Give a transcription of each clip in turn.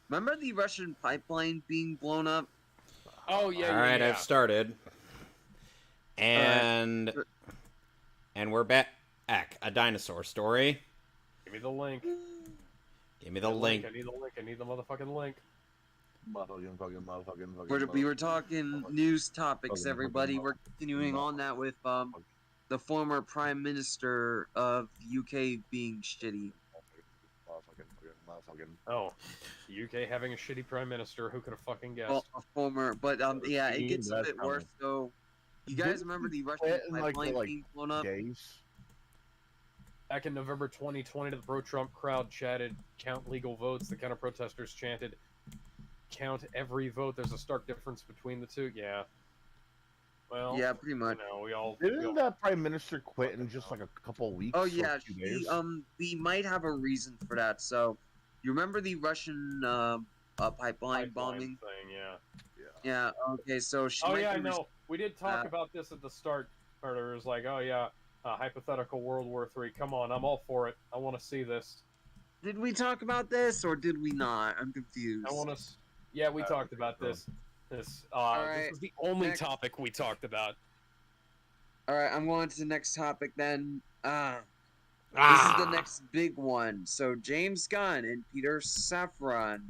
Remember the Russian pipeline being blown up? Oh yeah, All right, yeah. I've started, and Right. and we're back. A dinosaur story. Give me the link. Give me the link. I need the link. I need the motherfucking link. We were talking news topics, everybody. We're continuing on that with the former Prime Minister of the UK being shitty. Oh, UK having a shitty prime minister. Who could have fucking guessed? Well, a former, but yeah, it gets a bit worse. So, you guys remember the Russian pipeline being blown up? Back in November 2020, the pro-Trump crowd chanted, "Count legal votes." The counter-protesters chanted, "Count every vote." There's a stark difference between the two. Yeah. Well. Yeah, pretty much. Didn't that prime minister quit in just like a couple weeks? Oh yeah, or 2 days? we might have a reason for that. So, you remember the Russian pipeline bombing thing? Yeah. Yeah. Okay. So she. Oh yeah, I know. We did talk about this at the start. Or it was like, oh yeah, hypothetical World War III. Come on, I'm all for it. I want to see this. Did we talk about this or did we not? I'm confused. I want to. Yeah, we talked about this. This was the only topic we talked about. All right, I'm going to the next topic then. This is the next big one. So James Gunn and Peter Safran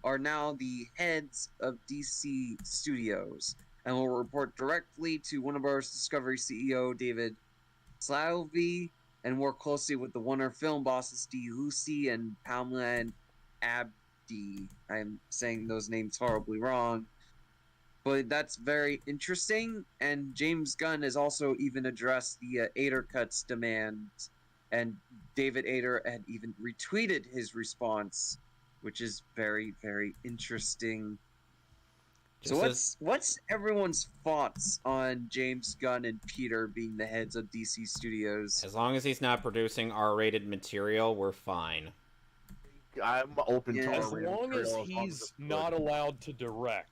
are now the heads of DC Studios and will report directly to Warner Bros. Discovery CEO David Slavy and work closely with the Warner film bosses Steve Lucy and Pamela Abdi. I'm saying those names horribly wrong. But that's very interesting, and James Gunn has also even addressed the Ader cuts demands, and David Ader had even retweeted his response, which is very, very interesting. So what's everyone's thoughts on James Gunn and Peter being the heads of DC Studios? As long as he's not producing R-rated material, we're fine. I'm open to as long as he's not allowed to direct.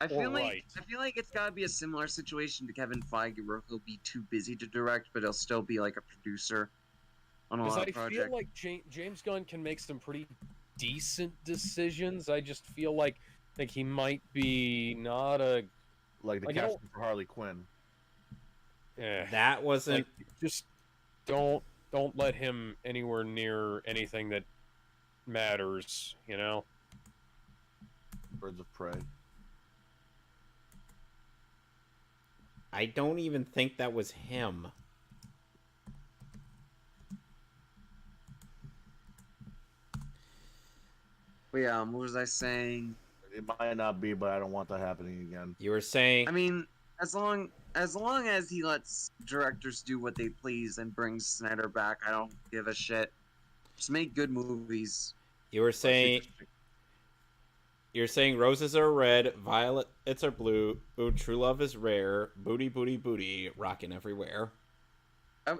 I feel like it's gotta be a similar situation to Kevin Feige, where he'll be too busy to direct, but he'll still be like a producer on a lot of projects. I feel like James Gunn can make some pretty decent decisions. I just feel like he might be not a like the casting for Harley Quinn. Yeah, that wasn't just don't let him anywhere near anything that matters. You know, Birds of Prey. I don't even think that was him. But yeah, what was I saying? It might not be, but I don't want that happening again. You were saying... I mean, as long as he lets directors do what they please and brings Snyder back, I don't give a shit. Just make good movies. You were saying... You're saying roses are red, violets are blue, ooh, true love is rare, booty, booty, booty, rockin' everywhere.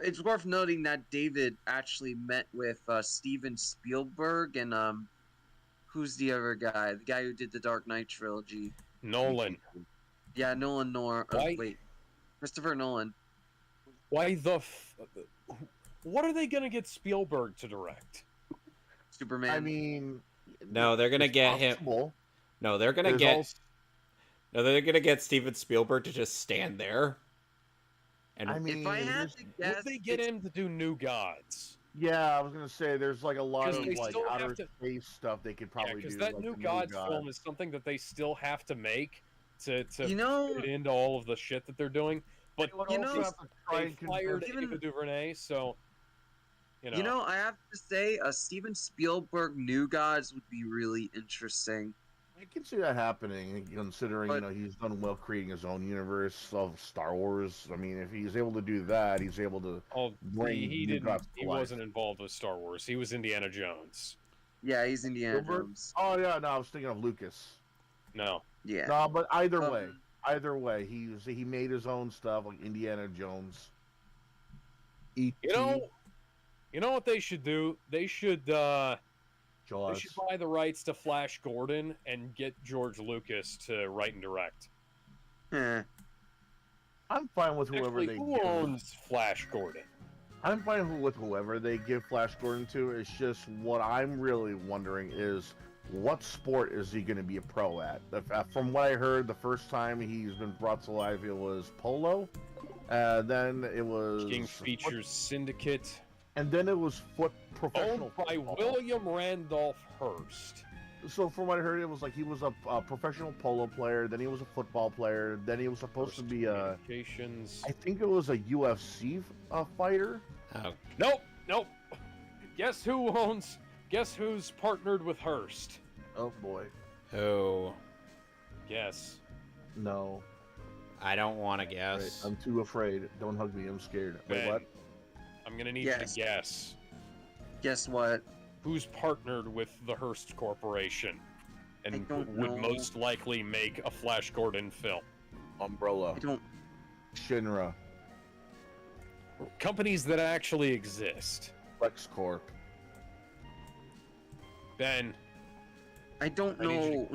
It's worth noting that David actually met with Steven Spielberg and who's the other guy? The guy who did the Dark Knight trilogy. Nolan. Yeah, Nolan. Wait, Christopher Nolan. Why what are they gonna get Spielberg to direct? Superman. I mean, no, they're gonna get him. No, they're gonna get. No, they're gonna get Steven Spielberg to just stand there. And I mean, if I had to guess, would they get him to do New Gods? Yeah, I was gonna say there's like a lot of like outer space stuff they could probably do. Because that New Gods film is something that they still have to make to fit into all of the shit that they're doing. But they fired Ava DuVernay, so. You know, I have to say, a Steven Spielberg New Gods would be really interesting. I can see that happening, considering he's done well creating his own universe of Star Wars. I mean, if he's able to do that, he's able to bring New Gods to life. He wasn't involved with Star Wars. He was Indiana Jones. Yeah, he's Indiana Jones. Oh yeah, no, I was thinking of Lucas. No. Yeah. No, but either way, he made his own stuff like Indiana Jones. E.T. You know what they should do? They should buy the rights to Flash Gordon and get George Lucas to write and direct. I'm fine with whoever Who owns Flash Gordon? I'm fine with whoever they give Flash Gordon to. It's just what I'm really wondering is what sport is he going to be a pro at? From what I heard, the first time he's been brought to life, it was polo. Then it was King Features Syndicate. And then it was professional owned by football. William Randolph Hearst. So from what I heard, it was like he was a professional polo player. Then he was a football player. Then he was supposed to be a. I think it was a UFC fighter. Oh. Nope. Guess who's partnered with Hearst? Oh boy. Who? Guess. No. I don't want to guess. Right. I'm too afraid. Don't hug me. I'm scared. Wait, Ben, what? I'm gonna need you to guess. Guess what? Who's partnered with the Hearst Corporation and would know. most likely make a Flash Gordon film? Umbrella. I don't. Shinra. Companies that actually exist. LexCorp. Ben. I don't know.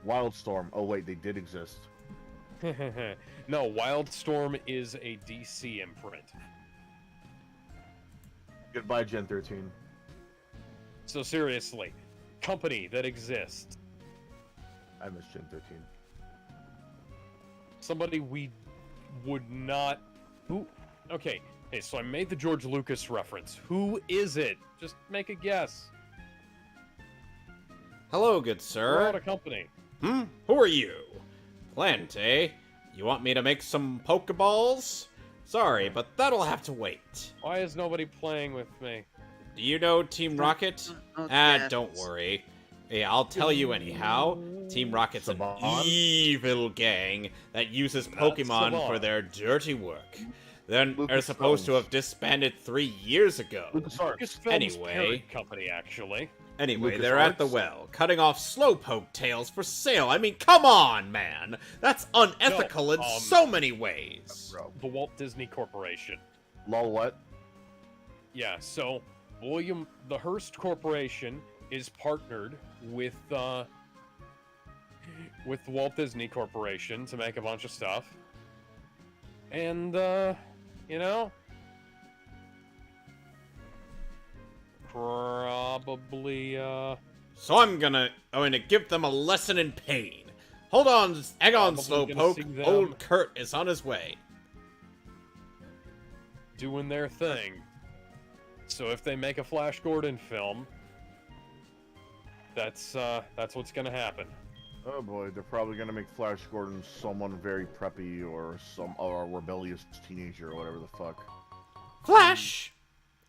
Wildstorm. Oh wait, they did exist. No, Wildstorm is a DC imprint. Goodbye, Gen 13. So seriously, company that exists. I miss Gen 13. Somebody we would not. Who? Okay. Hey, so I made the George Lucas reference. Who is it? Just make a guess. Hello, good We're out sir. of company. Who are you? Lante, you want me to make some Pokeballs? Sorry, but that'll have to wait. Why is nobody playing with me? Do you know Team Rocket? Don't worry. Yeah, I'll tell you anyhow. Team Rocket's an evil gang that uses Pokemon for their dirty work. They're supposed to have disbanded 3 years ago. Anyway, company actually. Anyway, they're at the well, cutting off Slowpoke tails for sale. I mean, come on, man! That's unethical in so many ways. The Walt Disney Corporation. Lol, what? Yeah, so the Hearst Corporation is partnered with the Walt Disney Corporation to make a bunch of stuff. And, probably, So I'm gonna give them a lesson in pain. Hold on, hang on, Slowpoke. Old Kurt is on his way. Doing their thing. So if they make a Flash Gordon film, that's what's gonna happen. Oh boy, they're probably gonna make Flash Gordon someone very preppy or a rebellious teenager or whatever the fuck. Flash!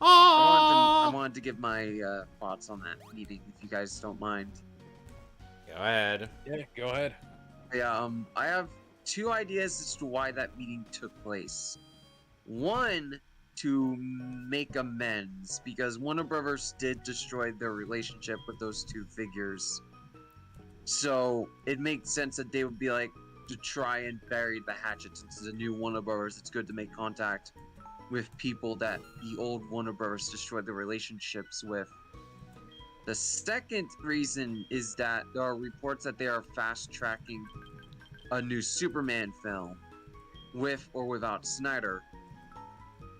I wanted to give my thoughts on that meeting, if you guys don't mind. Go ahead. Yeah, go ahead. Yeah, I have two ideas as to why that meeting took place. One, to make amends, because Warner Brothers did destroy their relationship with those two figures. So it makes sense that they would be like, to try and bury the hatchet since it's a new Warner Brothers. It's good to make contact with people that the old Warner Brothers destroyed the relationships with. The second reason is that there are reports that they are fast-tracking a new Superman film, with or without Snyder.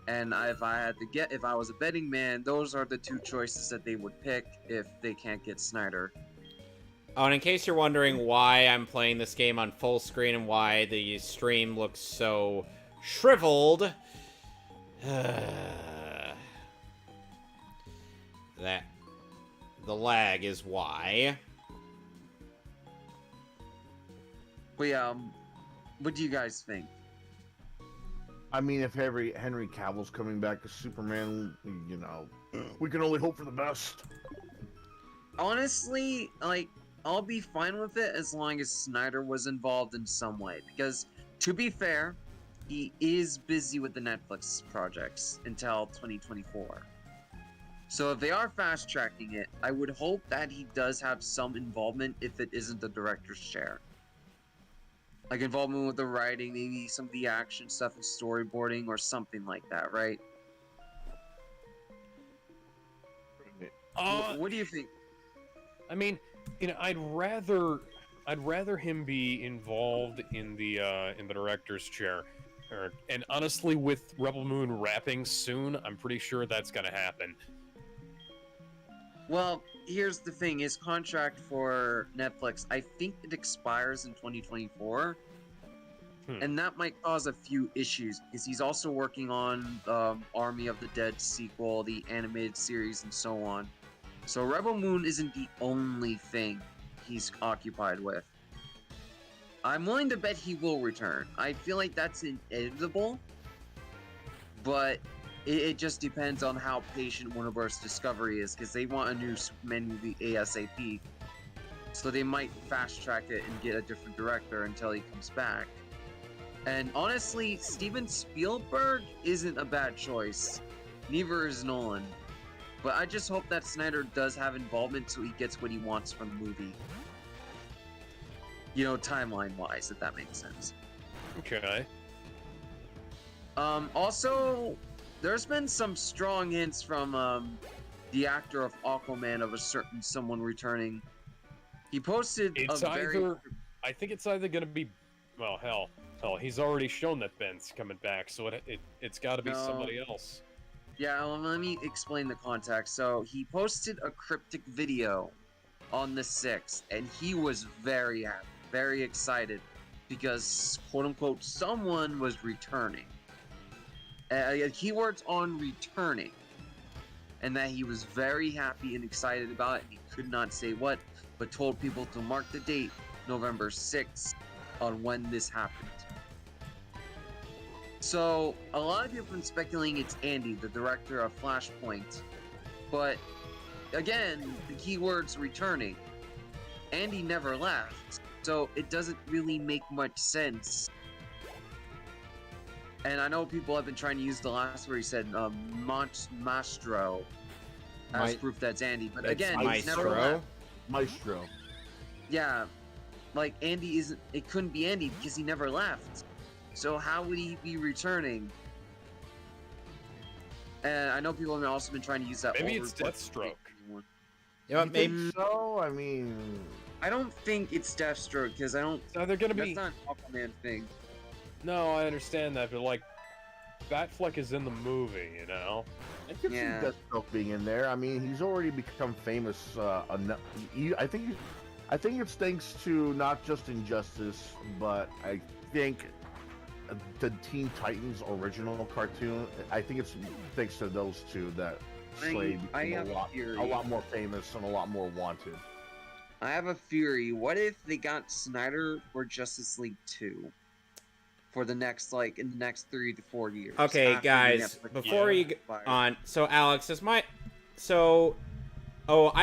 And if I was a betting man, those are the two choices that they would pick if they can't get Snyder. Oh, and in case you're wondering why I'm playing this game on full screen and why the stream looks so shriveled, that the lag is why. But yeah, what do you guys think? I mean, if Henry Cavill's coming back as Superman, we can only hope for the best. Honestly, I'll be fine with it as long as Snyder was involved in some way. Because, to be fair, he is busy with the Netflix projects until 2024. So if they are fast-tracking it, I would hope that he does have some involvement if it isn't the director's chair. Like involvement with the writing, maybe some of the action stuff and storyboarding or something like that, right? What do you think? I mean, I'd rather him be involved in the director's chair. And honestly, with Rebel Moon wrapping soon, I'm pretty sure that's going to happen. Well, here's the thing. His contract for Netflix, I think it expires in 2024. And that might cause a few issues, because he's also working on Army of the Dead sequel, the animated series, and so on. So Rebel Moon isn't the only thing he's occupied with. I'm willing to bet he will return. I feel like that's inevitable, but it just depends on how patient Warner Bros. Discovery is, because they want a new Superman movie ASAP. So they might fast track it and get a different director until he comes back. And honestly, Steven Spielberg isn't a bad choice. Neither is Nolan. But I just hope that Snyder does have involvement so he gets what he wants from the movie. You know, timeline-wise, if that makes sense. Okay. Also, there's been some strong hints from the actor of Aquaman of a certain someone returning. He posted I think it's either going to be... Well, hell, he's already shown that Ben's coming back, so it's got to be somebody else. Yeah, let me explain the context. So, he posted a cryptic video on the 6th, and he was very happy, very excited, because, quote-unquote, someone was returning. Keywords on returning. And that he was very happy and excited about it. He could not say what, but told people to mark the date, November 6th, on when this happened. So, a lot of people have been speculating it's Andy, the director of Flashpoint. But, again, the keyword's returning. Andy never left, so it doesn't really make much sense. And I know people have been trying to use the last word he said, Mastro, as proof that's Andy. But again, he's never left. Maestro. Yeah, like Andy isn't. It couldn't be Andy because he never left. So how would he be returning? And I know people have also been trying to use that. Maybe it's Deathstroke. Yeah, maybe so. I mean, I don't think it's Deathstroke because I don't. So they're gonna be. That's not an Aquaman thing. No, I understand that, but like, Batfleck is in the movie, you know. I could see Deathstroke being in there. I mean, he's already become famous. I think it's thanks to not just Injustice, but I think the Teen Titans original cartoon. I think it's thanks to those two that Slade became a lot more famous and a lot more wanted. I have a theory. What if they got Snyder for Justice League 2? For the next, in the next 3 to 4 years. Okay, guys, before you go on, so Alex, I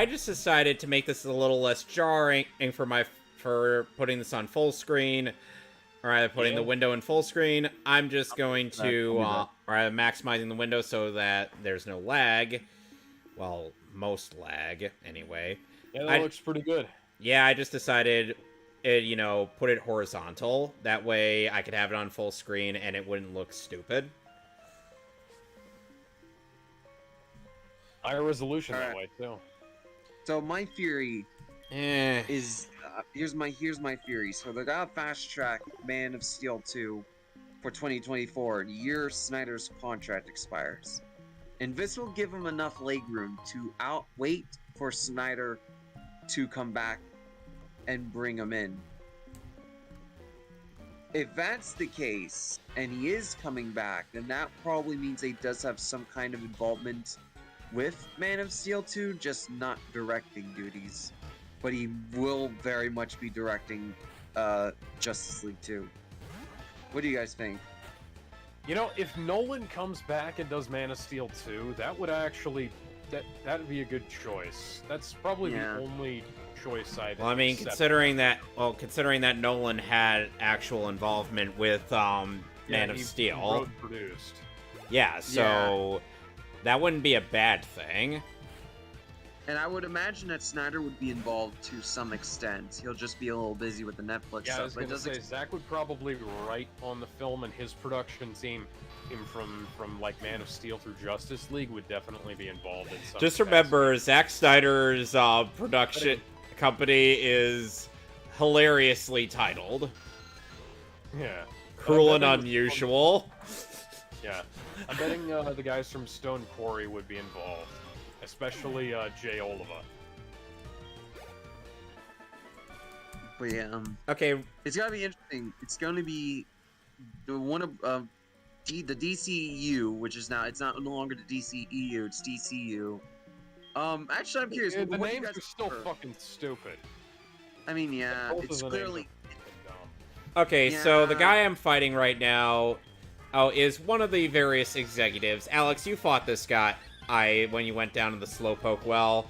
just decided to make this a little less jarring for putting this on full screen, or either putting the window in full screen. I'm just going to, maximizing the window so that there's no lag. Well, most lag, anyway. Yeah, that looks pretty good. Yeah, I just decided... put it horizontal. That way I could have it on full screen and it wouldn't look stupid. Higher resolution that way too. So my theory is here's my theory. So they're gonna fast track Man of Steel 2 for 2024, the year Snyder's contract expires, and this will give him enough leg room to wait for Snyder to come back and bring him in. If that's the case, and he is coming back, then that probably means he does have some kind of involvement with Man of Steel 2, just not directing duties. But he will very much be directing Justice League 2. What do you guys think? You know, if Nolan comes back and does Man of Steel 2, that would actually... That'd be a good choice. That's probably the only... choice I'd accept. considering that Nolan had actual involvement with Man of Steel. Produced. Yeah, so that wouldn't be a bad thing. And I would imagine that Snyder would be involved to some extent. He'll just be a little busy with the Netflix stuff. I was going to say, Zach would probably write on the film, and his production team, from like Man of Steel through Justice League, would definitely be involved in some Just remember, Zack Snyder's production company is hilariously titled. Yeah. cruel and unusual. Yeah. I'm betting the guys from Stone Quarry would be involved. Especially Jay Oliva. But yeah, Okay, it's gotta be interesting. It's gonna be the one of the DCU, which is now it's no longer the DCEU, it's DCU. Actually, I'm curious. The what do you names guys are still prefer? fucking stupid. I mean, yeah, Both of it's the names are clearly. fucking dumb. okay, so the Yeah. guy I'm fighting right now, is one of the various executives. Alex, you fought this guy when you went down to the Slowpoke well.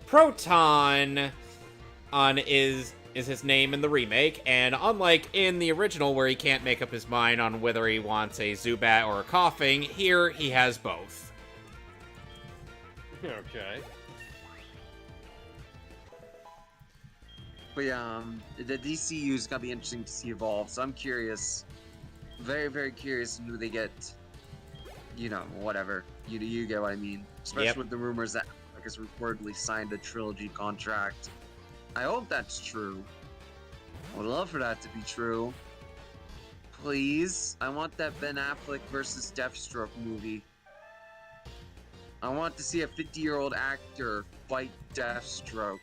Proton is his name in the remake, and unlike in the original where he can't make up his mind on whether he wants a Zubat or a Coughing, here he has both. Okay. But yeah, the DCU's gotta be interesting to see evolve. So I'm curious, very very curious in who they get. You know, whatever. You get what I mean. Especially Yep. with the rumors that has reportedly signed a trilogy contract. I hope that's true. I would love for that to be true. Please. I want that Ben Affleck versus Deathstroke movie. I want to see a 50-year-old actor fight Deathstroke.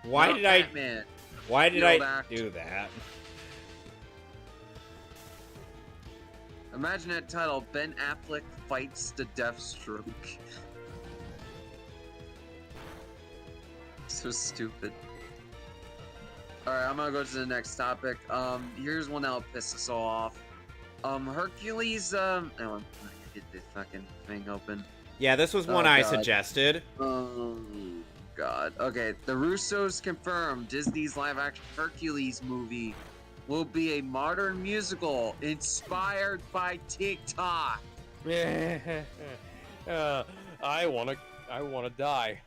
Why Not did I Batman. Why did Old I actor. do that? Imagine that title, Ben Affleck fights the Deathstroke. So stupid. Alright, I'm gonna go to the next topic. Here's one that'll piss us all off. Hercules, hang on, let me get this fucking thing open. Yeah, this was one Oh, I God. suggested. Oh, God. Okay, the Russos confirmed Disney's live-action Hercules movie will be a modern musical inspired by TikTok. I wanna die.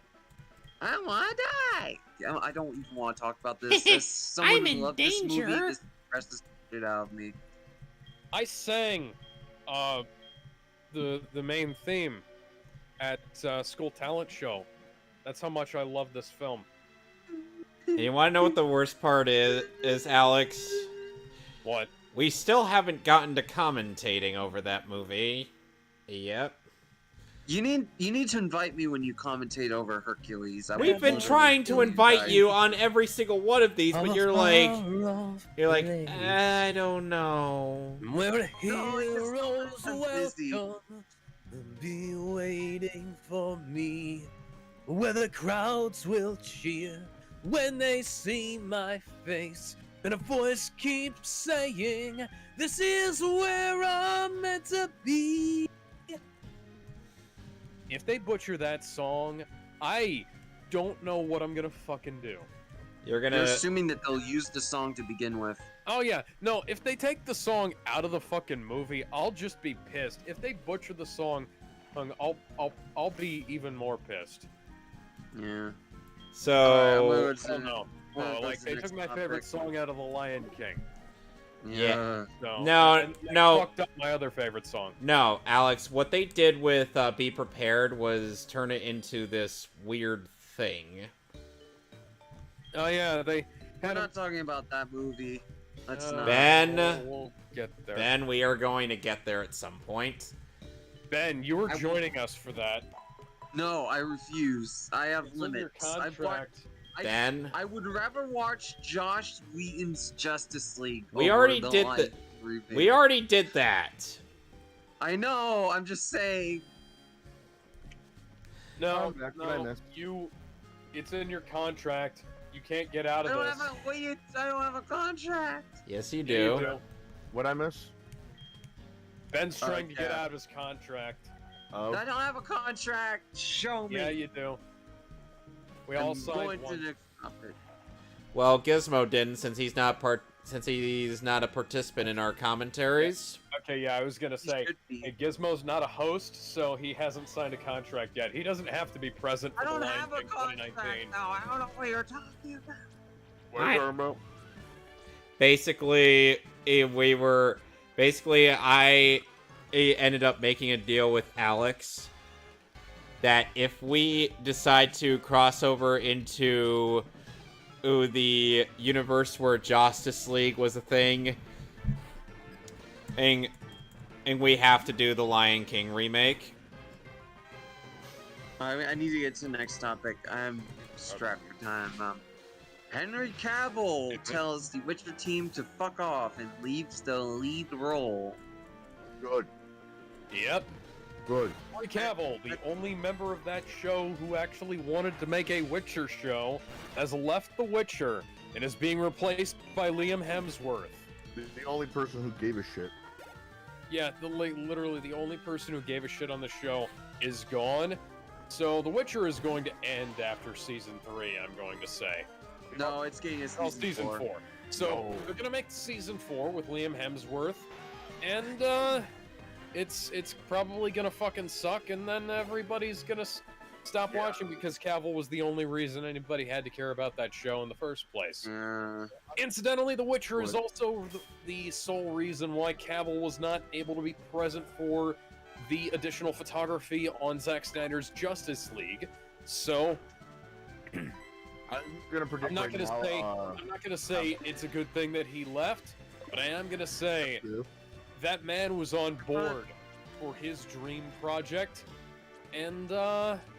I wanna die. I don't even want to talk about this. As someone I'm who in loved this movie, danger. this depressed the shit out of me. I sang the main theme at school talent show. That's how much I love this film. And you want to know what the worst part is, Alex? What? We still haven't gotten to commentating over that movie. Yep. You need to invite me when you commentate over Hercules. I We've would been love trying to invite guys. you on every single one of these, but you're like, I don't know. Where the No, it's just heroes I'm busy. welcome and be waiting for me. Where the crowds will cheer when they see my face. And a voice keeps saying, this is where I'm meant to be. If they butcher that song, I don't know what I'm gonna fucking do. You're You're gonna. assuming that they'll use the song to begin with. Oh yeah, no, if they take the song out of the fucking movie, I'll just be pissed. If they butcher the song, I'll be even more pissed. Yeah. So. Oh no. Oh, like they took my favorite song out of The Lion King. Yeah. So, No, and they no. fucked up my other favorite song. No, Alex, what they did with Be Prepared was turn it into this weird thing. Oh yeah, they We're had not talking about that movie. Let's not. Ben. We'll get there. Ben, we are going to get there at some point. Ben, you were I- joining us for that. No, I refuse. I have It's in your limits. I've contract. Ben, I would rather watch Josh Whedon's Justice League. We over already the did Lion the- King remake. we already did that. I know. I'm just saying. No, Back what I no, missed. it's in your contract. You can't get out I of don't this. have a wait. I don't have a contract. Yes, you Yeah, you do. What I miss? Ben's trying to get Okay. out of his contract. Oh, I don't have a contract. Show me. Yeah, you do. We all I'm signed going one. to the topic. Well, Gizmo didn't since he's not a participant in our commentaries. Okay, yeah, I was gonna He say, should be. hey, Gizmo's not a host, so he hasn't signed a contract yet. He doesn't have to be present I for don't the Lion have a King contract 2019. now. I don't know what you're talking about. what are you talking about? Basically, I ended up making a deal with Alex that if we decide to cross over into the universe where Justice League was a thing, And we have to do the Lion King remake. I need to get to the next topic. I'm strapped for time. Henry Cavill tells the Witcher team to fuck off and leaves the lead role. Good. Yep. Good. Henry Cavill, the only member of that show who actually wanted to make a Witcher show, has left The Witcher and is being replaced by Liam Hemsworth. The only person who gave a shit. Yeah, literally the only person who gave a shit on the show is gone. So The Witcher is going to end after season 3, I'm going to say. No, it's getting a season 4. So No. they're gonna make season 4 with Liam Hemsworth, and it's probably gonna fucking suck, and then everybody's gonna stop watching because Cavill was the only reason anybody had to care about that show in the first place. Incidentally, The Witcher is also the sole reason why Cavill was not able to be present for the additional photography on Zack Snyder's Justice League. So I'm gonna predict. I'm not right gonna now, say I'm not gonna say it's a good thing that he left, but I am gonna say that man was on board for his dream project, and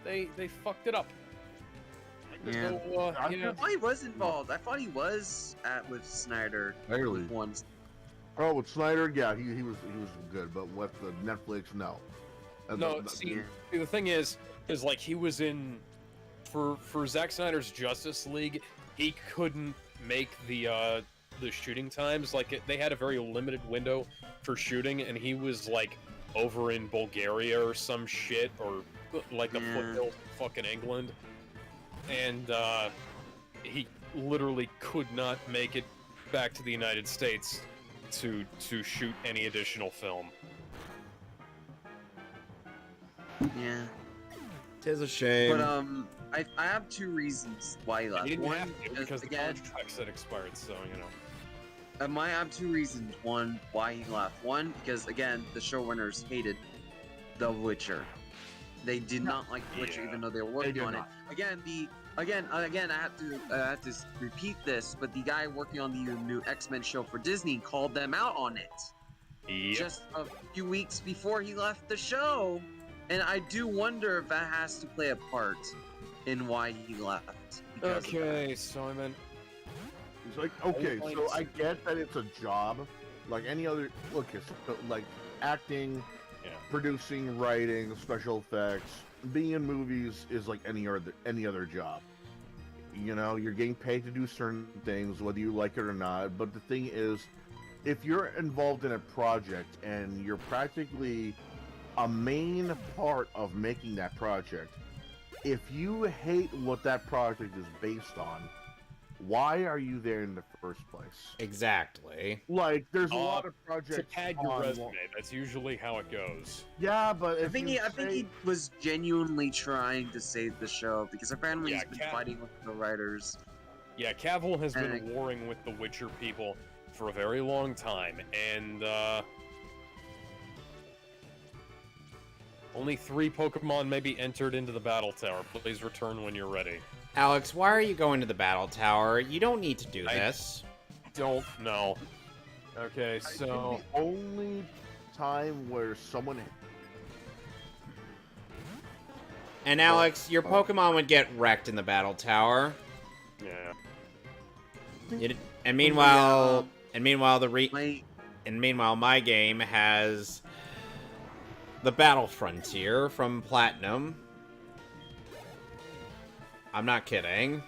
they fucked it up. Yeah. So, I thought he was involved. I thought he was with Snyder Really? once. Oh, with Snyder, yeah, he was good, but with the Netflix, no. No, see, the thing is like he was in for Zack Snyder's Justice League. He couldn't make the shooting times. Like they had a very limited window for shooting, and he was like over in Bulgaria or some shit, or like the foothills of fucking England, and he literally could not make it back to the United States to shoot any additional film. Yeah. Tis a shame. But I have two reasons why he left. He didn't One, have to because the again, contracts had expired, so you know. I have two reasons. One, why he left. One, because again, the showrunners hated The Witcher. They did not like The Witcher, even though they were working on it. Again, I have to repeat this, but the guy working on the new X-Men show for Disney called them out on it. Yep. Just a few weeks before he left the show, and I do wonder if that has to play a part in why he left. Okay, Simon. He's like, okay, so I get that it's a job, like any other. Look, it's like acting, producing, writing, special effects. Being in movies is like any other job. You know, you're getting paid to do certain things, whether you like it or not. But the thing is, if you're involved in a project and you're practically a main part of making that project, if you hate what that project is based on, why are you there in the first place? Exactly. Like, there's a lot of projects to pad your resume. That's usually how it goes. Yeah, but I think he was genuinely trying to save the show because apparently he's been fighting with the writers. Yeah, Cavill has been warring with the Witcher people for a very long time, and only 3 Pokemon may be entered into the battle tower. Please return when you're ready. Alex, why are you going to the battle tower? You don't need to do this. Don't know. Okay, so the only time where someone and Alex, your Pokemon would get wrecked in the battle tower. Yeah. And meanwhile, my game has the Battle Frontier from Platinum. I'm not kidding.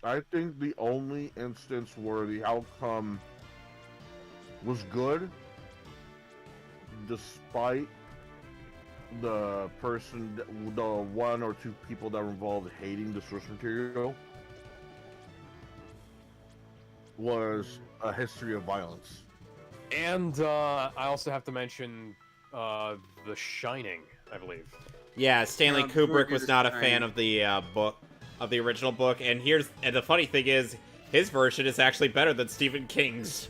I think the only instance where the outcome was good, despite the one or two people that were involved hating the source material, was A History of Violence. And I also have to mention The Shining, I believe. Yeah, Stanley Kubrick was not a fan of the book, of the original book, and the funny thing is, his version is actually better than Stephen King's.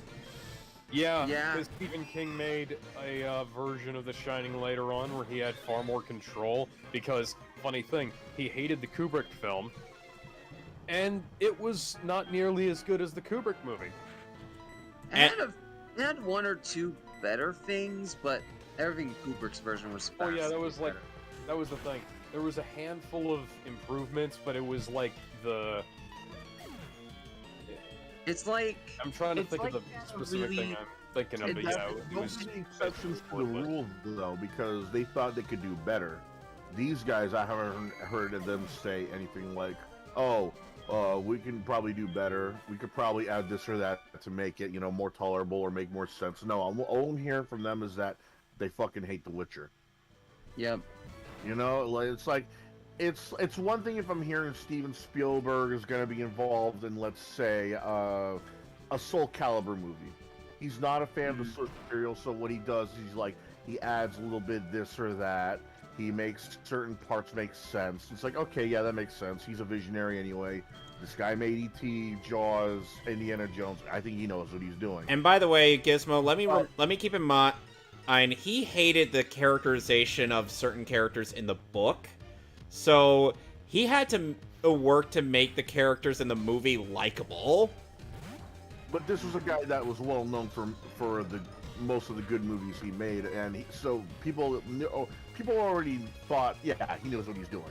Yeah, because Stephen King made a version of The Shining later on where he had far more control, because, funny thing, he hated the Kubrick film, and it was not nearly as good as the Kubrick movie. It had one or two better things, but everything in Kubrick's version was Oh yeah, that vastly was like better. that was the thing. There was a handful of improvements, but it was like the. It's like I'm trying to it's think like of the that specific thing really- I'm thinking of, but that's- yeah, it was. Those are the exceptions to the rule, though, because they thought they could do better. These guys, I haven't heard of them say anything like, "Oh, we can probably do better. We could probably add this or that to make it, more tolerable or make more sense." No, all I'm hearing from them is that they fucking hate The Witcher. Yep. It's one thing if I'm hearing Steven Spielberg is going to be involved in, let's say, a Soul Calibur movie. He's not a fan of the source material, so what he does is he adds a little bit this or that. He makes certain parts make sense. It's like, okay, yeah, that makes sense. He's a visionary anyway. This guy made E.T., Jaws, Indiana Jones. I think he knows what he's doing. And by the way, Gizmo, let me keep in mind, he hated the characterization of certain characters in the book, so he had to work to make the characters in the movie likable. But this was a guy that was well known for the most of the good movies he made, and so people already thought, yeah, he knows what he's doing.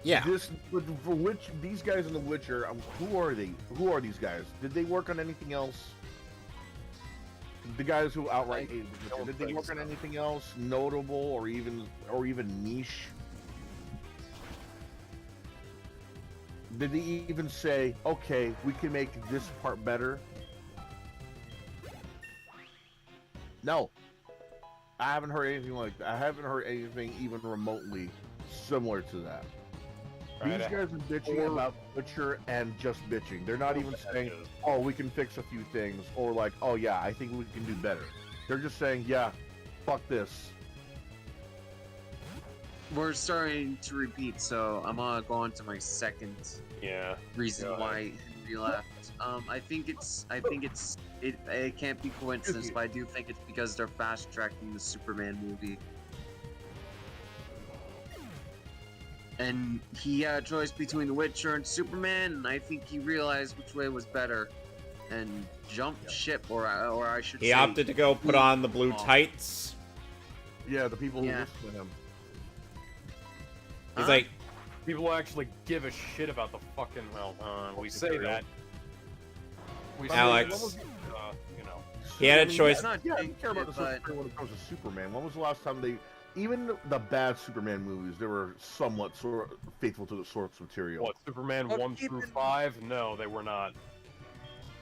Yeah. These guys in The Witcher, who are they? Who are these guys? Did they work on anything else? The guys who outright hated The Witcher, did they work on anything else notable or even niche? Did they even say, okay, we can make this part better? No. I haven't heard anything like that. I haven't heard anything even remotely similar to that. Right, These guys are bitching about Witcher and just bitching. They're not even saying, oh, we can fix a few things, or like, oh yeah, I think we can do better. They're just saying, yeah, fuck this. We're starting to repeat, so I'm gonna go on to my second reason why Henry left. I think it can't be coincidence, but I do think it's because they're fast tracking the Superman movie. And he had a choice between The Witcher and Superman, and I think he realized which way was better, and jumped ship, or I should say, He opted to go put on the blue tights. Yeah, the people who listen to him. He's like, people actually give a shit about the fucking. Well, we say that. Alex. You know. He had a choice. I don't care about the story when it comes to Superman. When was the last time even the bad Superman movies, they were somewhat faithful to the source material? What, Superman 1 through 5? No, they were not.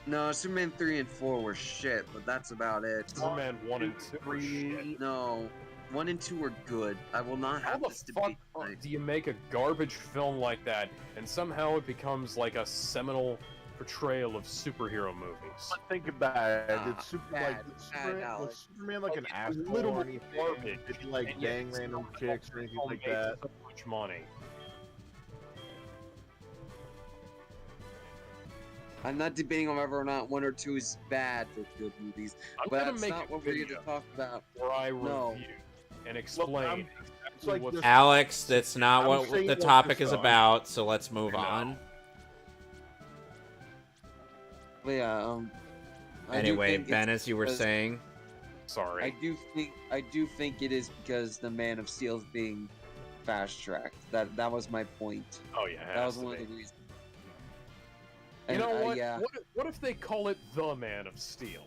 No, Superman 3 and 4 were shit, but that's about it. Superman 1 and 2 were shit. No, 1 and 2 were good. I will not have this debate. How the fuck do you make a garbage film like that, and somehow it becomes like a seminal portrayal of superhero movies? Think about it. It's Superman like an asshole little or anything? garbage. Did he like bang random chicks or anything like Made that? so much money. I'm not debating on whether or not 1 or 2 is bad for good movies, I'm but gonna that's make not a what we're here video to talk about. where I No. review and explain exactly like what's this- Alex, that's not I'm what saying the like topic this, is though. about, so let's move No. on. But yeah, I do Anyway, think Ben, it's as you were because- saying, Sorry. I do think it is because the Man of Steel is being fast tracked. That was my point. Oh yeah, it That has was to one of be. the reasons. You And, know what? Yeah. What if they call it the Man of Steel?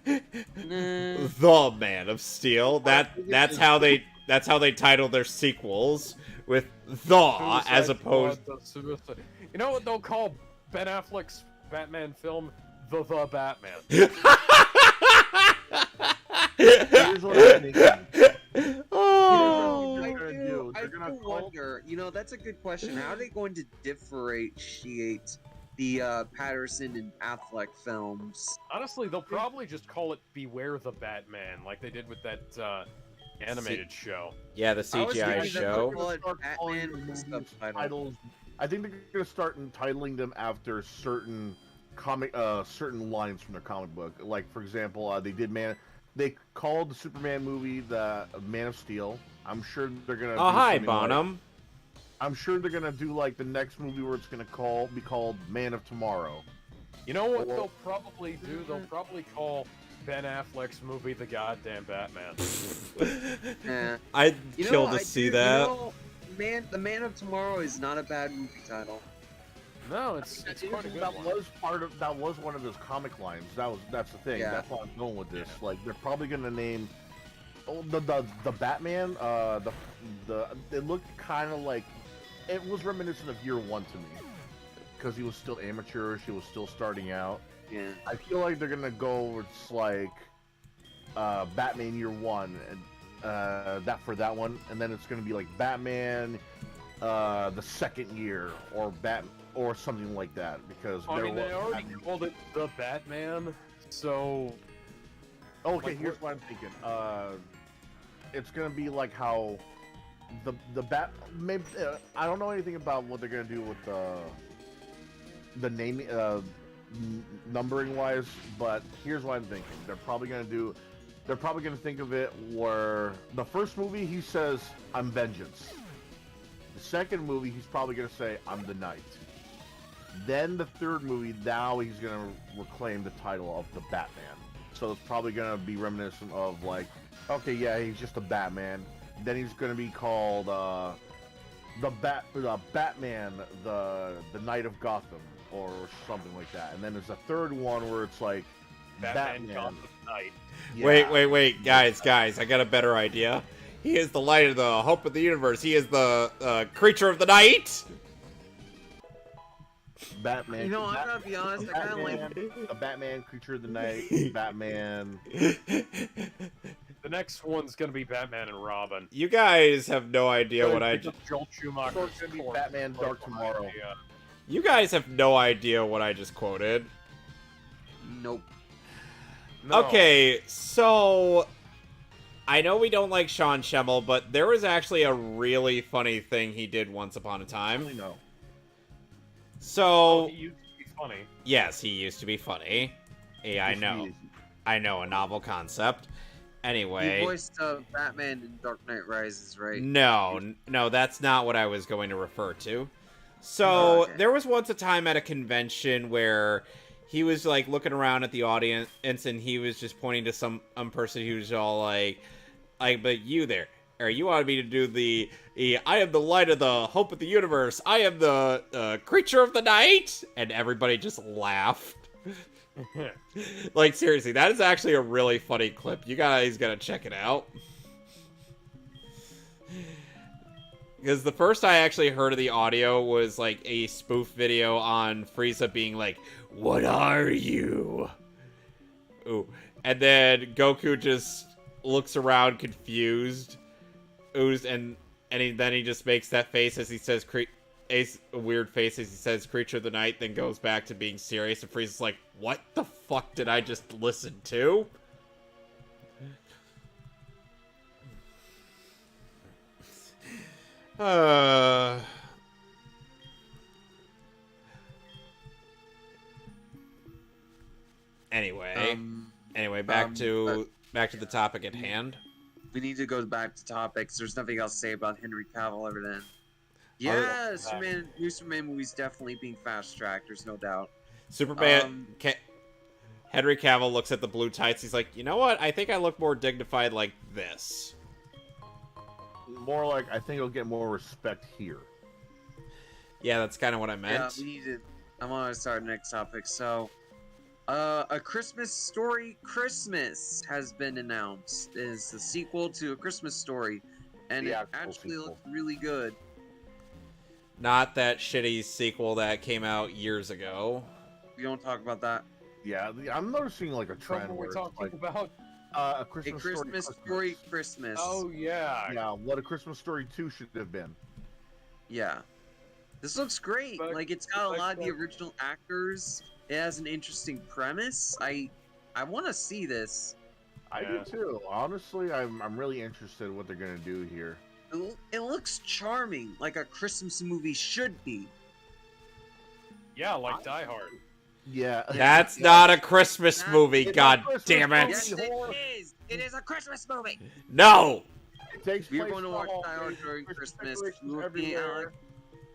Nah. The Man of Steel. That's how they title their sequels, with the as Suicide opposed. Squad, You know what they'll call Ben Affleck's Batman film? The Batman. Here's what I'm thinking. Oh. I gonna do do? They're gonna call- wonder. That's a good question. How are they going to differentiate the Patterson and Affleck films? Honestly, they'll probably just call it Beware the Batman, like they did with that animated show. Yeah, the I was CGI thinking that show. they'll call it Start calling Batman the with movies subtitles. titles. I think they're gonna start entitling them after certain certain lines from their comic book. Like for example, they called the Superman movie the Man of Steel. I'm sure they're gonna. Oh, do hi, something like- Bonham. I'm sure they're gonna do like the next movie where it's gonna be called Man of Tomorrow. You know what they'll probably do? They'll probably call Ben Affleck's movie The Goddamn Batman. I'd kill to see that. The Man of Tomorrow is not a bad movie title. No, it's quite a good that one. that was one of those comic lines. That's the thing. Yeah. That's why I'm going with this. Like they're probably gonna name the Batman. It looked kind of like it was reminiscent of Year One to me because he was still amateurish. He was still starting out. Yeah. I feel like they're gonna go with like Batman Year One and that one, and then it's gonna be like Batman the second year or something like that because I mean, they already called it The Batman, so... Okay, here's what I'm thinking. It's gonna be like how the bat. Maybe I don't know anything about what they're gonna do with the naming, numbering wise. But here's what I'm thinking. They're probably gonna think of it where the first movie he says, "I'm vengeance." The second movie he's probably gonna say, "I'm the Knight." Then the third movie, now he's gonna reclaim the title of the Batman. So it's probably gonna be reminiscent of like, okay, yeah, he's just a Batman. Then he's gonna be called the Batman, the Knight of Gotham, or something like that. And then there's a third one where it's like Batman Gotham Knight. Yeah. Wait, guys, I got a better idea. He is the light of the hope of the universe. He is the creature of the night. Batman. You know, I gotta be honest, I kind of like a Batman, creature of the night, Batman. The next one's gonna be Batman and Robin. You guys have no idea what I just... Joel Schumacher's It's gonna be Batman Dark Tomorrow. You guys have no idea what I just quoted. Nope. No. Okay, so... I know we don't like Sean Schemmel, but there was actually a really funny thing he did once upon a time. No. So... He used to be funny. Yes, he used to be funny. Yeah, I know. I know, a novel concept. Anyway... You voiced Batman in Dark Knight Rises, right? No, that's not what I was going to refer to. So, okay. There was once a time at a convention where he was, like, looking around at the audience, and he was just pointing to some person who was all like, but you there, or you wanted me to do the I am the light of the hope of the universe, I am the creature of the night, and everybody just laughed. Like, seriously, that is actually a really funny clip. You guys gotta check it out. Because the first I actually heard of the audio was, like, a spoof video on Frieza being like, "What are you?" Ooh. And then Goku just looks around confused. Then he just makes that face as he says, a weird face as he says creature of the night, then goes back to being serious, and Frieza's like, what the fuck did I just listen to? Anyway, back to the topic at hand. We need to go back to topics. There's nothing else to say about Henry Cavill other than, yeah, new Superman movie's definitely being fast-tracked. There's no doubt. Superman. Henry Cavill looks at the blue tights. He's like, you know what? I think I look more dignified like this. More like, I think I'll get more respect here. Yeah, that's kind of what I meant. Yeah, we need to. I want to start the next topic. So, A Christmas Story Christmas has been announced. It is the sequel to A Christmas Story, and it actually looks really good. Not that shitty sequel that came out years ago. We don't talk about that. Yeah, I'm noticing like a trend What where we're talking about? A Christmas Story Christmas. Oh yeah. Yeah, what A Christmas Story 2 should have been. Yeah. This looks great. Like, it's got a lot of the original actors. It has an interesting premise. I want to see this. I do too. Honestly, I'm really interested in what they're gonna do here. It looks charming, like a Christmas movie should be. Yeah, like Die Hard. Yeah. That's not a Christmas movie, god damn it. Yes, it is. It is a Christmas movie. No. It takes We're place going to watch Die Hard during Christmas. everywhere.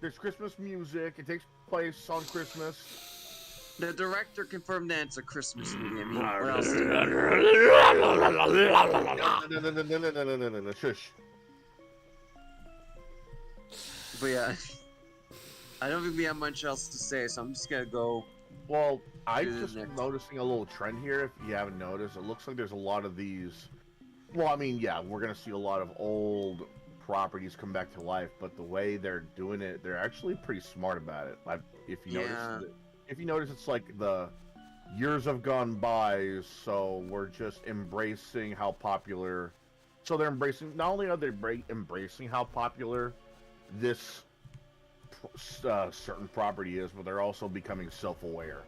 There's Christmas music. It takes place on Christmas. The director confirmed that it's a Christmas movie. I mean, what else? No, shush. But yeah, I don't think we have much else to say, so I'm just gonna go. Well, I'm to the just next. noticing a little trend here. If you haven't noticed, it looks like there's a lot of these. Well, I mean, yeah, we're gonna see a lot of old properties come back to life, but the way they're doing it, they're actually pretty smart about it. If you notice, it's like the years have gone by, so we're just embracing how popular. So they're embracing. Not only are they embracing how popular this certain property is, but they're also becoming self-aware.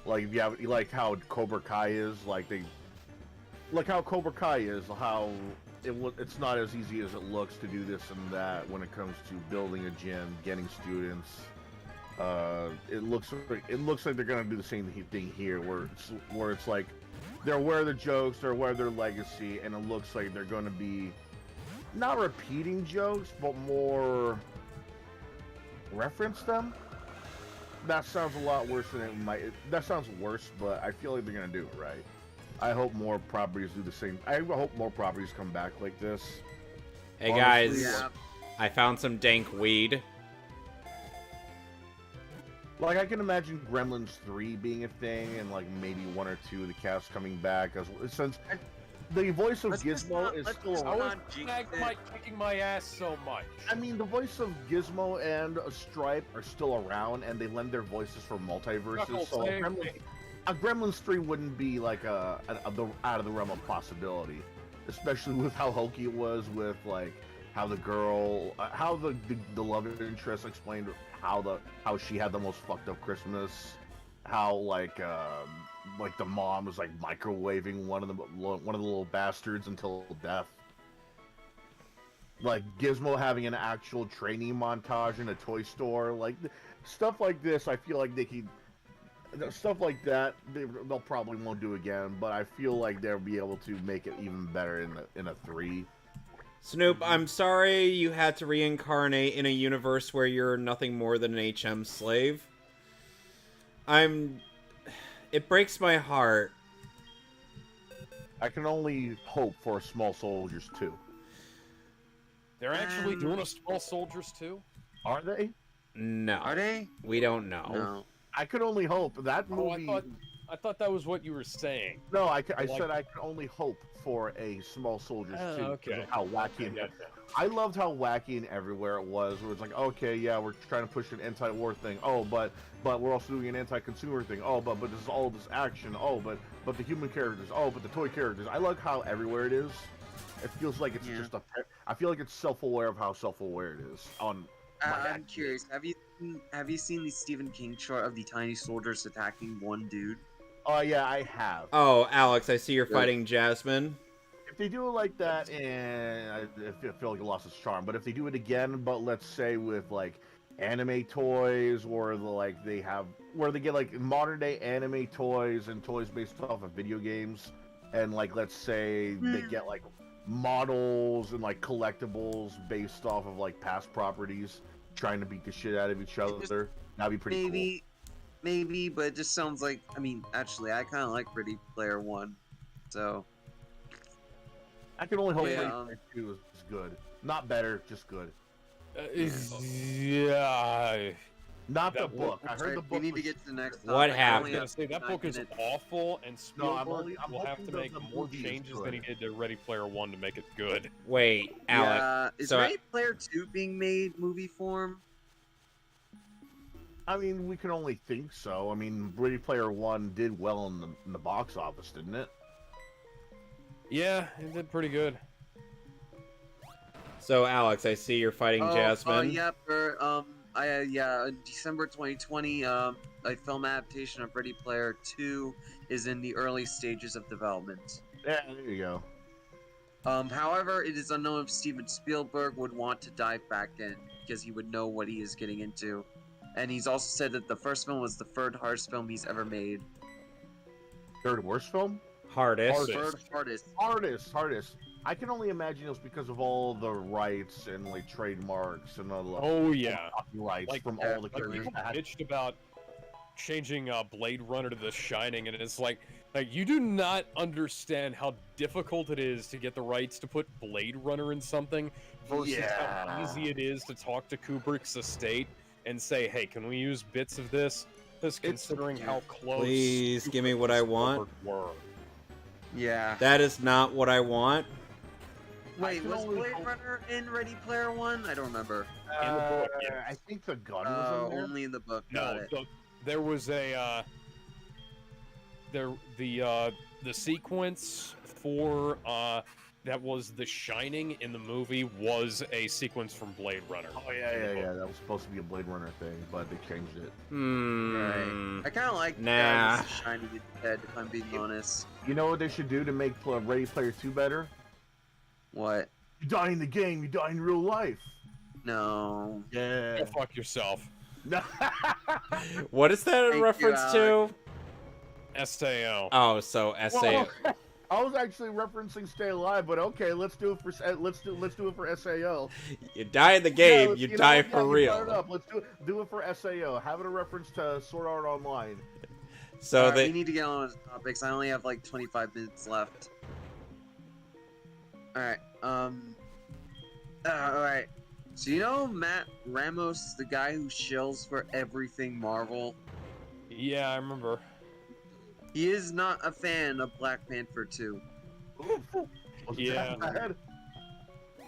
Like if you have, like how Cobra Kai is, how Cobra Kai is, how it's not as easy as it looks to do this and that when it comes to building a gym, getting students. It looks like they're gonna do the same thing here, where it's like they're aware of the jokes, they're aware of their legacy, and it looks like they're gonna be not repeating jokes, but more reference them. That sounds a lot worse than it might. That sounds worse, but I feel like they're gonna do it right. I hope more properties do the same. I hope more properties come back like this. Hey Honestly, guys, I found some dank weed. Like I can imagine Gremlins 3 being a thing, and like maybe 1 or 2 of the cast coming back, since the voice of Gizmo is still around. Kicking my ass so much. I mean, the voice of Gizmo and Stripe are still around, and they lend their voices for multiverses. So Gremlins 3 wouldn't be like out of the realm of possibility, especially with how hokey it was with like how the girl, how the love interest explained how she had the most fucked up Christmas, how like the mom was like microwaving one of the little bastards until death. Like Gizmo having an actual training montage in a toy store, like stuff like this. I feel like they could. Stuff like that, they'll probably won't do again, but I feel like they'll be able to make it even better in a 3. Snoop, I'm sorry you had to reincarnate in a universe where you're nothing more than an HM slave. It breaks my heart. I can only hope for Small Soldiers 2. They're actually doing a Small Soldiers 2? Are they? No. Are they? We don't know. No. I could only hope. That movie... I thought that was what you were saying. No, I said I can only hope for a Small Soldiers 2 because of how wacky I loved how wacky and everywhere it was, where it's like, okay, yeah, we're trying to push an anti-war thing. Oh, but we're also doing an anti-consumer thing. Oh, but this is all this action. Oh, but the human characters. Oh, but the toy characters. I like how everywhere it is. It feels like it's just I feel like it's self-aware of how self-aware it is. I'm curious. Have you seen the Stephen King short of the tiny soldiers attacking one dude? Oh yeah, I have. Oh, Alex, I see you're fighting Jasmine. If they do it like that, and I feel like it lost its charm. But if they do it again, but let's say with like anime toys, or where they get like modern day anime toys and toys based off of video games, and like let's say they get like models and like collectibles based off of like past properties, trying to beat the shit out of each other. That'd be pretty cool. Maybe, but it just sounds like, I mean, actually, I kind of like Ready Player One, so. I can only hope Ready Player 2 is good. Not better, just good. Yeah. Not the book. I heard the book. We need to get to the next topic. What happened? I was gonna say that book is awful, and Spielberg will have to make more changes than he did to Ready Player One to make it good. Wait, Alex. Yeah, is Ready Player 2 being made movie form? I mean, we can only think so. I mean, Ready Player One did well in the box office, didn't it? Yeah, it did pretty good. So, Alex, I see you're fighting Jasmine. In December 2020, a film adaptation of Ready Player 2 is in the early stages of development. Yeah, there you go. However, it is unknown if Steven Spielberg would want to dive back in, because he would know what he is getting into. And he's also said that the first film was the third hardest film he's ever made. Third worst film? Hardest. Third hardest. Hardest. I can only imagine it was because of all the rights and like trademarks and all the copyrights from all the people bitched about changing Blade Runner to The Shining, and it's like you do not understand how difficult it is to get the rights to put Blade Runner in something versus how easy it is to talk to Kubrick's estate and say, hey, can we use bits of this? Just considering how close. Please give me what I want. Yeah. That is not what I want. Wait, was Blade Runner in Ready Player One? I don't remember. In the book, yes. I think the gun was in there. Only in the book. Got it. There was a the sequence for that was The Shining in the movie was a sequence from Blade Runner. Oh yeah. That was supposed to be a Blade Runner thing, but they changed it. Right. I kind of like The Shining instead, if I'm being honest. You know what they should do to make Ready Player 2 better? What? You die in the game, you die in real life. No. Yeah. Go fuck yourself. What is that in reference to? SAO. Oh, so SAO. Well, I was actually referencing Stay Alive, but okay, let's do it for SAO. You die in the game, Yeah, you die for real. It up. Let's do it for SAO. Have it a reference to Sword Art Online. So right, we need to get on with topics. I only have like 25 minutes left. Alright, alright. So you know Matt Ramos, the guy who shills for everything Marvel? Yeah, I remember. He is not a fan of Black Panther 2. Yeah.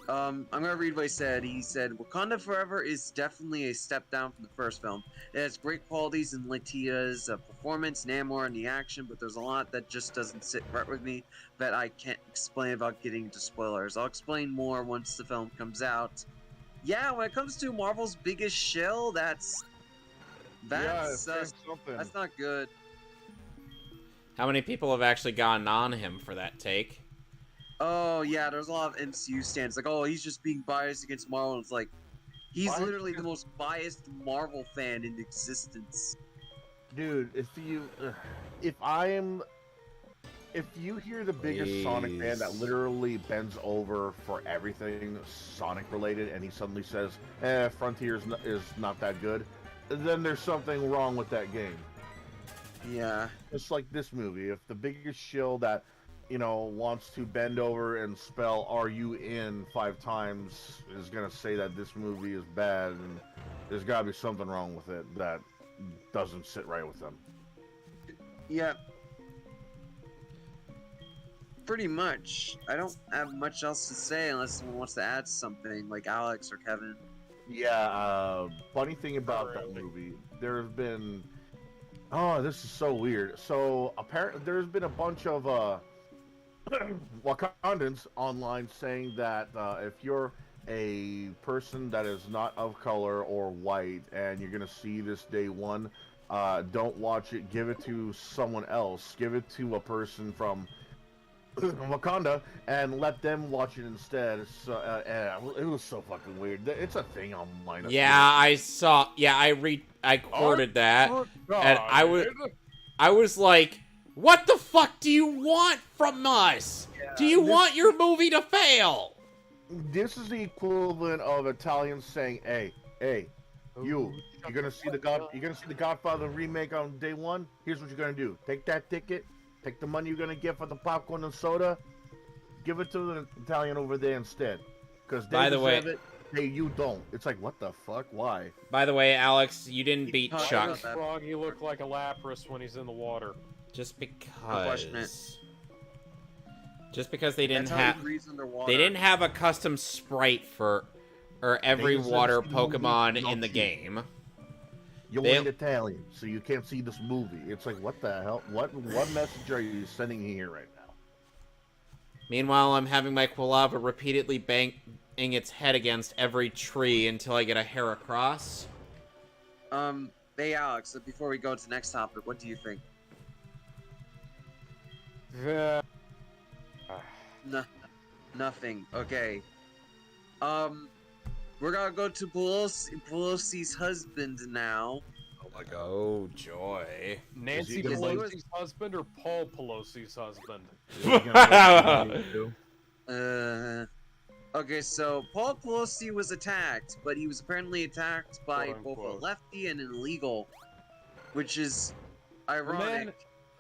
I'm gonna read what he said. He said, Wakanda Forever is definitely a step down from the first film. It has great qualities in Letia's performance, Namor, and the action, but there's a lot that just doesn't sit right with me that I can't explain without getting into spoilers. I'll explain more once the film comes out. Yeah, when it comes to Marvel's biggest shill, that's not good. how many people have actually gone on him for that take? Oh yeah, there's a lot of MCU stands like, oh, he's just being biased against Marvel. And it's like, he's literally the most biased Marvel fan in existence. Dude, if you hear the biggest Sonic fan that literally bends over for everything Sonic related, and he suddenly says, Frontier is not that good, then there's something wrong with that game. Yeah. It's like this movie. If the biggest shill that, wants to bend over and spell "RUN" 5 times is gonna say that this movie is bad, and there's gotta be something wrong with it that doesn't sit right with them. Yeah. Pretty much. I don't have much else to say unless someone wants to add something, like Alex or Kevin. Yeah, funny thing about that movie, there have been... Oh, this is so weird. So, apparently, there's been a bunch of Wakandans online saying that if you're a person that is not of color or white and you're going to see this day one, don't watch it, give it to someone else. Give it to a person from Wakanda and let them watch it instead. So, it was so fucking weird. It's a thing online. Yeah, I saw. Yeah, I quoted that, and I was like, "What the fuck do you want from us? Yeah, do you want your movie to fail?" This is the equivalent of Italians saying, "Hey, you're gonna see the Godfather remake on day one. Here's what you're gonna do: take that ticket." Take the money you're gonna get for the popcorn and soda, give it to the Italian over there instead. Because they deserve it. Hey, you don't. It's like, what the fuck? Why? By the way, Alex, you didn't beat Chuck. Froggy look like a Lapras when he's in the water. Just because they didn't have a custom sprite for every water Pokemon in the game. You ain't Italian, so you can't see this movie. It's like, what the hell? What message are you sending here right now? Meanwhile, I'm having my Quilava repeatedly banging its head against every tree until I get a hair across. Hey Alex, before we go to the next topic, what do you think? Nothing. Okay. We're gonna go to Pelosi's husband now. Oh my god. Oh, joy. Nancy Pelosi's husband or Paul Pelosi's husband? Okay, so Paul Pelosi was attacked, but he was apparently attacked by both a lefty and an illegal. which is The ironic. man,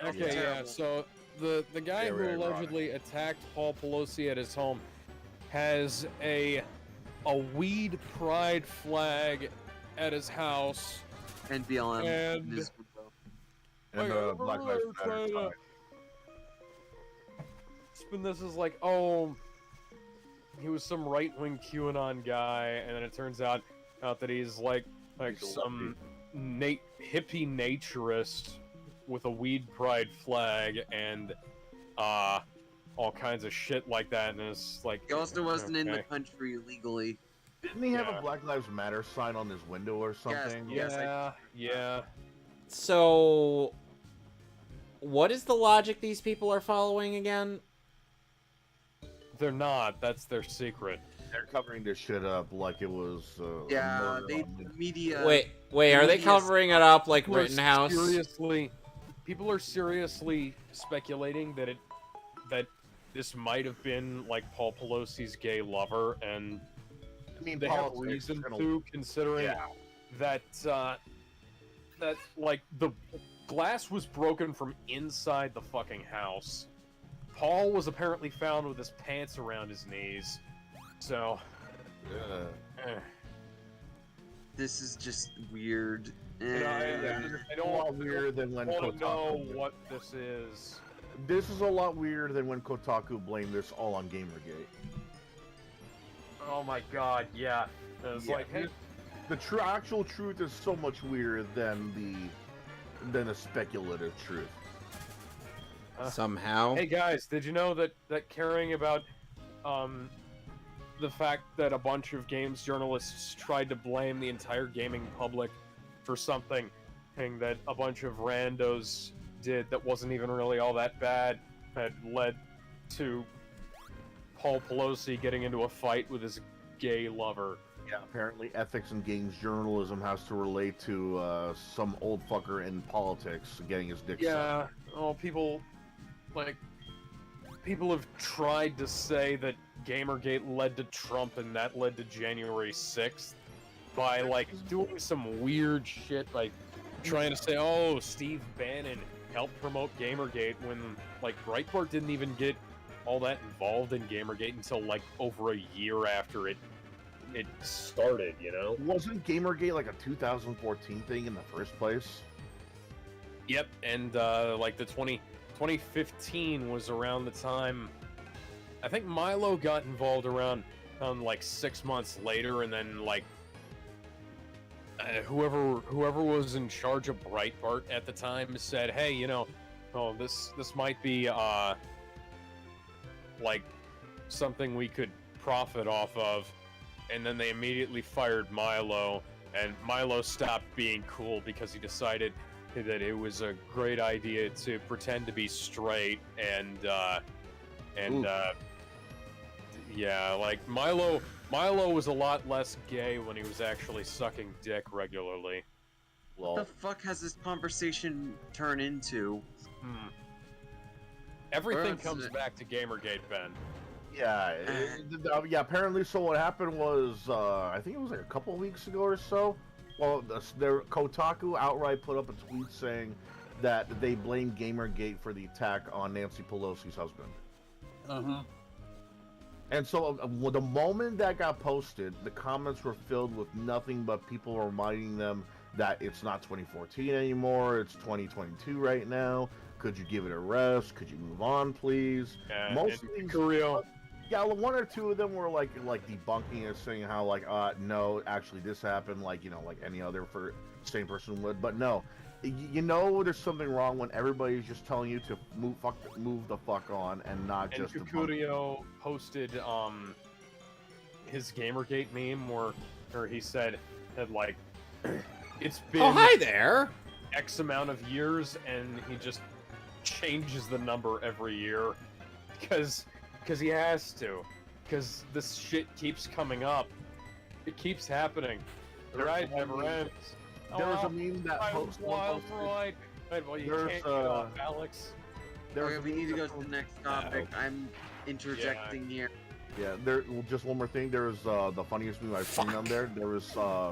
okay, yeah. Terrible. So the guy who Very ironic. allegedly attacked Paul Pelosi at his home has a weed pride flag at his house. And BLM. And- in his window. And Like, Black Lives Matter trying to sign. spin this as like, oh, he was some right-wing QAnon guy, and then it turns out that he's like He's a some hippie naturist with a weed pride flag and all kinds of shit like that, and it's like He also wasn't in the okay. country legally. Didn't he have Yeah. a Black Lives Matter sign on his window or something? Yes, Yeah. So, what is the logic these people are following again? They're not. That's their secret. They're covering this shit up like it was. A Yeah, murder they on the- the media. Wait, are they media covering it up like People are Rittenhouse? People are seriously speculating that this might have been like Paul Pelosi's gay lover, and I mean, they have politics reason gonna- to, considering Yeah. that like the glass was broken from inside the fucking house. Paul was apparently found with his pants around his knees. So, eh. This is just weird. You know, Eh. I It's a lot weirder than when want to know Kotaku. what this is. This is a lot weirder than when Kotaku blamed this all on Gamergate. Oh my god, yeah. It's Yeah. like, hey, The actual truth is so much weirder than the speculative truth. Somehow. hey guys, did you know that caring about the fact that a bunch of games journalists tried to blame the entire gaming public for something that a bunch of randos did that wasn't even really all that bad had led to Paul Pelosi getting into a fight with his gay lover? Yeah, apparently ethics in games journalism has to relate to some old fucker in politics getting his dick sucked. Yeah, oh, people have tried to say that Gamergate led to Trump and that led to January 6th by like doing some weird shit, like trying to say, oh, Steve Bannon helped promote Gamergate when like Breitbart didn't even get all that involved in Gamergate until like over a year after it started, you know? Wasn't Gamergate like a 2014 thing in the first place? Yep, and like the 2015 was around the time. I think Milo got involved around like 6 months later, and then like whoever was in charge of Breitbart at the time said, "Hey, you know, oh this might be like something we could profit off of," and then they immediately fired Milo, and Milo stopped being cool because he decided that it was a great idea to pretend to be straight and yeah, like Milo was a lot less gay when he was actually sucking dick regularly. What the fuck has this conversation turned into? Everything else comes is it? back to Gamergate, Ben. Yeah, yeah. Apparently, so what happened was, I think it was like a couple weeks ago or so. Well, Kotaku outright put up a tweet saying that they blamed Gamergate for the attack on Nancy Pelosi's husband. And so, the moment that got posted, the comments were filled with nothing but people reminding them that it's not 2014 anymore, it's 2022 right now. Could you give it a rest? Could you move on, please? Most of these, yeah, one or two of them were like debunking it, saying how like, no, actually this happened, like, you know, like any other same person would. But no, you know, there's something wrong when everybody's just telling you to move the fuck on and not And just. Kukurio posted his Gamergate meme where he said that like it's been Oh, hi there. X amount of years, and he just changes the number every year because he has to, because this shit keeps coming up. It keeps happening. The ride never ends. There was a meme that posted. Wild ride. Well, you There's, can't get off, Alex. Okay, we need to go to the next topic. I'm interjecting here. Yeah, just one more thing. There was the funniest meme I've seen on there. There was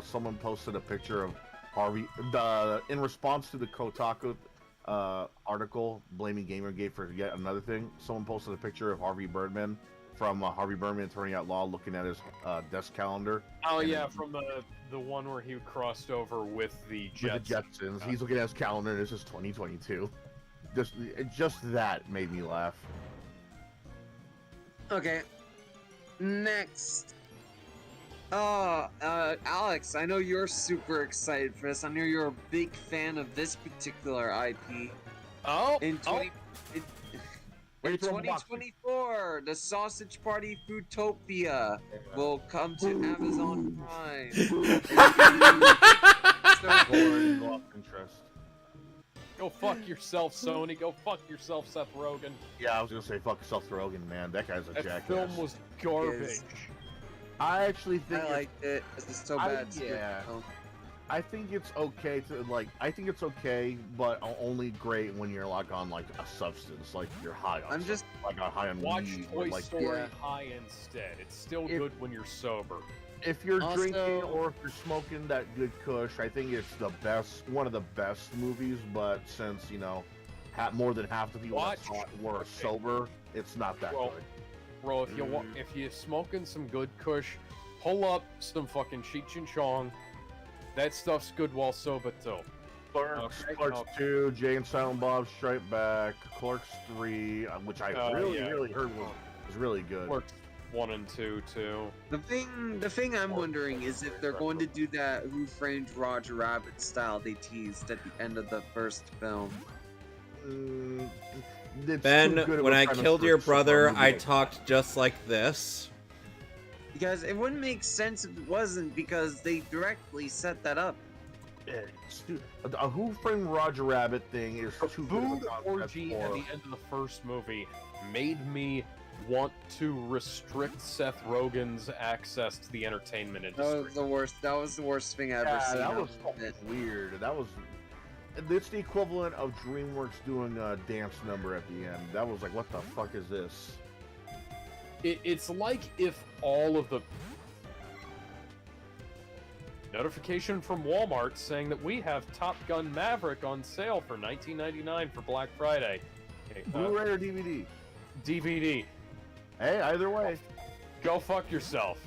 someone posted a picture of Harvey, in response to the Kotaku article blaming Gamergate for yet another thing, someone posted a picture of Harvey Birdman from Harvey Birdman Attorney at Law looking at his desk calendar. Oh yeah, from the one where he crossed over with the Jetsons. He's looking at his calendar and it's just 2022. Just that made me laugh. Okay. Next. Alex, I know you're super excited for this. I know you're a big fan of this particular IP. In 2024, the Sausage Party Foodtopia will come to Amazon Prime. Go fuck yourself, Sony. Go fuck yourself, Seth Rogen. Yeah, I was gonna say fuck Seth Rogen, man. That guy's a jackass. That film was garbage. I actually think I liked it. It's so bad. I think it's okay to I think it's okay, but only great when you're like on like a substance, like you're high on. High on watch weed. Toy Story high instead. It's still good when you're sober. If you're drinking or if you're smoking that good kush, I think it's one of the best movies. But since more than half the people were sober, it's not that good. Bro, if you're smoking some good kush, pull up some fucking Cheech and Chong. That stuff's good while sober too. Clerks 2, Jay and Silent Bob Strike Back, Clerks 3, which I really heard was really good. Clerks 1 and 2 too. The thing I'm wondering is if they're going to do that Who Framed Roger Rabbit style they teased at the end of the first film. Ben, when I killed your brother, I talked just like this. Because it wouldn't make sense if it wasn't, because they directly set that up. A Who Framed Roger Rabbit thing is too good of a food orgy at the end of the first movie made me want to restrict Seth Rogen's access to the entertainment industry. That was the worst thing I've ever seen. That was weird. It's the equivalent of DreamWorks doing a dance number at the end. That was like, what the fuck is this? It's like if all of the notification from Walmart saying that we have Top Gun Maverick on sale for $19.99 for Black Friday. Okay, Blu-ray or DVD? DVD. Hey, either way. Go fuck yourself.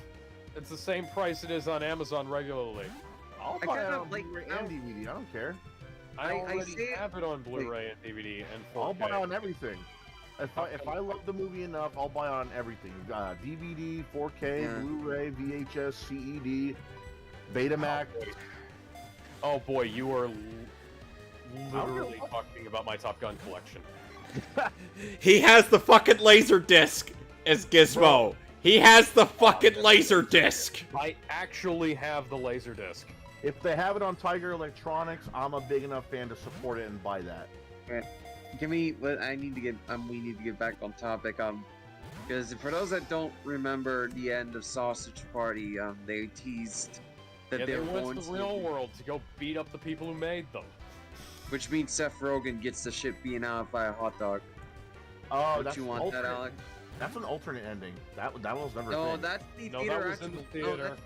It's the same price it is on Amazon regularly. I'll buy it on Blu-ray and DVD. I don't care. I already have it on Blu-ray and DVD and 4K. I'll buy on everything. If I love the movie enough, I'll buy on everything. DVD, 4K, Blu-ray, VHS, CED, Betamax. Oh boy, you are literally talking about my Top Gun collection. He has the fucking laser disc as Gizmo. Bro, he has the fucking laser disc. I actually have the laser disc. If they have it on Tiger Electronics, I'm a big enough fan to support it and buy that. Okay. We need to get back on topic. Because for those that don't remember the end of Sausage Party, they teased that they went to the real world to go beat up the people who made them. Which means Seth Rogen gets the shit being out by a hot dog. Oh, Don't you want that, Alex? That's an alternate ending. That was never. No, that's the theater. That was in the theater.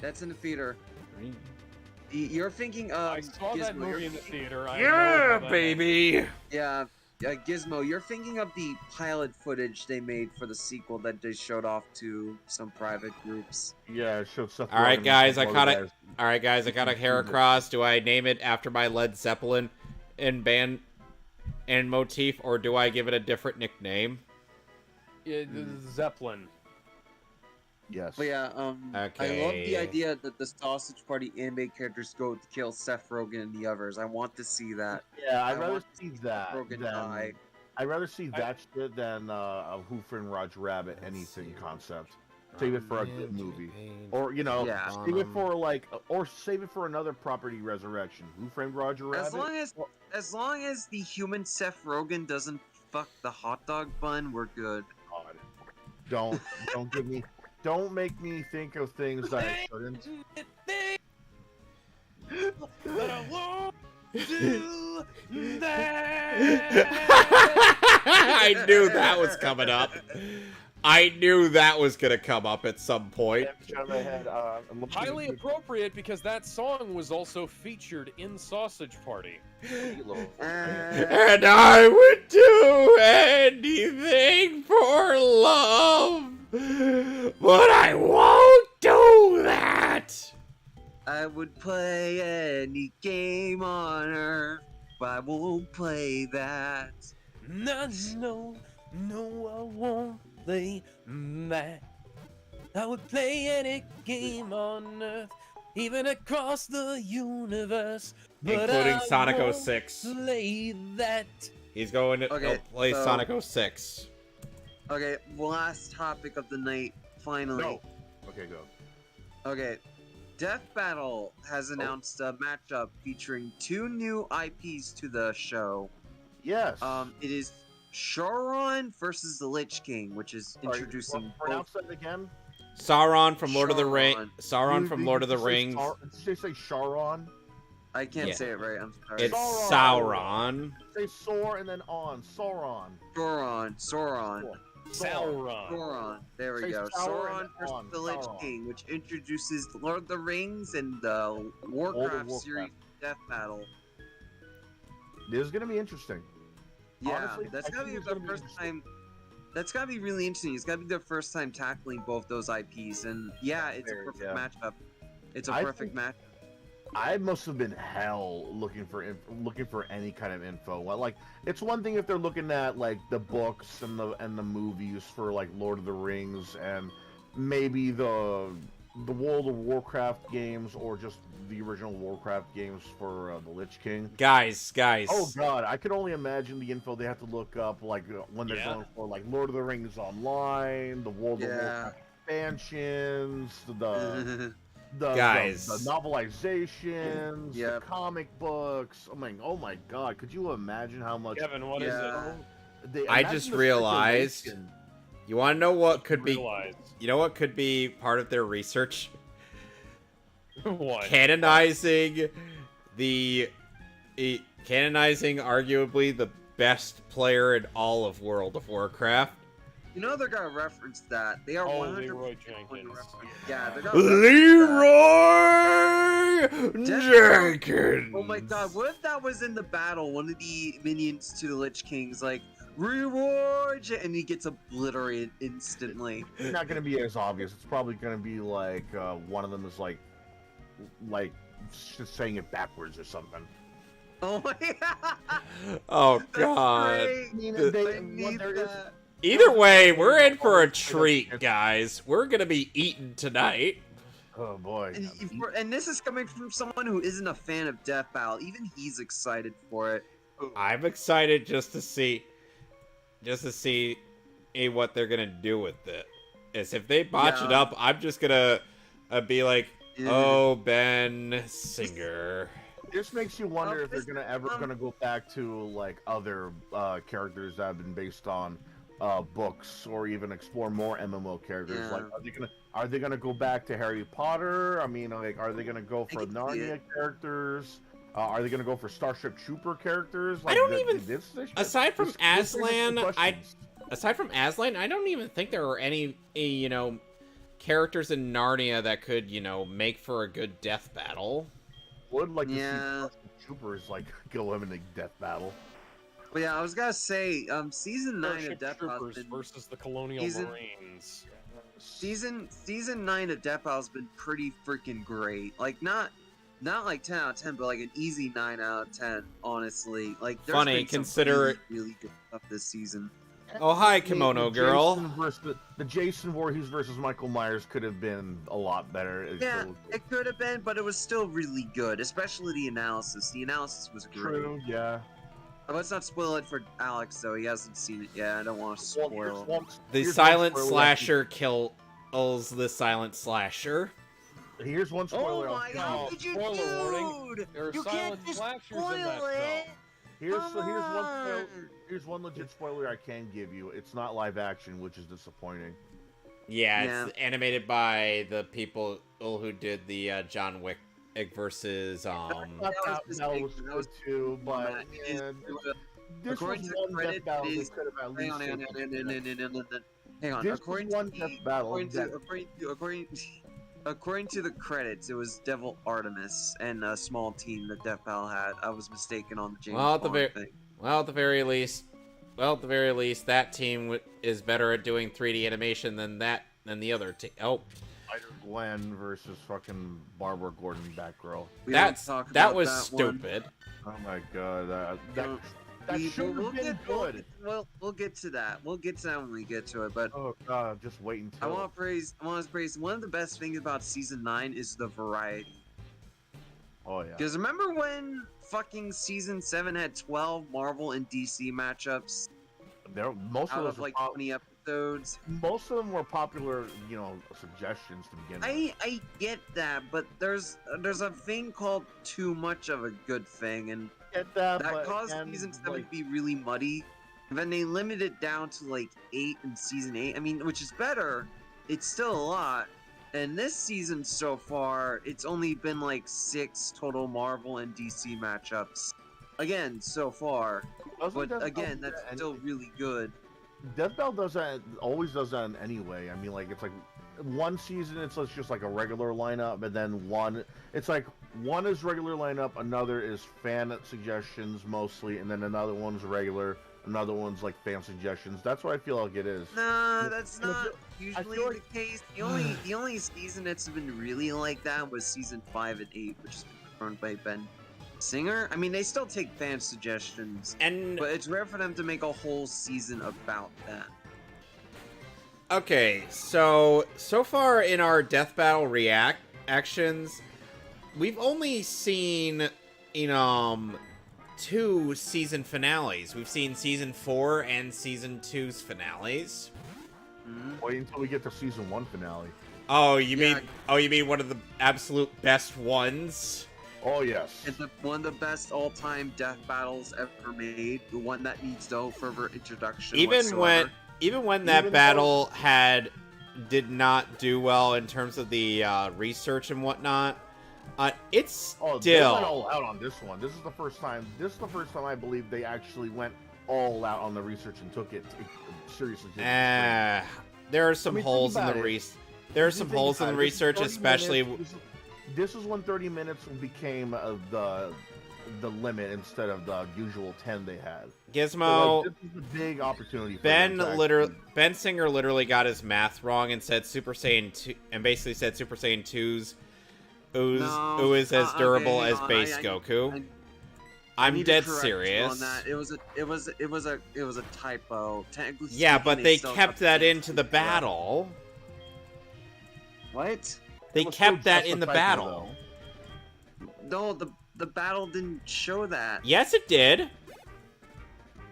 That's in the theater. You're thinking of I saw Gizmo. that movie in the theater. Yeah, baby. Yeah, Gizmo. You're thinking of the pilot footage they made for the sequel that they showed off to some private groups. Yeah, it showed stuff. All right, guys, I got a hair across. Do I name it after my Led Zeppelin and band and motif, or do I give it a different nickname? Yeah, Zeppelin. Yes. But yeah, Okay. I love the idea that the Sausage Party anime characters go to kill Seth Rogen and the others. I want to see that. Yeah, I'd rather see that Rogen than die. I'd rather see that shit than a Who Framed Roger Rabbit anything concept. Save it for a good movie, or save it for save it for another property resurrection. Who Framed Roger Rabbit? As long as the human Seth Rogen doesn't fuck the hot dog bun, we're good. God. Don't make me think of things that I shouldn't. But I won't do that. I knew that was coming up. I knew that was gonna come up at some point. Highly appropriate because that song was also featured in Sausage Party. And I would do anything for love, but I won't do that. I would play any game on earth, but I won't play that. No, I won't play that. I would play any game on earth, even across the universe, but Including I Sonic won't 06. play that. He's going to Okay, play so- Sonic 06. Okay, last topic of the night, finally. No. Okay, go. Okay, Death Battle has announced a matchup featuring 2 new IPs to the show. Yes. It is Sauron versus the Lich King, which is introducing Pronounce that again. Sauron from Lord of the Sauron. Sauron from Lord of the Rings. Did you say Sauron? I can't Yeah. say it right. I'm sorry. It's Sauron. Say soar and then on. Sauron. Sauron. Sauron. There we Say go. Sauron Sauron versus on, the Lich Sauron. King, which introduces the Lord of the Rings and the Warcraft series Death Battle. This is gonna be interesting. Yeah, Honestly, that's I gotta think be it's the gonna be first interesting. time. That's gotta be really interesting. It's gotta be their first time tackling both those IPs, and yeah, it's a Very, perfect yeah. matchup. It's a I perfect think- match. I must have been hell looking for any kind of info. Well, like, it's one thing if they're looking at like the books and the movies for like Lord of the Rings and maybe the World of Warcraft games or just the original Warcraft games for the Lich King. Guys. Oh god, I can only imagine the info they have to look up like when they're Yeah. going for like Lord of the Rings Online, the World of Yeah. Warcraft expansions, the Guys. the novelizations, the Yep. comic books. Oh my god, could you imagine how much Kevin, what is Yeah. I imagine just the realized- circulation. You want to know what it? could be? Realize. You know what could be part of their research? What? Canonizing arguably the best player in all of World of Warcraft. You know they're gonna reference that. They are Oh, 100% Leroy going to Jenkins. reference. Yeah, they're gonna reference Leroy Definitely. Jenkins. that. Oh my god, what if that was in the battle? One of the minions to the Lich King's like reward, and he gets obliterated instantly. It's not going to be as obvious. It's probably going to be like one of them is like just saying it backwards or something. Oh my god. Oh That's god. great. I mean, I need there is that. Either way, we're in for a treat, guys. We're gonna be eating tonight. Oh boy. And this is coming from someone who isn't a fan of Death Battle. Even he's excited for it. I'm excited just to see what they're gonna do with it. Is if they botch it Yeah. up, I'm just gonna be like, Yeah. oh, Ben Singer. This makes you wonder if they're this- gonna go back to like other characters that have been based on books or even explore more MMO characters. Yeah. Like, are they gonna go back to Harry Potter? I mean, like, are they gonna go for can see Narnia it. characters? Are they gonna go for Starship Trooper characters? I don't Like, even- Aside from Aslan, Aside from Aslan, I don't even think there are any characters in Narnia that could, make for a good death battle. would like to see Yeah. Starship Troopers like go in a death battle. But yeah, I was gonna say, season 9 of Starship Death Battle Troopers versus the Colonial Season- Marines. season 9 of Death Battle's been pretty freaking great. Like not like 10 out of 10, but like an easy 9 out of 10. Honestly, like there's Funny, been some consider really, it- really good stuff this season. Oh, hi, Kimono The Girl. Jason the Jason Voorhees versus Michael Myers could have been a lot better. Yeah, it could have been, but it was still really good, especially the analysis. The analysis was great. True. Yeah. Let's not spoil it for Alex, though. He hasn't seen it yet. I don't want to Well, spoil. The here's silent one spoiler slasher kills the silent slasher. Here's one spoiler. Oh my god, No, how could you, spoiler warning. dude? There are You can't silent just slashers in spoil that it. Here's one legit spoiler I can give you. It's not live action, which is disappointing. Yeah, it's animated by the people who did the John Wick versus That was was good good too, but It is- this According was to the one credit, death battle it they is- could have at least. Hang on. Hang on. This According is one to death the, battle. according to the credits, it was Devil Artemis and a small team that Death Battle had. I was mistaken on the James Well, Bond thing. Well, at the very least, that team is better at doing 3D animation than the other team. Oh, Gwen versus fucking Barbara Gordon, Batgirl. that was stupid. Oh my god, that should have been good. We'll get to that. We'll get to that when we get to it. But oh god, just wait until. I want to praise. One of the best things about season 9 is the variety. Oh yeah. Because remember when fucking season 7 had 12 Marvel and DC matchups? Most out of of like 20 episodes. Most of them were popular, suggestions to begin with. I get that, but there's a thing called too much of a good thing, and that caused season 7 to be really muddy. And then they limited it down to like 8 in season 8. I mean, which is better. It's still a lot. And this season so far, it's only been like 6 total Marvel and DC matchups. Again, so far. But again, that's still really good. Death Battle always does that anyway. I mean, like, it's like one season it's just like a regular lineup, and then one is regular lineup, another is fan suggestions mostly, and then another one's regular, another one's like fan suggestions. That's what I feel like it is. Nah, that's not usually the case. The only season that's been really like that was season 5 and 8, which is confirmed by Ben Singer. I mean, they still take fan suggestions, but it's rare for them to make a whole season about that. Okay, so far in our Death Battle reactions, we've only seen 2 season finales. We've seen season 4 and season 2's finales. Wait until we get to season 1 finale. Oh, you mean one of the absolute best ones? Oh yes. It's one of the best all-time death battles ever made. The one that needs no further introduction. Even when that battle did not do well in terms of the research and whatnot, it's still. They went all out on this one. This is the first time I believe they actually went all out on the research and took it seriously. There are some holes in the research. There are some holes in the research, especially. This is when 30 minutes became the limit instead of the usual 10 they had. Gizmo, so, this is a big opportunity. For Ben Singer literally got his math wrong and said Super Saiyan 2, and basically said Super Saiyan 2's ooh is as durable as base Goku. I'm dead serious. On that. It was a typo. Technically yeah, but they still kept that into the battle. What? They kept that in the battle. No, the battle didn't show that. Yes, it did.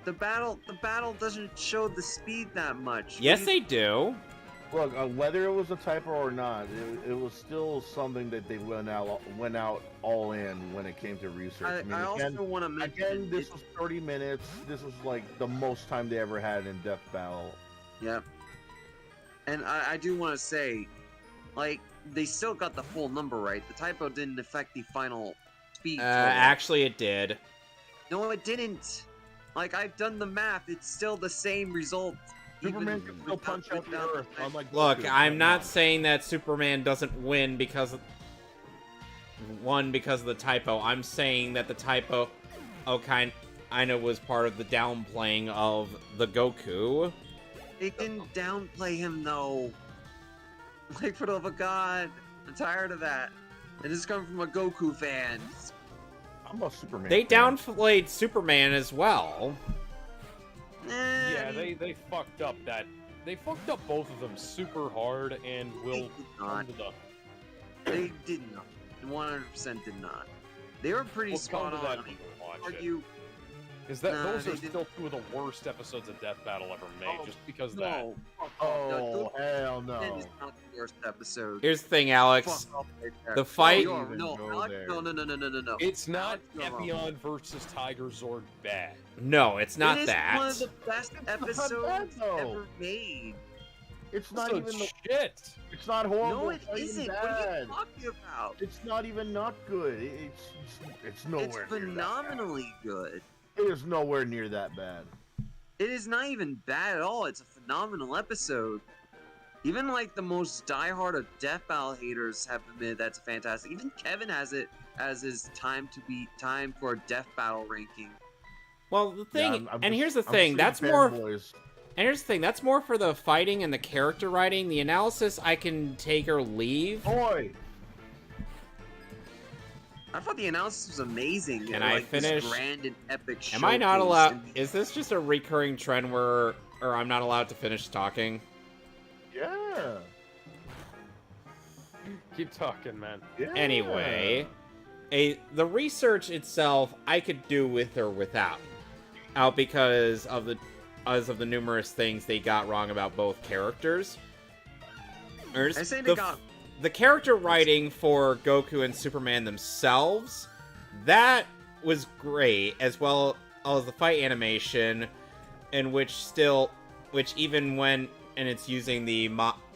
The battle doesn't show the speed that much. Yes, they do. Look, whether it was a typo or not, it was still something that they went out all in when it came to research. I also want to mention again, this was 30 minutes. This was like the most time they ever had in Death Battle. Yep. And I do want to say, like, they still got the full number right. The typo didn't affect the final speed. Actually, it did. No, it didn't. Like, I've done the math. It's still the same result. Superman can still punch out the Earth. Look, I'm not saying that Superman doesn't win because of the typo. I'm saying that the typo, kinda was part of the downplaying of the Goku. It didn't downplay him though. Like, for the love of God, I'm tired of that. It is coming from a Goku fan. I'm a Superman. They downplayed Superman as well. Yeah, they fucked up that. They fucked up both of them super hard, and will come to the. They did not. 100% did not. They were pretty spot on. I mean, argue. Is that those are still 2 of the worst episodes of Death Battle ever made, just because that. Oh, hell no. It's not the worst episode. Here's the thing, Alex. The fight. No. It's not Epion versus Tiger Zord bad. No, it's not it that. It's one of the best episodes ever made. It's not so even shit. It's not horrible. No, it isn't. What are you talking about? It's not even not good. It's nowhere. It's phenomenally good. It is nowhere near that bad. it is not even bad at all. It's a phenomenal episode. Even like the most diehard of Death Battle haters have admitted that's fantastic. Even Kevin has it as his time for a Death Battle ranking. Well, the thing, I'm and just- here's the I'm thing, seeing that's more. fanboys. And here's the thing, that's more for the fighting and the character writing. The analysis I can take or leave. Boy, I thought the analysis was amazing. And like, I finished. this grand and epic. Am I not showcase allowed? and Is this just a recurring trend where, or I'm not allowed to finish talking? yeah. Keep talking, man. Yeah. Anyway, the research itself I could do with or without, because of the numerous things they got wrong about both characters. I say they got. The character writing for Goku and Superman themselves, that was great, as well as the fight animation, in which even when, and it's using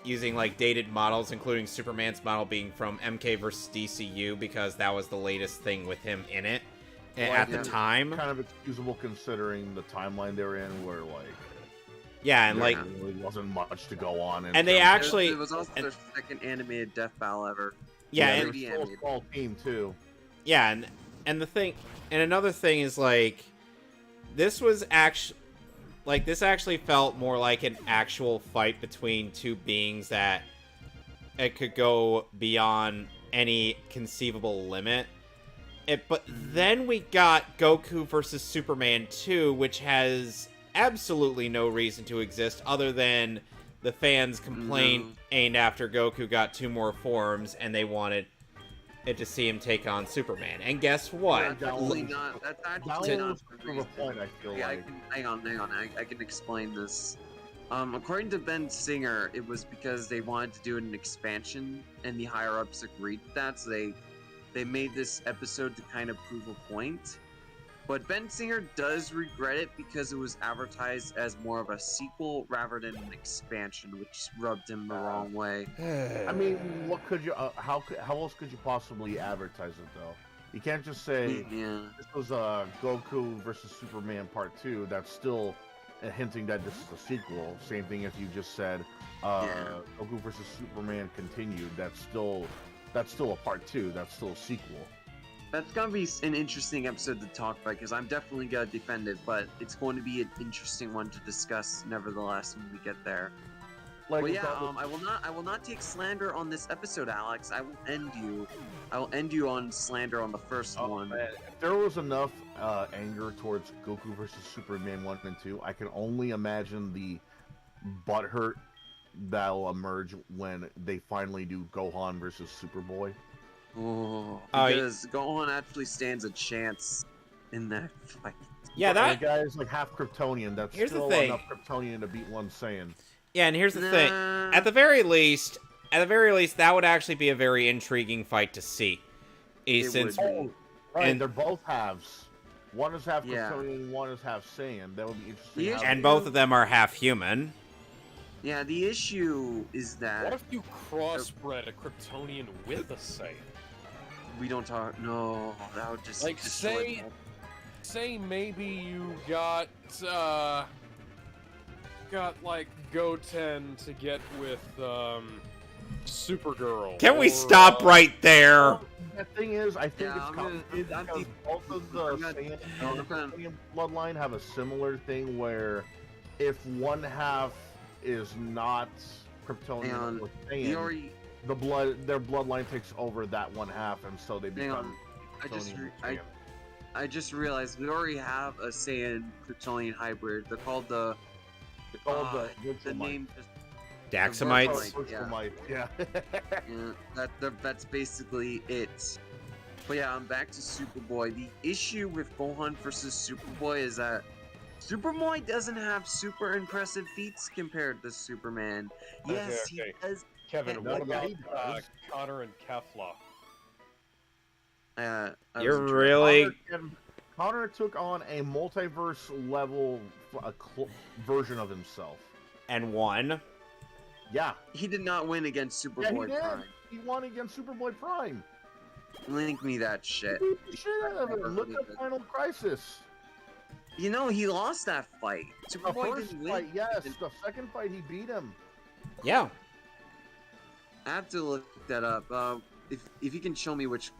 using like dated models, including Superman's model being from MK vs. DCU, because that was the latest thing with him in it at the time. Kind of excusable considering the timeline they're in, where like. Yeah, and there like, really wasn't much to go on. and they actually, It was also their second animated Death Battle ever. yeah, they and, were still a small team too. yeah, and the thing, and another thing is like, this actually felt more like an actual fight between two beings that it could go beyond any conceivable limit. But then we got Goku versus Superman 2, which has absolutely no reason to exist other than the fans complained after Goku got 2 more forms and they wanted it to see him take on Superman. And guess what? That's actually not. That's actually That not was the sort of a reason. point, I feel Yeah, like. hang on. I can explain this. According to Ben Singer, it was because they wanted to do an expansion, and the higher ups agreed with that, so they made this episode to kind of prove a point. But Ben Singer does regret it because it was advertised as more of a sequel rather than an expansion, which rubbed him the wrong way. I mean, what could you? How else could you possibly advertise it though? You can't just say Yeah. this was Goku versus Superman Part 2. That's still hinting that this is a sequel. Same thing if you just said Goku versus Superman continued. That's still a Part 2. That's still a sequel. That's gonna be an interesting episode to talk about because I'm definitely gonna defend it, but it's going to be an interesting one to discuss nevertheless when we get there. Like, Well, yeah, I will not take slander on this episode, Alex. I will end you on slander on the first one. Man, if there was enough anger towards Goku versus Superman 1 and 2, I can only imagine the butthurt that'll emerge when they finally do Gohan versus Superboy. Oh, because Gohan actually stands a chance in that fight. Yeah, That guy's like half Kryptonian. That's Here's the still thing. enough Kryptonian to beat one Saiyan. Yeah, and here's the thing. Nah. At the very least, that would actually be a very intriguing fight to see. Since would. Oh, right. And- They're both halves. One is half Yeah. Kryptonian, one is half Saiyan. That would be interesting. Yeah. how and they- both of them are half human. Yeah, the issue is What that if you crossbred a Kryptonian with a Saiyan? we don't talk. No, that would just Like, destroy say maybe you got like Goten to get with Supergirl. Can we or, stop right there? The thing is, I think Yeah, it's I'm gonna- complicated I'm because both of the I'm gonna- Saiyan I'm and gonna- Kryptonian bloodline have a similar thing where if one half is not Kryptonian And or the Saiyan, Ori. their bloodline takes over that one half, and so they Hang become on, Kryptonian. Saiyan. I just realized we already have a Saiyan Kryptonian hybrid. They're called the. They call it the the name just Daxamites. Yeah. Yeah, that's basically it. But yeah, I'm back to Superboy. The issue with Gohan versus Superboy is that Superboy doesn't have super impressive feats compared to Superman. Yes, Okay. he does. Kevin, Yeah, what yeah, about he does. Connor and Kefla? I You're wasn't really Connor took on a multiverse level version of himself. and one. Yeah. He did not win against Yeah, he Superboy did. Prime. He won against Superboy Prime. Link me that shit. Shit out of it. Look at Final Crisis. You know, he lost that fight. The Superboy first didn't win. fight, yes. The second fight, he beat him. Yeah. I have to look that up. If you can show me which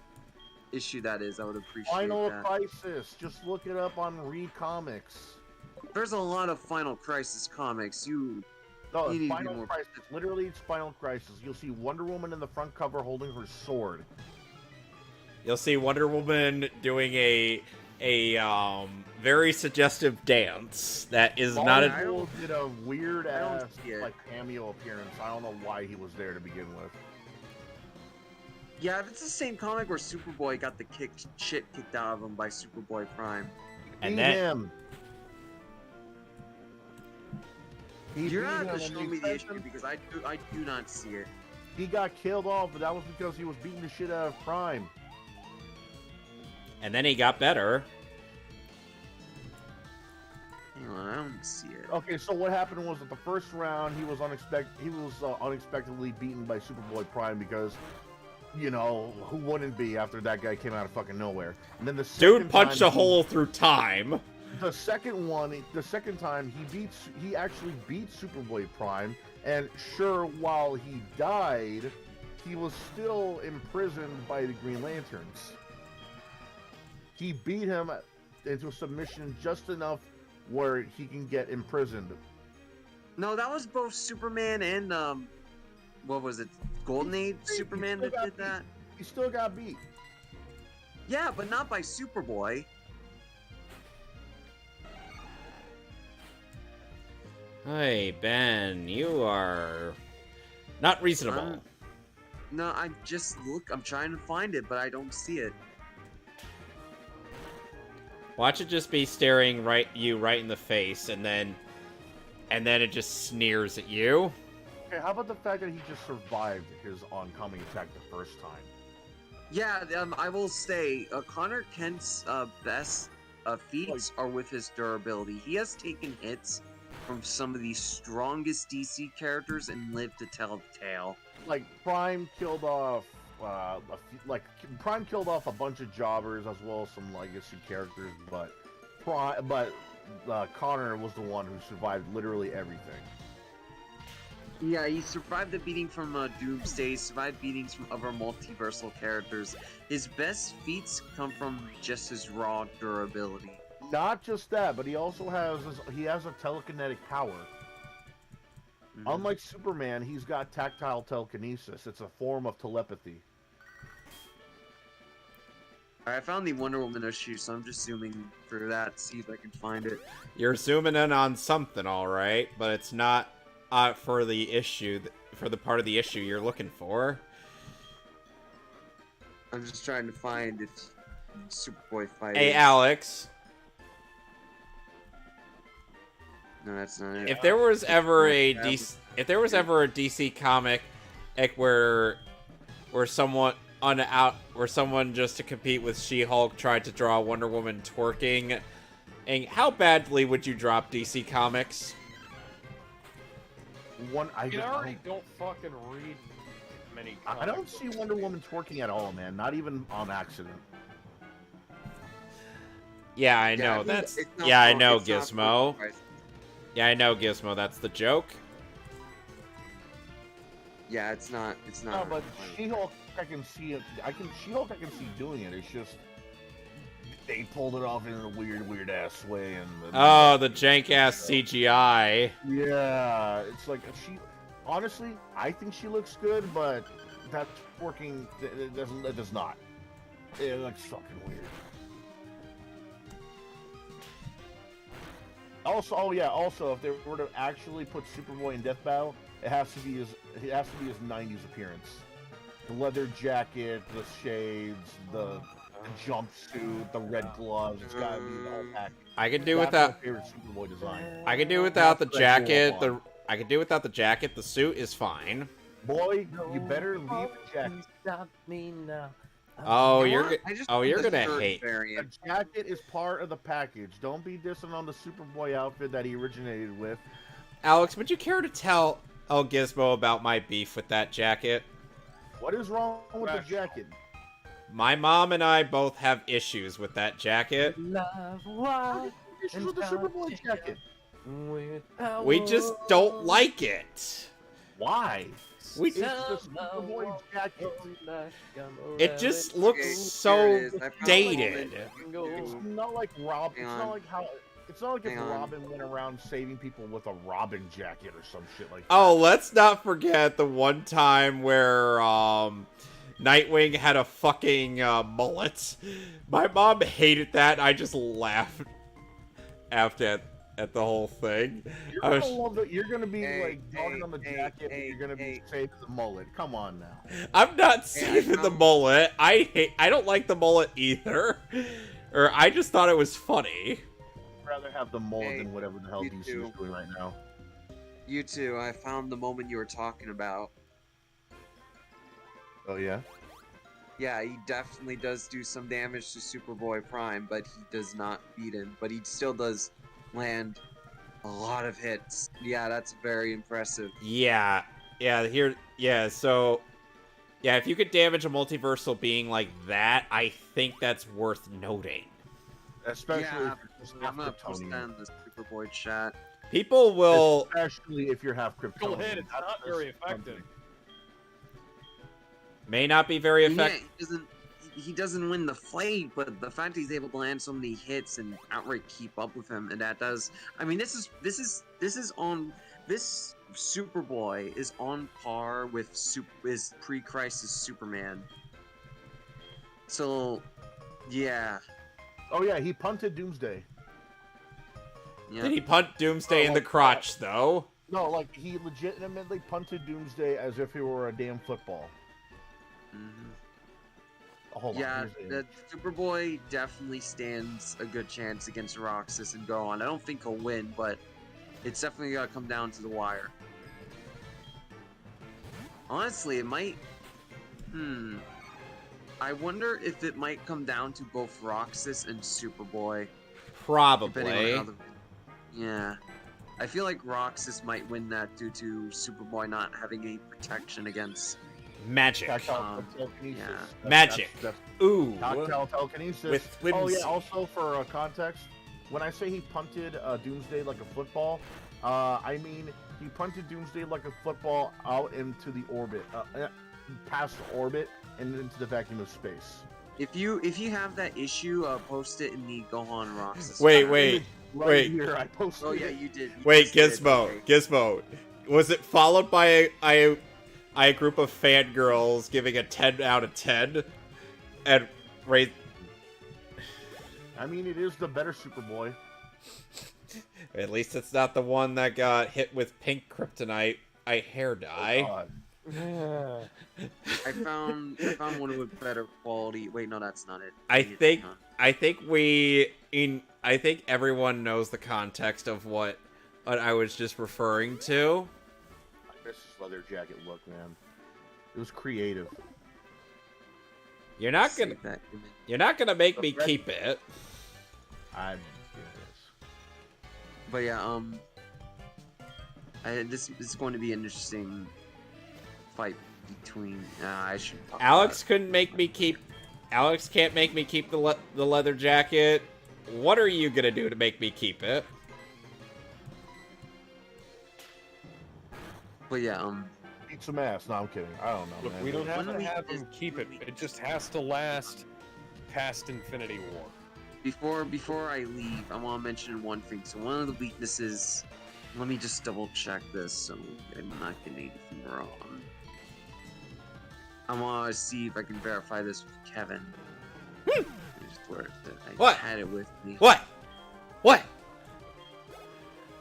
issue that is, I would appreciate Final that. Crisis. Just look it up on Read Comics. There's a lot of Final Crisis comics. No, You need to be Final more- Crisis. Literally, it's Final Crisis. You'll see Wonder Woman in the front cover holding her sword. You'll see Wonder Woman doing a very suggestive dance that is not a... Marvel did a weird I don't ass see it. like cameo appearance. I don't know why he was there to begin with. Yeah, it's the same comic where Superboy got the shit kicked out of him by Superboy Prime. And Beat then him. He You're beat not him gonna and show they me the sent issue him- because I do not see it. He got killed off, but that was because he was beating the shit out of Prime. and then he got better. Hang on, I don't see it. Okay, so what happened was that the first round he was unexpectedly beaten by Superboy Prime because, you know, who wouldn't be after that guy came out of fucking nowhere? And then the Dude second punched time a hole through time. The second time he actually beat Superboy Prime, and sure, while he died, he was still imprisoned by the Green Lanterns. He beat him into a submission just enough where he can get imprisoned. No, that was both Superman and what was it? Golden Age Superman that did that. He still got beat. Yeah, but not by Superboy. Hey, Ben, you are not reasonable. No, I'm trying to find it, but I don't see it. Watch it just be staring you right in the face, and then it just sneers at you. Okay, how about the fact that he just survived his oncoming attack the first time? Yeah, I will say Connor Kent's best feats are with his durability. He has taken hits from some of the strongest DC characters and lived to tell the tale. Like Prime killed off a bunch of jobbers as well as some legacy characters, but Connor was the one who survived literally everything. Yeah, he survived the beating from Doomsday, survived beatings from other multiversal characters. His best feats come from just his raw durability. Not just that, but he also has a telekinetic power. Mm-hmm. Unlike Superman, he's got tactile telekinesis. It's a form of telepathy. Alright, I found the Wonder Woman issue, so I'm just zooming through that, see if I can find it. You're zooming in on something, all right, but it's not for the issue, for the part of the issue you're looking for. I'm just trying to find if Superboy fight. Hey, Alex. No, that's not it. If there was ever a DC comic where someone just to compete with She-Hulk tried to draw Wonder Woman twerking, and how badly would you drop DC Comics? I already don't fucking read many comics. I don't see Wonder Woman twerking at all, man. Not even on accident. Yeah, I know. I know, Gizmo. Yeah, I know, Gizmo. That's the joke. Yeah, it's not. No, but She-Hulk, I can see it. She-Hulk, I can see doing it. It's just they pulled it off in a weird ass way, and the jank ass CGI. Yeah, it's like honestly, I think she looks good, but that's working. It does not. It looks fucking weird. Also, if they were to actually put Superboy in Death Battle, it has to be his 90s appearance. The leather jacket, the shades, the jumpsuit, the red gloves. It's gotta be the whole package. I could do That's without my favorite Superboy design. I could do without the That's what I grew jacket. up on. I could do without the jacket. The suit is fine. Boy, you better leave the jacket. Stop me now. Oh, I you're want- I just oh, want you're the gonna shirt hate. The variant. jacket is part of the package. Don't be dissing on the Superboy outfit that he originated with. Alex, would you care to tell El Gizmo about my beef with that jacket? What is wrong with the jacket? My mom and I both have issues with that jacket. Love, why issues with the Superboy jacket? We just don't like it. Why? We It's the Superboy jacket. It just looks Okay, so here it is. I found the dated. moment. It's not like Rob. It's Hang not on. like how. It's not like if Hang on. Robin went around saving people with a Robin jacket or some shit like that. Oh, let's not forget the one time where Nightwing had a fucking mullet. My mom hated that. And I just laughed at the whole thing. You're I gonna was, love that. You're gonna be Hey, like dogging on the hey, jacket, hey, and you're gonna be hey. saving the mullet. Come on now. I'm not Hey, I saving the found- mullet. I don't like the mullet either. Or I just thought it was funny. I'd rather have the mullet Hey, than whatever the hell you DC too. is doing right now. You two, I found the moment you were talking about. Oh yeah. Yeah, he definitely does do some damage to Superboy Prime, but he does not beat him. But he still does land a lot of hits. Yeah, that's very impressive. Yeah, so if you could damage a multiversal being like that, I think that's worth noting. Especially Yeah, if you're just I'm gonna post Kryptonian. that in the Superboy chat. People will Especially if you're half Kryptonian. Go ahead, it's That's not just very effective. something. may not be very Yeah, effective. he doesn't win the fight, but the fact he's able to land so many hits and outright keep up with him, and that does. I mean, this Superboy is on par with is pre-Crisis Superman. So, yeah, Oh yeah, he punted Doomsday. yeah. Did he punt Doomsday in the crotch, though? No, like he legitimately punted Doomsday as if he were a damn football. Mhm. Oh, hold on. Yeah, here's the the image. Superboy definitely stands a good chance against Roxas and go on. I don't think he'll win, but it's definitely gotta come down to the wire. Honestly, it might. I wonder if it might come down to both Roxas and Superboy. Depending on Probably. how the. Yeah. I feel like Roxas might win that due to Superboy not having any protection against. Magic. Tactile telekinesis. yeah. That's- Magic. that's- Ooh. Tactile telekinesis. With Oh whimsy. yeah. Also for context, when I say he punted Doomsday like a football, I mean he punted Doomsday like a football out into the orbit, past the orbit and into the vacuum of space. If you have that issue, post it in the Gohan Roxas. Wait, chat. wait. Right Wait. here, I posted. Oh yeah, it. you did. You Wait, posted it, Gizmo. okay. Gizmo. Was it followed by a group of fangirls giving a 10 out of 10? And rate. I mean, it is the better Superboy. At least it's not the one that got hit with pink kryptonite hair dye. God. I found one with better quality. Wait, no, that's not it. I Dang it, think huh. I think everyone knows the context of what I was just referring to. I miss his leather jacket look, man. It was creative. You're not Save gonna that image. you're not gonna make me keep it. I'm But yeah, this is going to be an interesting fight between. I should. talk Alex about couldn't make me keep. Alex can't make me keep the leather jacket. What are you gonna do to make me keep it? it. But yeah, beat some ass. No, I'm kidding. I don't know, Look, man. we don't have When to we- have him keep it. It just has to last past Infinity War. before I leave, I want to mention one thing. So one of the weaknesses. Let me just double check this so I'm not getting anything wrong. I want to see if I can verify this with Kevin. Just where I What? had it with me. What? What?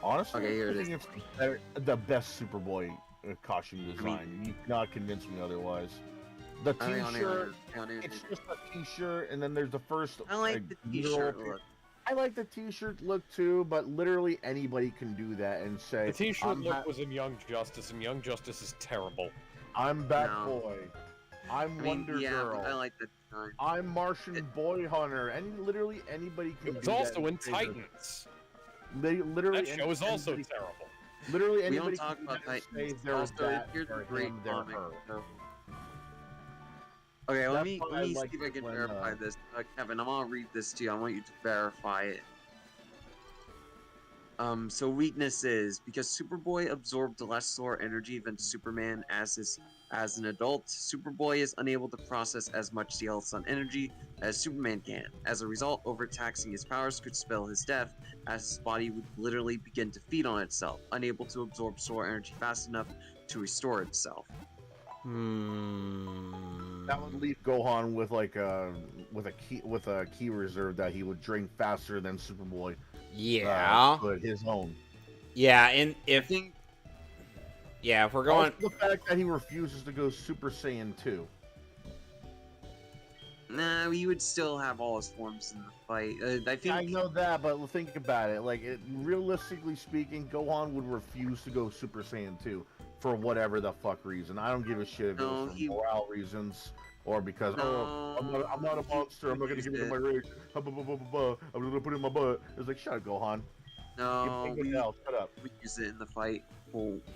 Honestly, Okay, here I it think it's the best Superboy costume design. You cannot convince me otherwise. The Hang on, T-shirt, hang on. it's just a T-shirt, and then there's the first. I like the T-shirt literal- look. I like the T-shirt look too, but literally anybody can do that and say, The T-shirt I'm, look was in Young Justice, and Young Justice is terrible. I'm No. Batboy. I'm I mean, Wonder yeah, Girl. but I like the design. I'm Martian Boy Hunter. Literally anybody can It's do that. also in and say that- Titans. Literally, That show is also anybody- terrible. Literally We don't anybody talk can do about that and say Titans. they're Also, that here's for a great him, they're comic. her. So- Okay, let That's me why I like see if I it can when, verify this. Kevin, I'm gonna read this to you. I want you to verify it. So weaknesses, because Superboy absorbed less solar energy than Superman as an adult, Superboy is unable to process as much Yellow Sun energy as Superman can. As a result, overtaxing his powers could spell his death, as his body would literally begin to feed on itself, unable to absorb solar energy fast enough to restore itself. That would leave Gohan with like a key reserve that he would drain faster than Superboy. Yeah. But his own. Yeah, and if we're going, Also the fact that he refuses to go Super Saiyan 2. Nah, he would still have all his forms in the fight. I know that, but think about it. Like, realistically speaking, Gohan would refuse to go Super Saiyan 2 for whatever the fuck reason. I don't give a shit if it was for morale reasons or because I'm not a monster. I'm not gonna give you my rage. I'm gonna put it in my butt. It's like, shut up, Gohan. No, shut up. We use it in the fight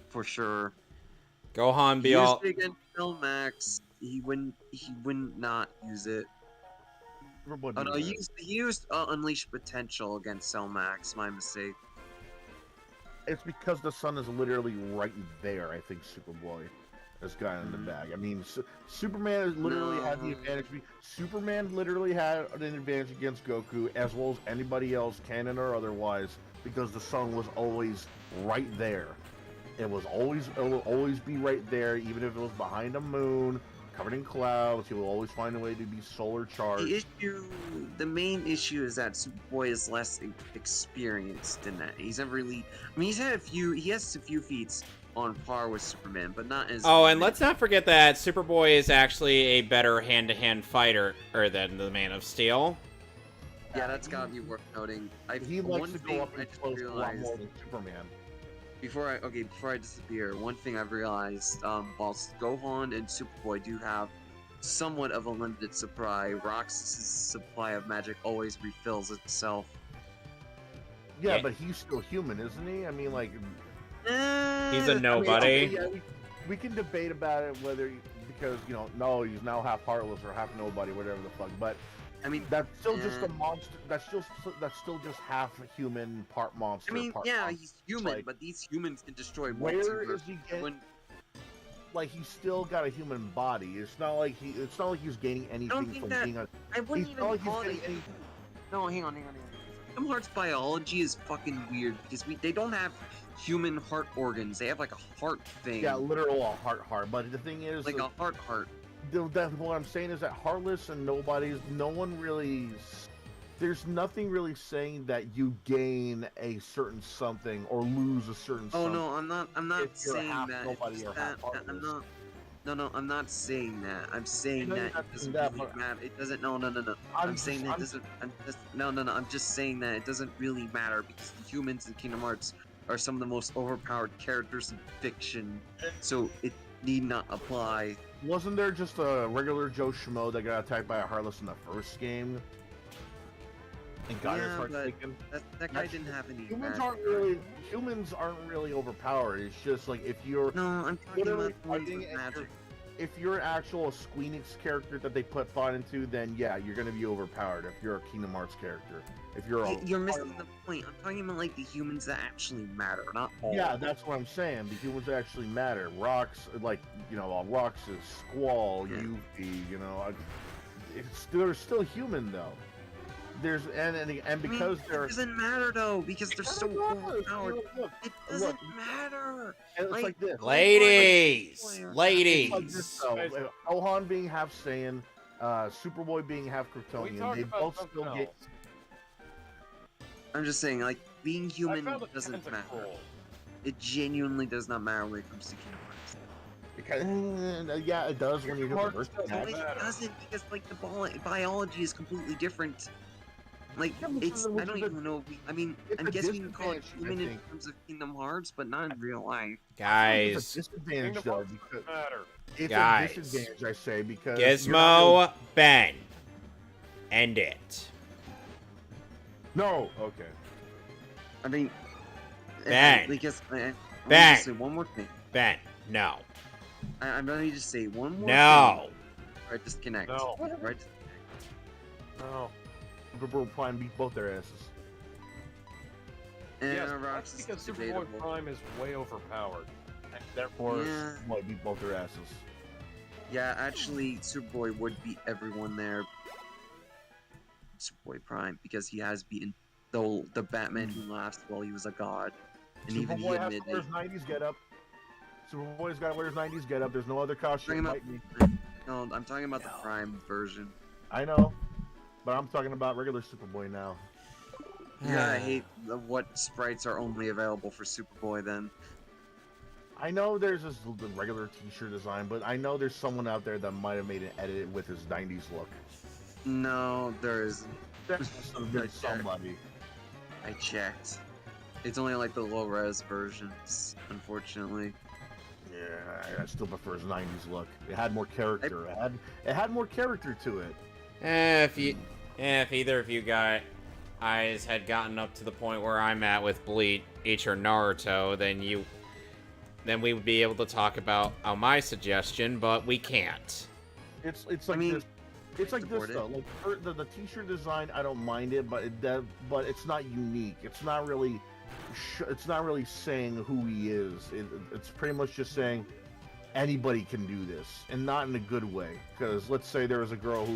for sure. Gohan be all against Max. He wouldn't not use it. Oh no, he used Unleash Potential against Cell Max. My mistake. It's because the sun is literally right there. I think Superboy has gotten in the bag. I mean, Superman literally had the advantage. Superman literally had an advantage against Goku, as well as anybody else, canon or otherwise, because the sun was always right there. It will always be right there, even if it was behind a moon, covered in clouds. He will always find a way to be solar charged. The main issue is that Superboy is less experienced in that. He's never really. I mean, he has a few feats on par with Superman, but not as. Oh, and let's not forget that Superboy is actually a better hand-to-hand fighter than the Man of Steel. Yeah, that's gotta be worth noting. He likes to go up and close a lot more than Superman. Before I disappear, one thing I've realized, whilst Gohan and Superboy do have somewhat of a limited supply, Roxas' supply of magic always refills itself. Yeah, but he's still human, isn't he? I mean, like... he's a nobody. I mean, we can debate about it, whether... Because, no, he's now half heartless or half nobody, whatever the fuck, but... I mean, that's still just a monster. That's still just half human, part monster. I mean, part yeah, monster. he's human, but these humans can destroy where multiverse. Is he getting? Like, he's still got a human body. It's not like he's gaining anything from being a. I wouldn't even call it. No, hang on. Kingdom Hearts biology is fucking weird because they don't have human heart organs. They have like a heart thing. Yeah, literal heart. But the thing is, like a heart. What I'm saying is that Heartless and Nobodies, no one really... There's nothing really saying that you gain a certain something or lose a certain something. Oh no, I'm not saying that. Nobody or half Heartless. I'm not saying that. I'm saying that it doesn't really matter. It doesn't. No. I'm saying that it doesn't. I'm just saying that it doesn't really matter because the humans in Kingdom Hearts are some of the most overpowered characters in fiction. So it need not apply. Wasn't there just a regular Joe Schmo that got attacked by a Heartless in the first game? And got his heart taken? That guy didn't have any humans aren't really overpowered. It's just like if you're... No, I'm talking about magic. If you're an actual Squeenix character that they put thought into, then yeah, you're going to be overpowered if you're a Kingdom Hearts character. If you're missing the point. I'm talking about like the humans that actually matter, not all. Yeah, that's what I'm saying. The humans that actually matter. Rocks, Roxas, Squall, Yuffie, they're still human though. There's and because they're... It doesn't matter though because they're so overpowered. It doesn't matter. And it's like this. Ladies. Like this, though. Gohan being half Saiyan, Superboy being half Kryptonian, they both still get... I'm just saying, like, being human doesn't matter. It genuinely does not matter when it comes to Kingdom Hearts. Because, yeah, it does when you hit the first time. It doesn't, because, like, the biology is completely different. Like, I don't even know. I'm guessing you can call it human in terms of Kingdom Hearts, but not in real life. Guys. It's a disadvantage, though, because... It's a disadvantage, I say, because... Gizmo, Ben. End it. No. Okay. I mean, Ben. Because Ben. Say one more thing. Ben. No. I'm gonna just say one more. No. Thing. Right, disconnect. No. Right. No. We'll try and beat both their asses. And Yes, Rox that's is because Superboy debatable. Prime is way overpowered. And therefore, Yeah. Superboy beat both their asses. Yeah, actually, Superboy would beat everyone there. Superboy Prime, because he has beaten the Batman who laughs while he was a god. And even he Superboy has to admitted wear his 90s getup. Superboy's got to wear his 90s getup. There's no other Talking costume. about- Might be. No, I'm talking about the Prime version. I know, but I'm talking about regular Superboy now. Yeah, I hate what sprites are only available for Superboy then. I know there's this the regular T-shirt design, but I know there's someone out there that might have made an edit with his 90s look. No, there isn't. There's somebody. I checked. It's only like the low res versions, unfortunately. Yeah, I still prefer his 90s look. It had more character. It had more character to it. If either of you guys had gotten up to the point where I'm at with Bleach or Naruto, then we would be able to talk about my suggestion, but we can't. It's like this. It's like this though. Like the T-shirt design, I don't mind it, but it's not unique. It's not really saying who he is. It's pretty much just saying anybody can do this, and not in a good way. Because let's say there was a girl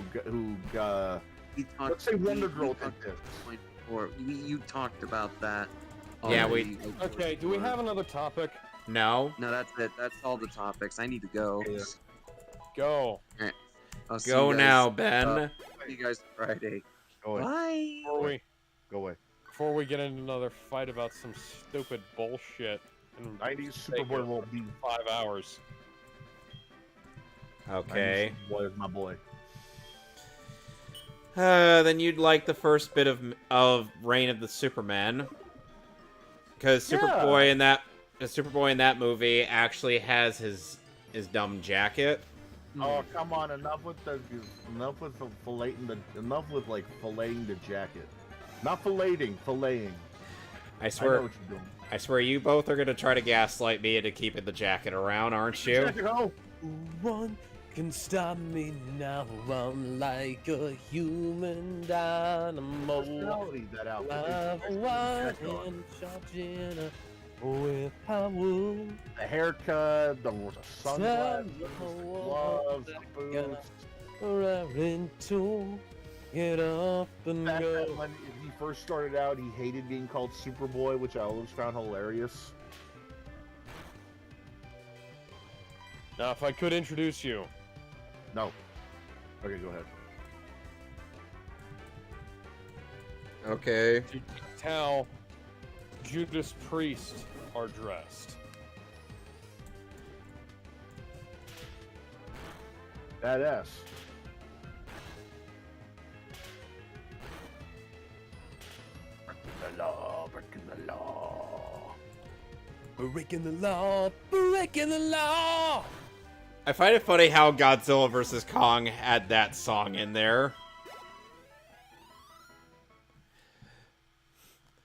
let's say Wonder Girl did this. You talked about that. Yeah, already. Okay, do we have another topic? No. No, that's it. That's all the topics. I need to go. Yeah. Go. I'll see Go you guys, now, Ben. See you guys Friday. Go away. Bye. Go away. Before we get into another fight about some stupid bullshit and 90s Superboy will be 5 hours. Okay. Superboy is my boy. Then you'd like the first bit of Reign of the Superman, because Superboy in that movie actually has his dumb jacket. Oh come on! Enough with filleting the jacket. Not filleting. I I swear, know what you're doing. I swear, you both are gonna try to gaslight me into keeping the jacket around, aren't you? Jacket, oh! One can stop me now. I'm like a human dynamo. Personality, that outfit. Live It's wide got and charging with power. the haircut, the sunglasses, the gloves, the boots. Raring to get up and That go. when he first started out, he hated being called Superboy, which I always found hilarious. Now, if I could introduce you. No. Okay, go ahead. Okay. to how Judas Priest are dressed. Badass. Breaking the law, breaking the law. Breaking the law, breaking the law. I find it funny how Godzilla vs. Kong had that song in there.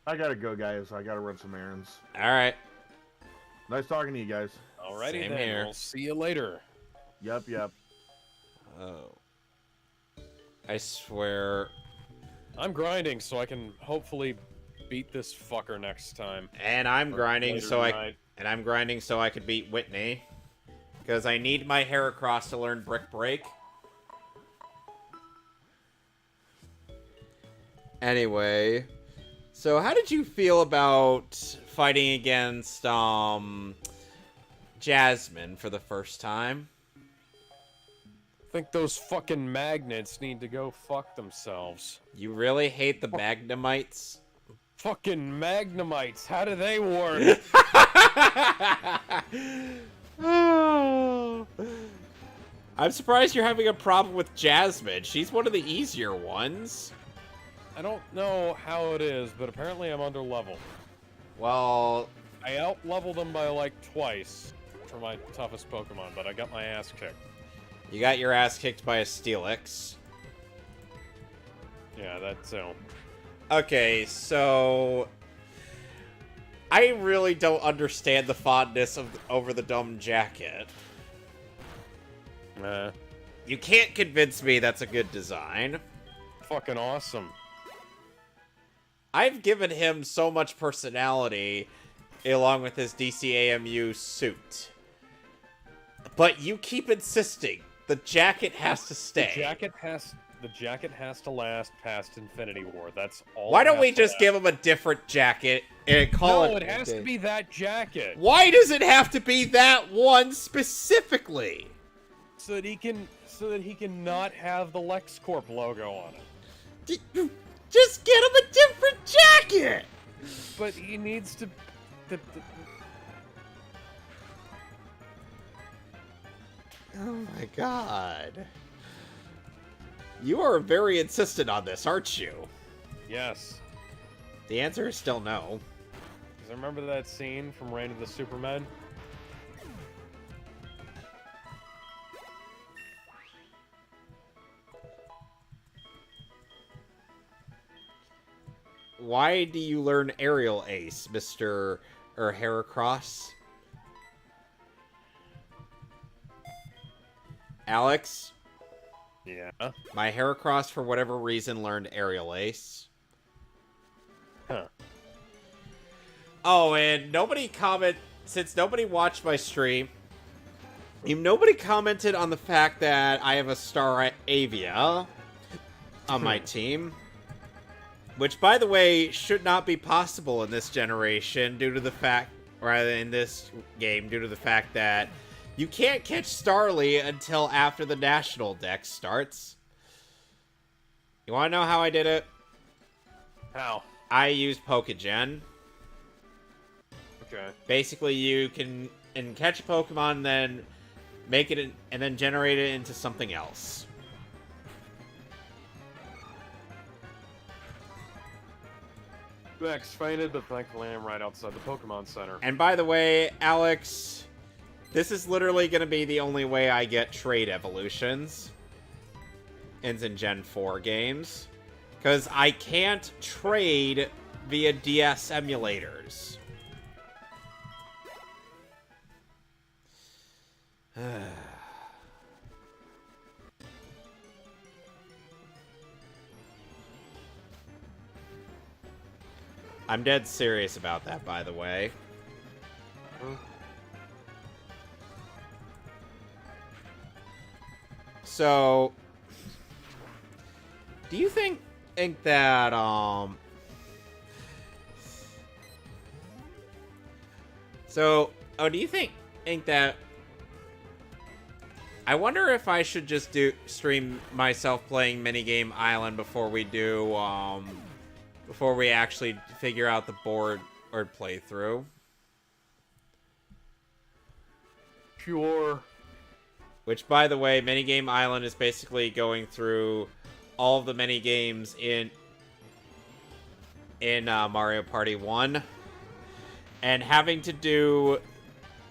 I gotta go, guys. I gotta run some errands. Alright. Nice talking to you guys. Alrighty Same then, here. we'll see you later. Yep. Oh. I swear. I'm grinding so I can hopefully beat this fucker next time. And I'm Or grinding later so tonight. I could beat Whitney. Because I need my Heracross to learn Brick Break. Anyway, so how did you feel about fighting against Jasmine for the first time? I think those fucking magnets need to go fuck themselves. You really hate the Magnemites? Fucking Magnemites, how do they work? I'm surprised you're having a problem with Jasmine. She's one of the easier ones. I don't know how it is, but apparently I'm under level. Well, I out-leveled them by like twice for my toughest Pokemon, but I got my ass kicked. you got your ass kicked by a Steelix. Yeah, that too. Okay, so I really don't understand the fondness over the dumb jacket. You can't convince me that's a good design. Fucking awesome. I've given him so much personality along with his DCAMU suit. But you keep insisting the jacket has to stay. The jacket has to last past Infinity War. That's all. Why don't we just give him a different jacket and call it? No, it has to be that jacket. Why does it have to be that one specifically? So that he can not have the LexCorp logo on it. Just get him a different jacket. But he needs to. Oh my god. You are very insistent on this, aren't you? Yes. The answer is still no. Because I remember that scene from Reign of the Supermen. Why do you learn Aerial Ace, Mr. Heracross? Alex? Yeah. My Heracross, for whatever reason, learned Aerial Ace. Huh. Oh, and since nobody watched my stream, nobody commented on the fact that I have a Star Avia on my team. Which, by the way, should not be possible in this generation due to the fact, in this game, due to the fact that you can't catch Starly until after the National Dex starts. You want to know how I did it? How? I used Pokegen. Okay. Basically, you can catch a Pokemon, then make it and then generate it into something else. Max fainted, but thankfully I'm right outside the Pokemon Center. And by the way, Alex, this is literally going to be the only way I get trade evolutions in Gen 4 games. Because I can't trade via DS emulators. I'm dead serious about that, by the way. So, do you think that, do you think that... I wonder if I should just stream myself playing Minigame Island before we do, before we actually figure out the board or playthrough. Sure. Which, by the way, Minigame Island is basically going through all of the minigames in Mario Party 1. And having to do...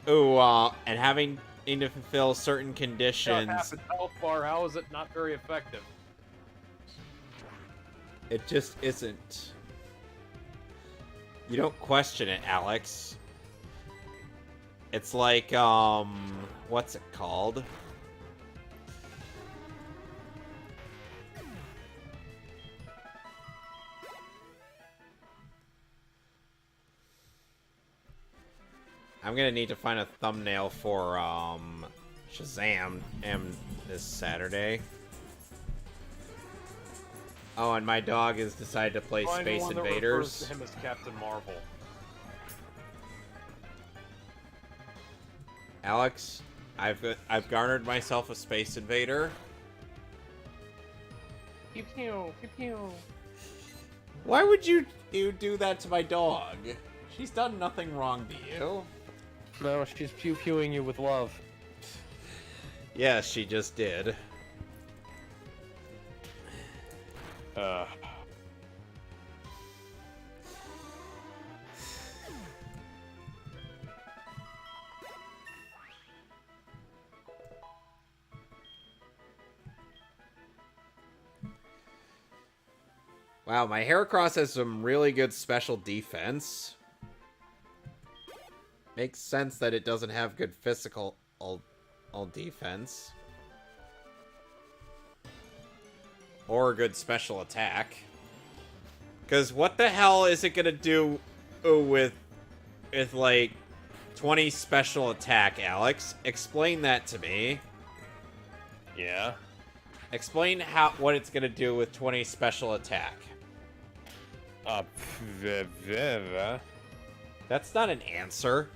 and having to fulfill certain conditions... Half its health bar, how is it not very effective? It just isn't. You don't question it, Alex. It's like, what's it called? I'm gonna need to find a thumbnail for, Shazam this Saturday. Oh, and my dog has decided to play Space Invaders. To him as Captain Marvel. Alex, I've garnered myself a Space Invader. Pew pew pew pew. Why would you do that to my dog? She's done nothing wrong to you. No, she's pew pewing you with love. Yes, she just did. Wow, my Heracross has some really good special defense. Makes sense that it doesn't have good physical defense. Or a good special attack. Because what the hell is it gonna do with like 20 special attack, Alex? Explain that to me. Yeah. Explain what it's gonna do with 20 special attack. That's not an answer.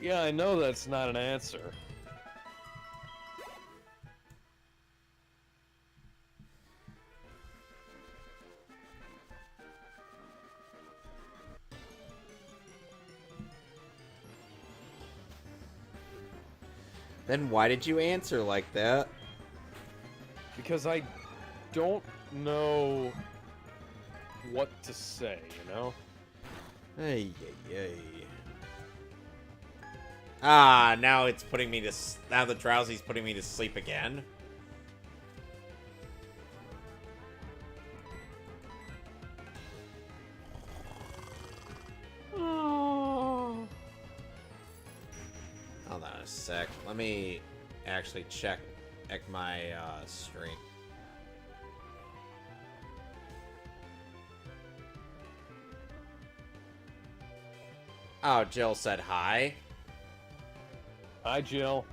Yeah, I know that's not an answer. Then why did you answer like that? Because I don't know what to say, you know? Ay, ay, ay. Ah, now it's putting me to... Now the drowsy's putting me to sleep again. Oh. Hold on a sec. Let me actually check my stream. Oh, Jill said hi. Hi, Jill.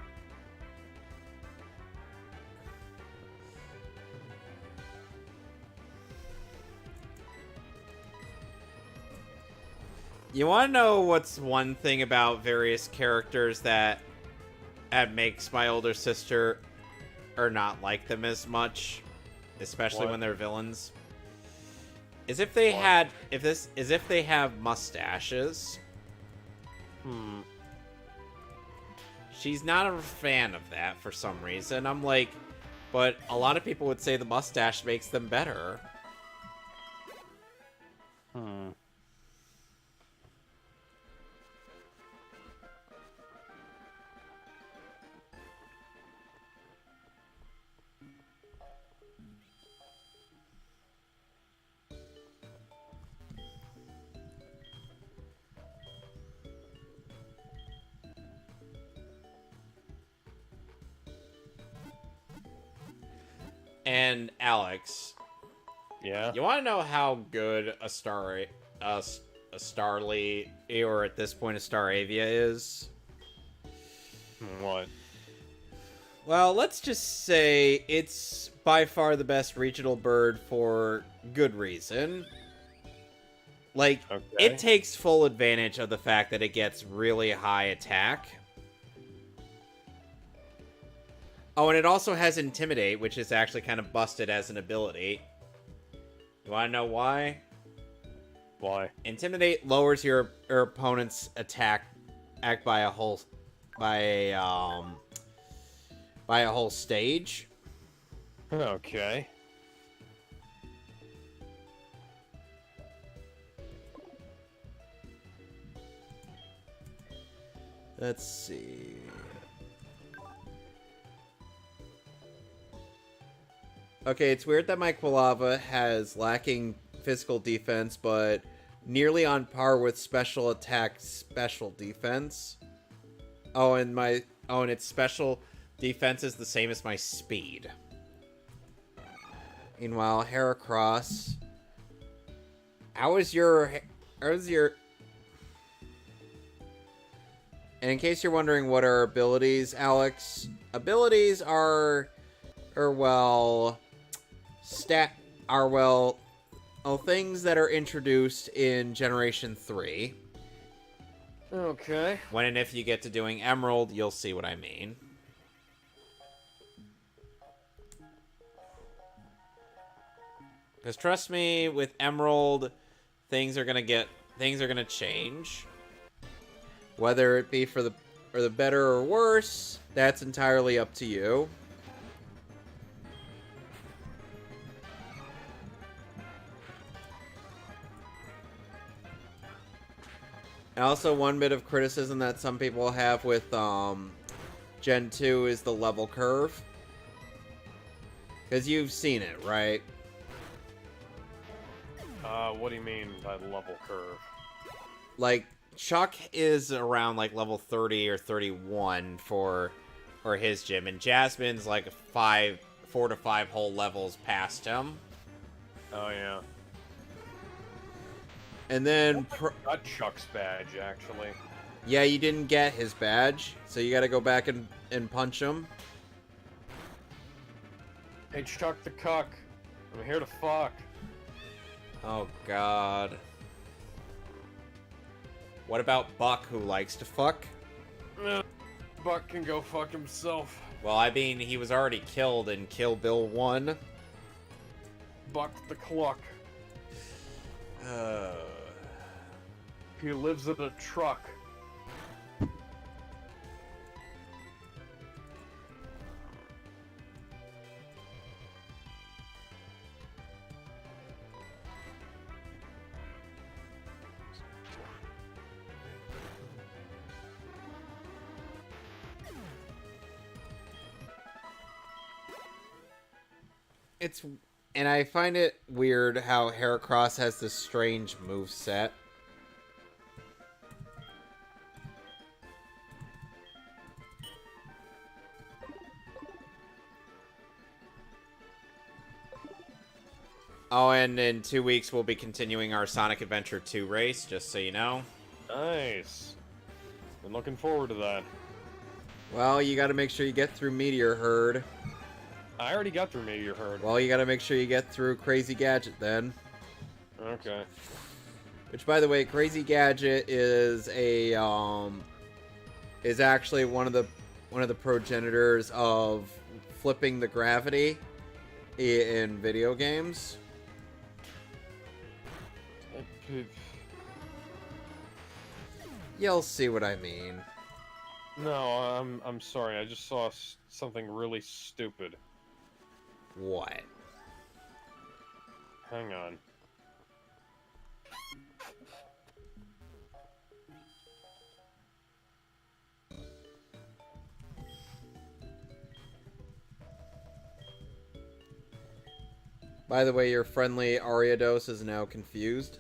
You want to know what's one thing about various characters that makes my older sister or not like them as much, especially when they're villains? Is if they had if they have mustaches. She's not a fan of that for some reason. I'm like, but a lot of people would say the mustache makes them better. And Alex, yeah, you want to know how good a Starly, or at this point a Staravia is? What? Well, let's just say it's by far the best regional bird for good reason. Like, it takes full advantage of the fact that it gets really high attack. Oh, and it also has Intimidate, which is actually kind of busted as an ability. You want to know why? Why? Intimidate lowers your opponent's attack by a whole stage. Okay. Let's see. Okay, it's weird that my Quilava has lacking physical defense, but nearly on par with special attack, special defense. Oh, and its special defense is the same as my speed. Meanwhile, Heracross. How's your... And in case you're wondering what are abilities, Alex, abilities are things that are introduced in Generation 3. Okay. When and if you get to doing Emerald, you'll see what I mean. Because trust me, with Emerald, things are gonna change. Whether it be for the better or worse, that's entirely up to you. And also, one bit of criticism that some people have with Gen 2 is the level curve. Because you've seen it, right? What do you mean by level curve? Like, Chuck is around, like, level 30 or 31 for or his gym, and Jasmine's like 4 to 5 whole levels past him. Oh yeah. And then Got Chuck's badge actually. yeah, you didn't get his badge, so you got to go back and punch him. Hey Chuck the cuck, I'm here to fuck. Oh god. What about Buck, who likes to fuck? Buck can go fuck himself. Well, I mean, he was already killed in Kill Bill 1. Buck the cluck. He lives in a truck. And I find it weird how Heracross has this strange moveset. Oh, and in 2 weeks we'll be continuing our Sonic Adventure 2 race, just so you know. Nice. Been looking forward to that. Well, you gotta make sure you get through Meteor Herd. I already got through Meteor Herd. Well, you gotta make sure you get through Crazy Gadget then. Okay. Which, by the way, Crazy Gadget is is actually one of the progenitors of flipping the gravity in video games. You'll see what I mean. No, I'm sorry. I just saw something really stupid. What? Hang on. By the way, your friendly Ariados is now confused.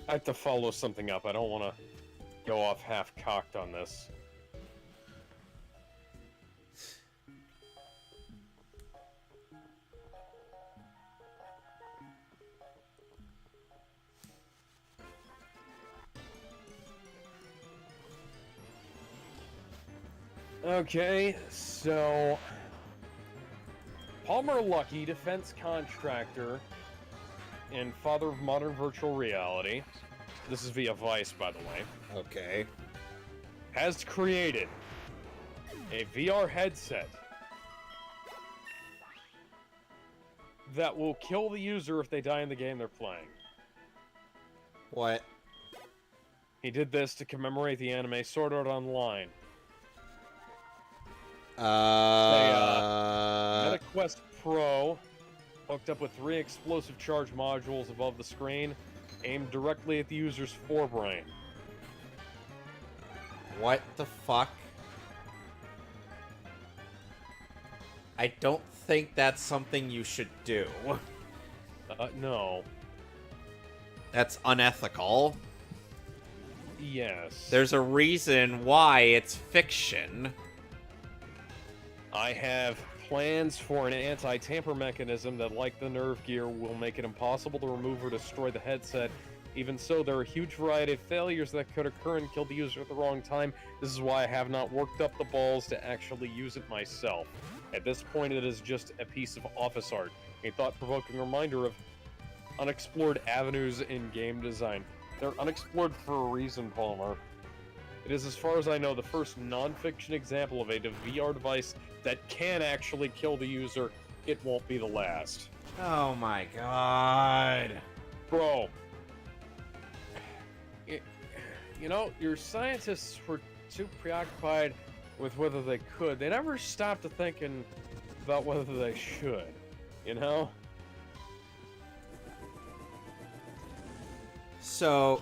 I have to follow something up. I don't want to go off half-cocked on this. Okay, so Palmer Luckey, defense contractor and father of modern virtual reality, this is via Vice, by the way, Okay. has created a VR headset that will kill the user if they die in the game they're playing. What? He did this to commemorate the anime Sword Art Online. MetaQuest Pro, hooked up with 3 explosive charge modules above the screen, aimed directly at the user's forebrain. What the fuck? I don't think that's something you should do. No. That's unethical. Yes. There's a reason why it's fiction. I have plans for an anti-tamper mechanism that, like the Nerve Gear, will make it impossible to remove or destroy the headset. Even so, there are a huge variety of failures that could occur and kill the user at the wrong time. This is why I have not worked up the balls to actually use it myself. At this point, it is just a piece of office art, a thought-provoking reminder of unexplored avenues in game design. They're unexplored for a reason, Palmer. It is, as far as I know, the first non-fiction example of a VR device that can actually kill the user. It won't be the last. Oh my god. Bro. You know, your scientists were too preoccupied with whether they could. They never stopped to thinking about whether they should, you know? So,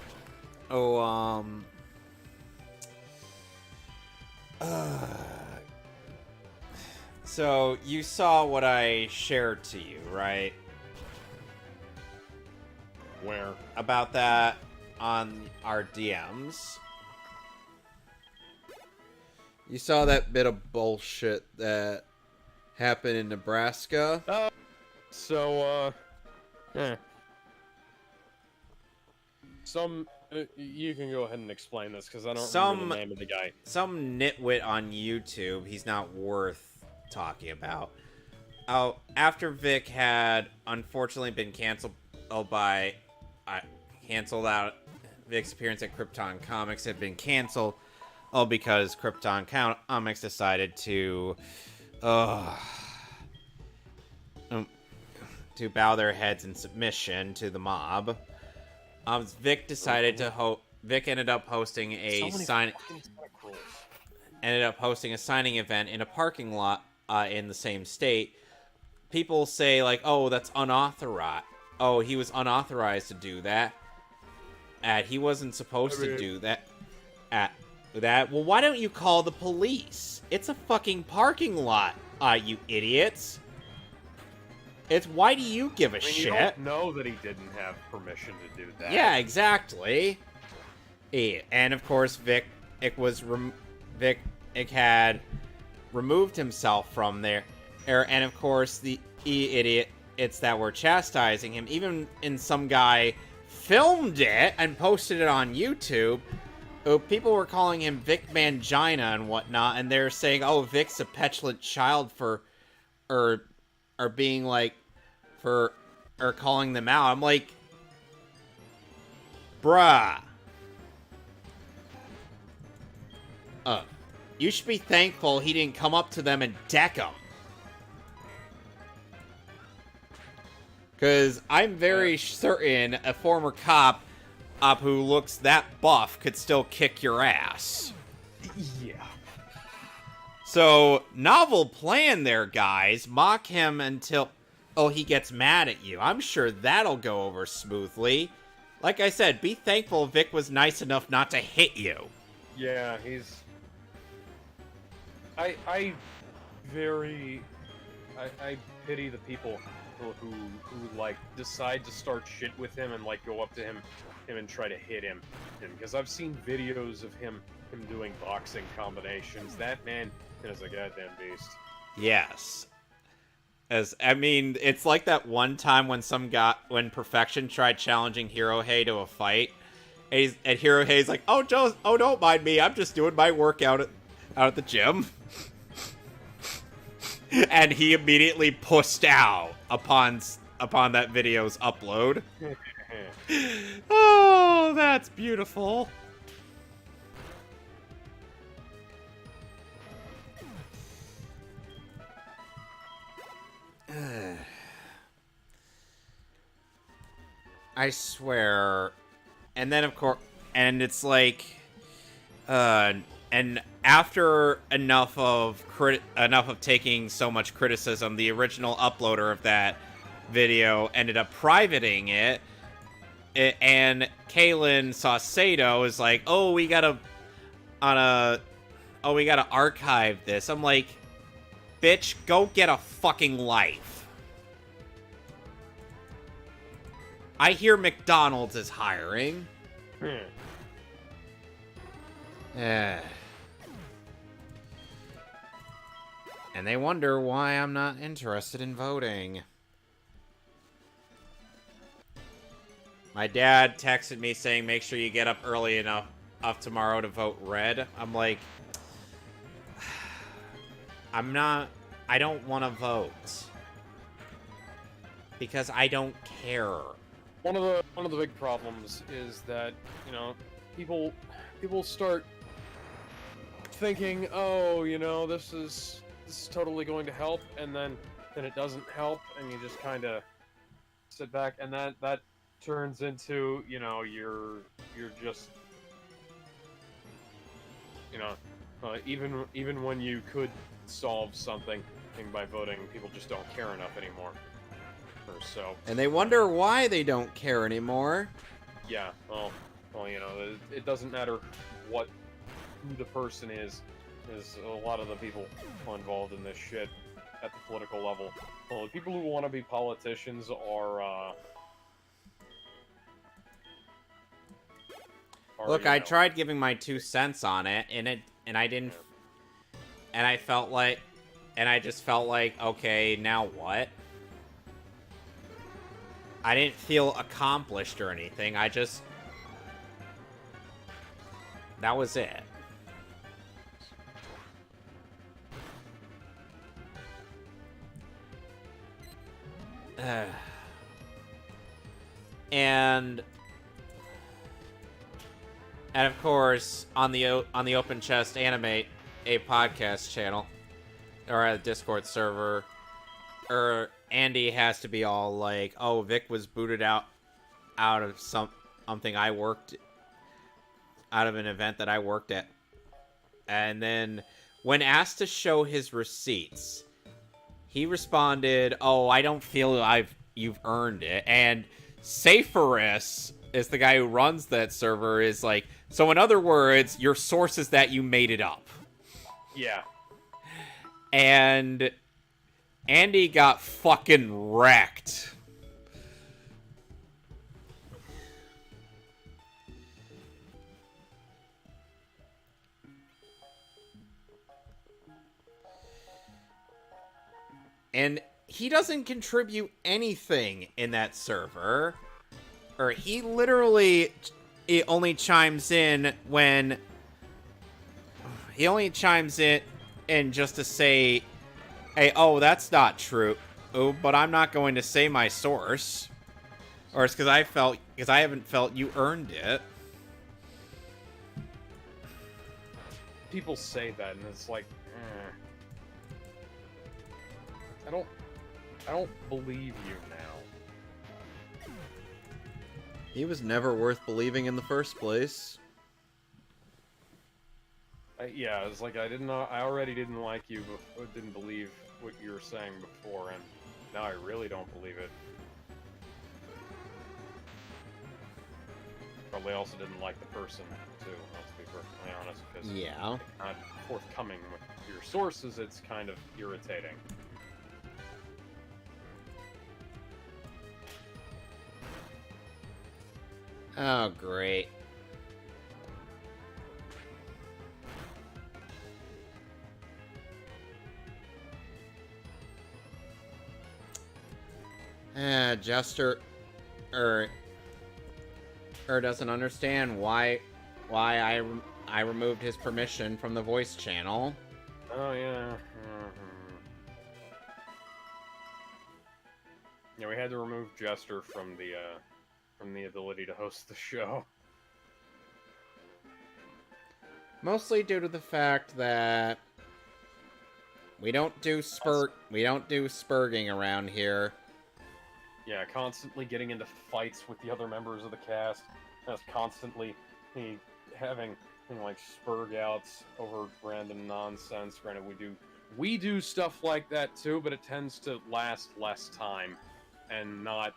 So, you saw what I shared to you, right? Where? About that on our DMs. You saw that bit of bullshit that happened in Nebraska? You can go ahead and explain this, because I don't remember the name of the guy. Some nitwit on YouTube, he's not worth talking about. Oh, after Vic had unfortunately been canceled canceled out, Vic's appearance at Krypton Comics had been canceled, all because Krypton Comics decided to bow their heads in submission to the mob. Vic decided to Vic ended up hosting a signing event in a parking lot in the same state. People say, like, oh, that's unauthorized. Oh, he was unauthorized to do that. He wasn't supposed to do that. Well, why don't you call the police? It's a fucking parking lot, you idiots. Why do you give a shit? You don't know that he didn't have permission to do that. Yeah, exactly. And of course, Vic had removed himself from there. And of course, the idiots that were chastising him, even some guy filmed it and posted it on YouTube. People were calling him Vic Mangina and whatnot, and they're saying, "Oh, Vic's a petulant child or being like, or calling them out." I'm like, bruh. You should be thankful he didn't come up to them and deck them. Because I'm very certain a former cop who looks that buff could still kick your ass. Yeah. So, novel plan there, guys. Mock him until he gets mad at you. I'm sure that'll go over smoothly. Like I said, be thankful Vic was nice enough not to hit you. Yeah, he's... I pity the people who like decide to start shit with him and like go up to him and try to hit him, because I've seen videos of him doing boxing combinations. That man is a goddamn beast. Yes. It's like that one time when Perfection tried challenging Hirohei to a fight, and Hirohei's like, "Oh, don't mind me. I'm just doing my workout out at the gym." And he immediately pussed out upon that video's upload. Oh, that's beautiful. I swear. And then, of course, and it's like, and after enough of taking so much criticism, the original uploader of that video ended up privating it, and Kalen Saucedo is like, "Oh, we gotta archive this." I'm like, bitch, go get a fucking life. I hear McDonald's is hiring. And they wonder why I'm not interested in voting. My dad texted me saying, make sure you get up early enough tomorrow to vote red. I'm like, I don't want to vote. Because I don't care. One of the big problems is that, people start thinking, oh, this is totally going to help, and then it doesn't help, and you just kind of sit back, and that turns into, you're just, even when you could solve something by voting, people just don't care enough anymore. So. And they wonder why they don't care anymore. Yeah, well, it doesn't matter who the person is. There's a lot of the people involved in this shit at the political level. Well, the people who want to be politicians are Look, I tried giving my 2 cents on it, and I didn't, and I just felt like, okay, now what? I didn't feel accomplished or anything. That was it. And of course, on the Open Chest Animate, a podcast channel, or a Discord server, Andy has to be all like, "Oh, Vic was booted out of something I worked, out of an event that I worked at," and then when asked to show his receipts, he responded, "Oh, I don't feel you've earned it," and Saferus is the guy who runs that server, is like, so in other words, your source is that you made it up. Yeah. And Andy got fucking wrecked. And he doesn't contribute anything in that server. Or he literally only chimes in when... He only chimes in just to say, "Hey, oh, that's not true. Oh, but I'm not going to say my source." Or it's because I haven't felt you earned it. People say that, and it's like, I don't believe you now. He was never worth believing in the first place. Yeah, it's like I already didn't like you, but didn't believe what you were saying before, and now I really don't believe it. Probably also didn't like the person, too, let's be perfectly honest, because Yeah. not forthcoming with your sources, it's kind of irritating. Oh, great. Jester doesn't understand why I removed his permission from the voice channel. Oh, yeah. Yeah, we had to remove Jester from the ability to host the show. Mostly due to the fact that we don't do spurging around here. Yeah, constantly getting into fights with the other members of the cast. That's constantly having like spurg outs over random nonsense. Granted, we do stuff like that too, but it tends to last less time and not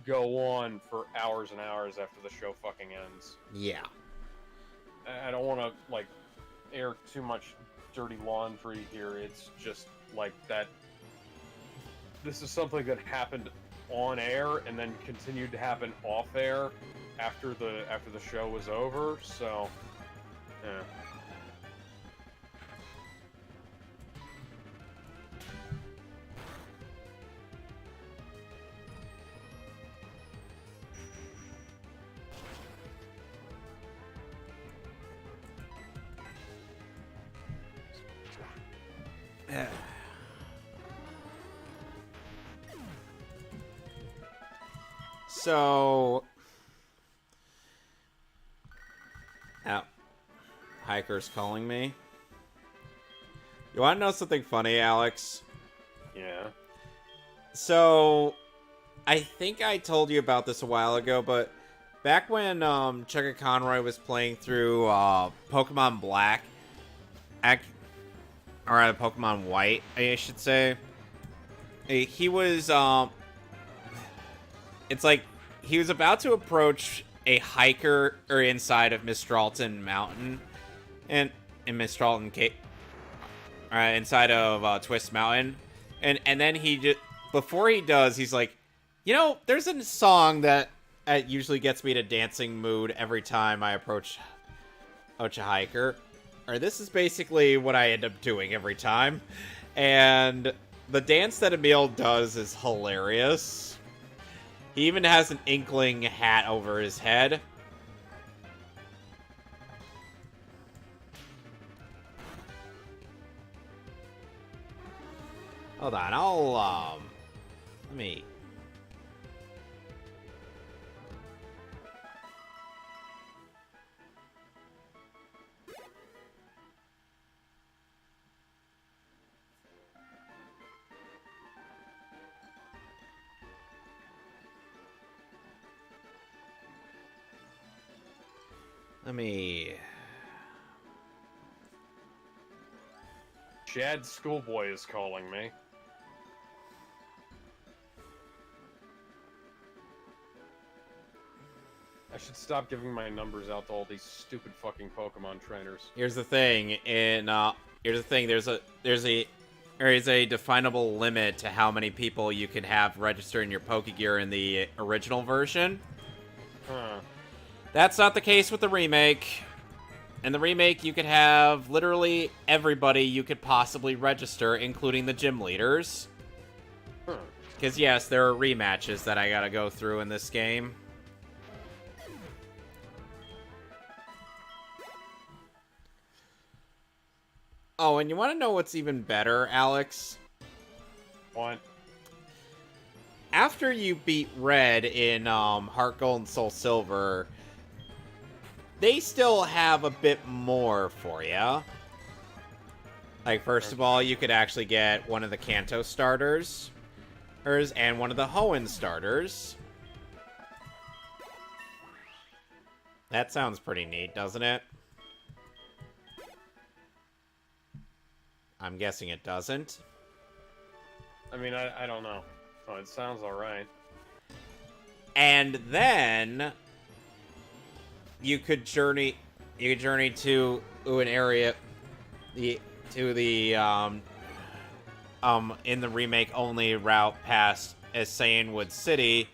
go on for hours and hours after the show fucking ends. Yeah. I don't want to like air too much dirty laundry here. It's just like that. This is something that happened on air and then continued to happen off air after the show was over. So, yeah. So, Hiker's calling me. You want to know something funny, Alex? Yeah. So, I think I told you about this a while ago, but back when Chugga Conroy was playing through Pokemon Black, or Pokemon White, I should say, he was it's like he was about to approach a hiker inside of Mistralton Mountain, and in Mistralton Cave, inside of Twist Mountain, and then he just before he does, he's like, you know, there's a song that usually gets me to dancing mood every time I approach Ocha Hiker, or this is basically what I end up doing every time, and the dance that Emil does is hilarious. He even has an inkling hat over his head. Hold on, let me... Chad Schoolboy is calling me. I should stop giving my numbers out to all these stupid fucking Pokemon trainers. Here's the thing, there's a definable limit to how many people you can have register in your Pokegear in the original version. Huh. That's not the case with the remake. In the remake, you could have literally everybody you could possibly register, including the gym leaders. Because yes, there are rematches that I gotta go through in this game. Oh, and you want to know what's even better, Alex? What? After you beat Red in Heart Gold and Soul Silver, they still have a bit more for you. Like, first of all, you could actually get one of the Kanto starters, and one of the Hoenn starters. That sounds pretty neat, doesn't it? I'm guessing it doesn't. I mean, I don't know. Oh, it sounds alright. And then you could journey to an area in the remake only route past Sayenwood City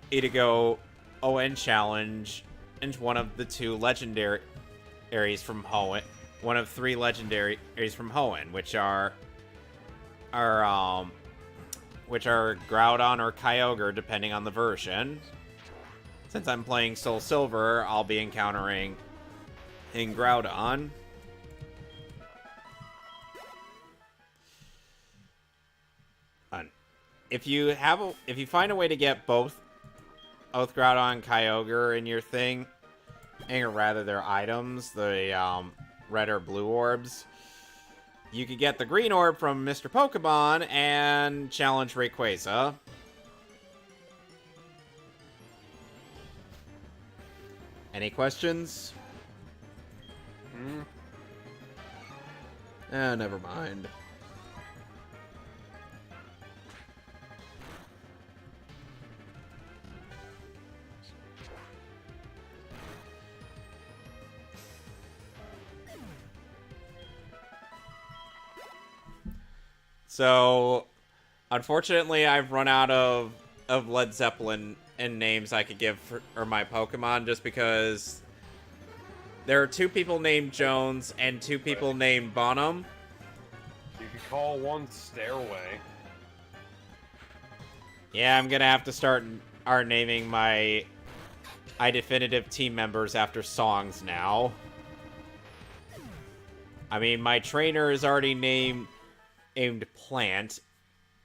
to go ON challenge and one of the two legendaries from Hoenn. One of three legendaries from Hoenn, which are Groudon or Kyogre, depending on the version. Since I'm playing Soul Silver, I'll be encountering in Groudon. If you find a way to get both Groudon and Kyogre in your thing, or rather their items, the red or blue orbs, you could get the green orb from Mr. Pokemon and challenge Rayquaza. Any questions? Never mind. So, unfortunately, I've run out of Led Zeppelin and names I could give for my Pokemon, just because there are two people named Jones and two people named Bonham. You could call one Stairway. Yeah, I'm gonna have to start naming my iDefinitive team members after songs now. I mean, my trainer is already named Plant,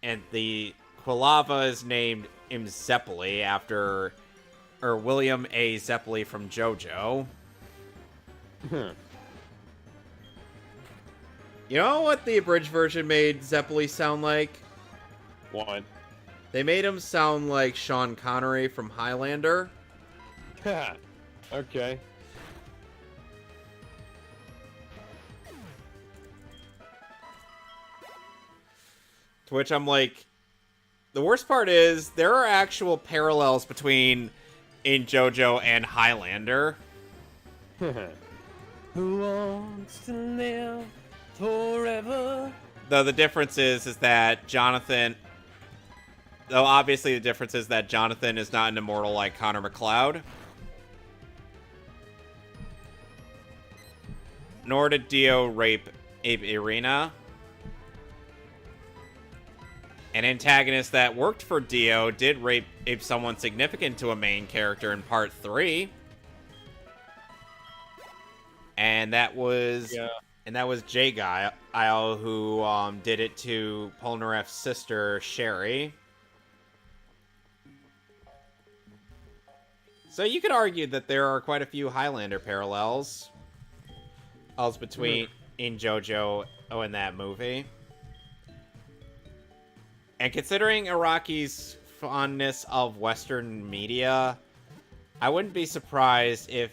and the Quilava is named Zeppeli after William A. Zeppeli from JoJo. You know what the abridged version made Zeppeli sound like? What? They made him sound like Sean Connery from Highlander. Okay. To which I'm like, the worst part is, there are actual parallels between in JoJo and Highlander. Who wants to live forever. Though the difference is that Jonathan... Though obviously the difference is that Jonathan is not an immortal like Connor McLeod. Nor did Dio rape Abe Irina. An antagonist that worked for Dio did rape someone significant to a main character in Part 3. And that was... Yeah. And that was Jay Guile who did it to Polnareff's sister, Sherry. So you could argue that there are quite a few Highlander parallels between in JoJo in that movie. And considering Araki's fondness of Western media, I wouldn't be surprised if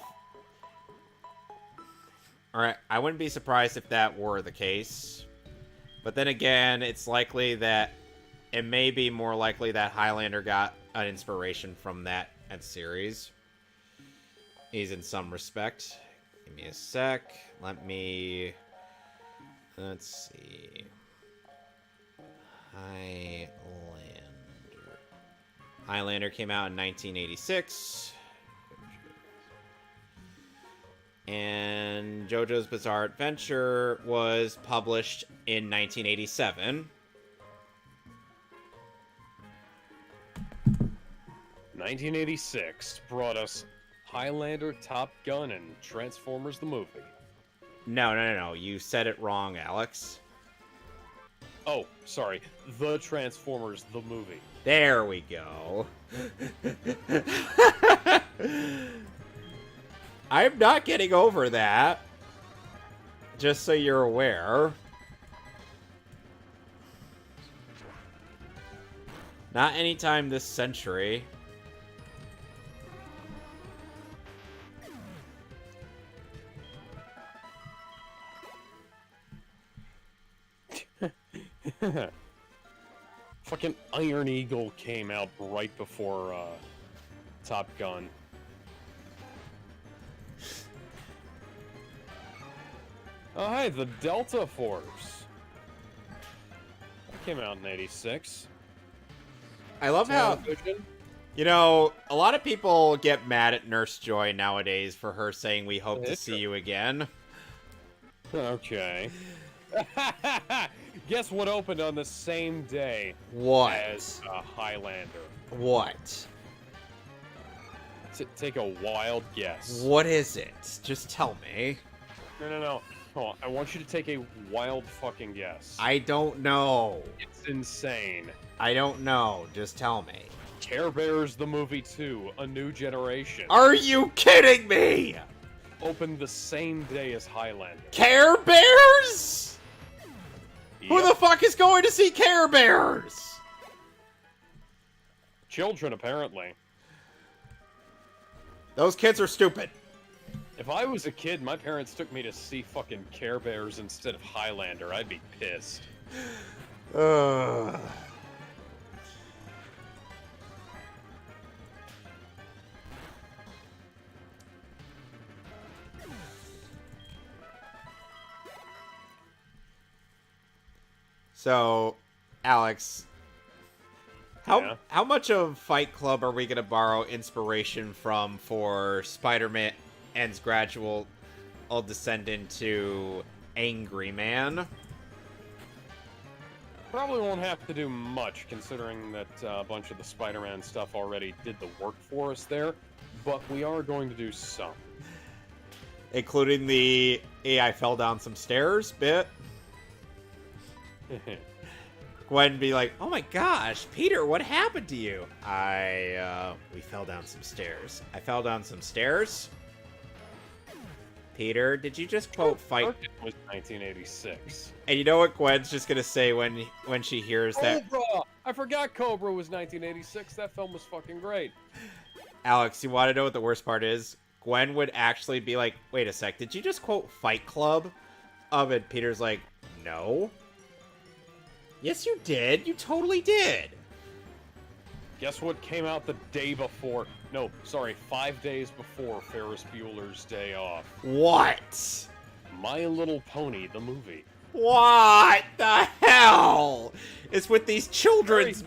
that were the case. But then again, it's likely that it may be more likely that Highlander got an inspiration from that series. He's in some respect. Give me a sec. Let's see. Highlander came out in 1986. And JoJo's Bizarre Adventure was published in 1987. 1986 brought us Highlander, Top Gun, and Transformers the movie. No. You said it wrong, Alex. Oh, sorry. The Transformers the movie. There we go. I'm not getting over that. Just so you're aware. Not anytime this century. Fucking Iron Eagle came out right before Top Gun. Oh, hey, the Delta Force. That came out in 86. I love how, you know, a lot of people get mad at Nurse Joy nowadays for her saying, "We hope to see you again." Okay. Guess what opened on the same day What? as Highlander? What? Take a wild guess. What is it? Just tell me. No. Hold on. I want you to take a wild fucking guess. I don't know. It's insane. I don't know. Just tell me. Care Bears the movie 2, A New Generation. Are you kidding me? Opened the same day as Highlander. Care Bears? Who Yep. the fuck is going to see Care Bears? Children, apparently. Those kids are stupid. If I was a kid, my parents took me to see fucking Care Bears instead of Highlander, I'd be pissed. So, Alex, how much of Fight Club are we gonna borrow inspiration from for Spider-Man's gradual descent into Angry Man? Probably won't have to do much, considering that a bunch of the Spider-Man stuff already did the work for us there, but we are going to do some. Including the I fell down some stairs bit. Gwen be like, "Oh my gosh, Peter, what happened to you?" We fell down some stairs. I fell down some stairs? Peter, did you just quote Fight... It was 1986. And you know what Gwen's just gonna say when she hears that? Cobra! I forgot Cobra was 1986. That film was fucking great. Alex, you want to know what the worst part is? Gwen would actually be like, "Wait a sec, did you just quote Fight Club?" And Peter's like, "No." Yes, you did. You totally did. Guess what came out the day before? No, sorry, 5 days before Ferris Bueller's Day Off. What? My Little Pony, the movie. What the hell is with these children's...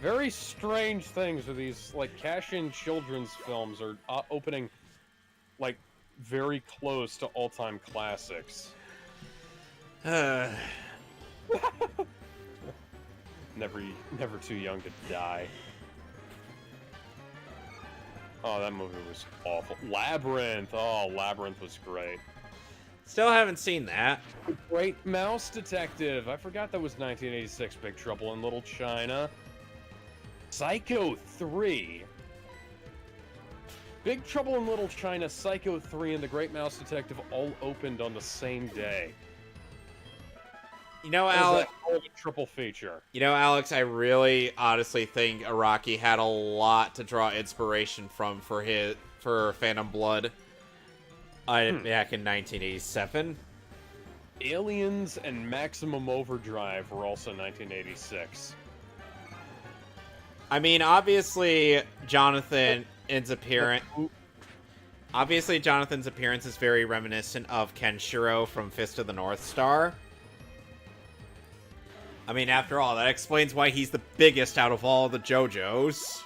Very strange things with these, like, cash-in children's films are opening, like, very close to all-time classics. Uh, Never too young to die. Oh, that movie was awful. Labyrinth. Oh, Labyrinth was great. Still haven't seen that. The Great Mouse Detective. I forgot that was 1986. Big Trouble in Little China. Psycho 3. Big Trouble in Little China, Psycho 3, and The Great Mouse Detective all opened on the same day. You know, Alex, a triple feature. You know, Alex, I really honestly think Araki had a lot to draw inspiration from for Phantom Blood back in 1987. Aliens and Maximum Overdrive were also 1986. I mean, obviously, Jonathan's appearance is very reminiscent of Kenshiro from Fist of the North Star. I mean, after all, that explains why he's the biggest out of all the JoJos.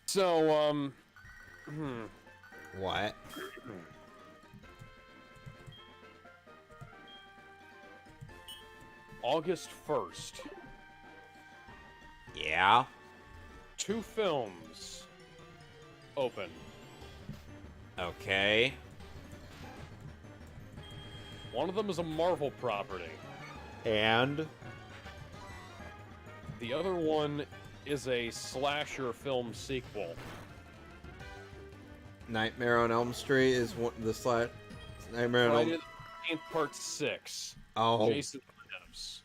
So, What? August 1st. Yeah? 2 films open. Okay. One of them is a Marvel property. And? The other one is a slasher film sequel. Nightmare on Elm Street is Nightmare on Friday Elm... the 13th, Part 6. Oh. Jason Lives.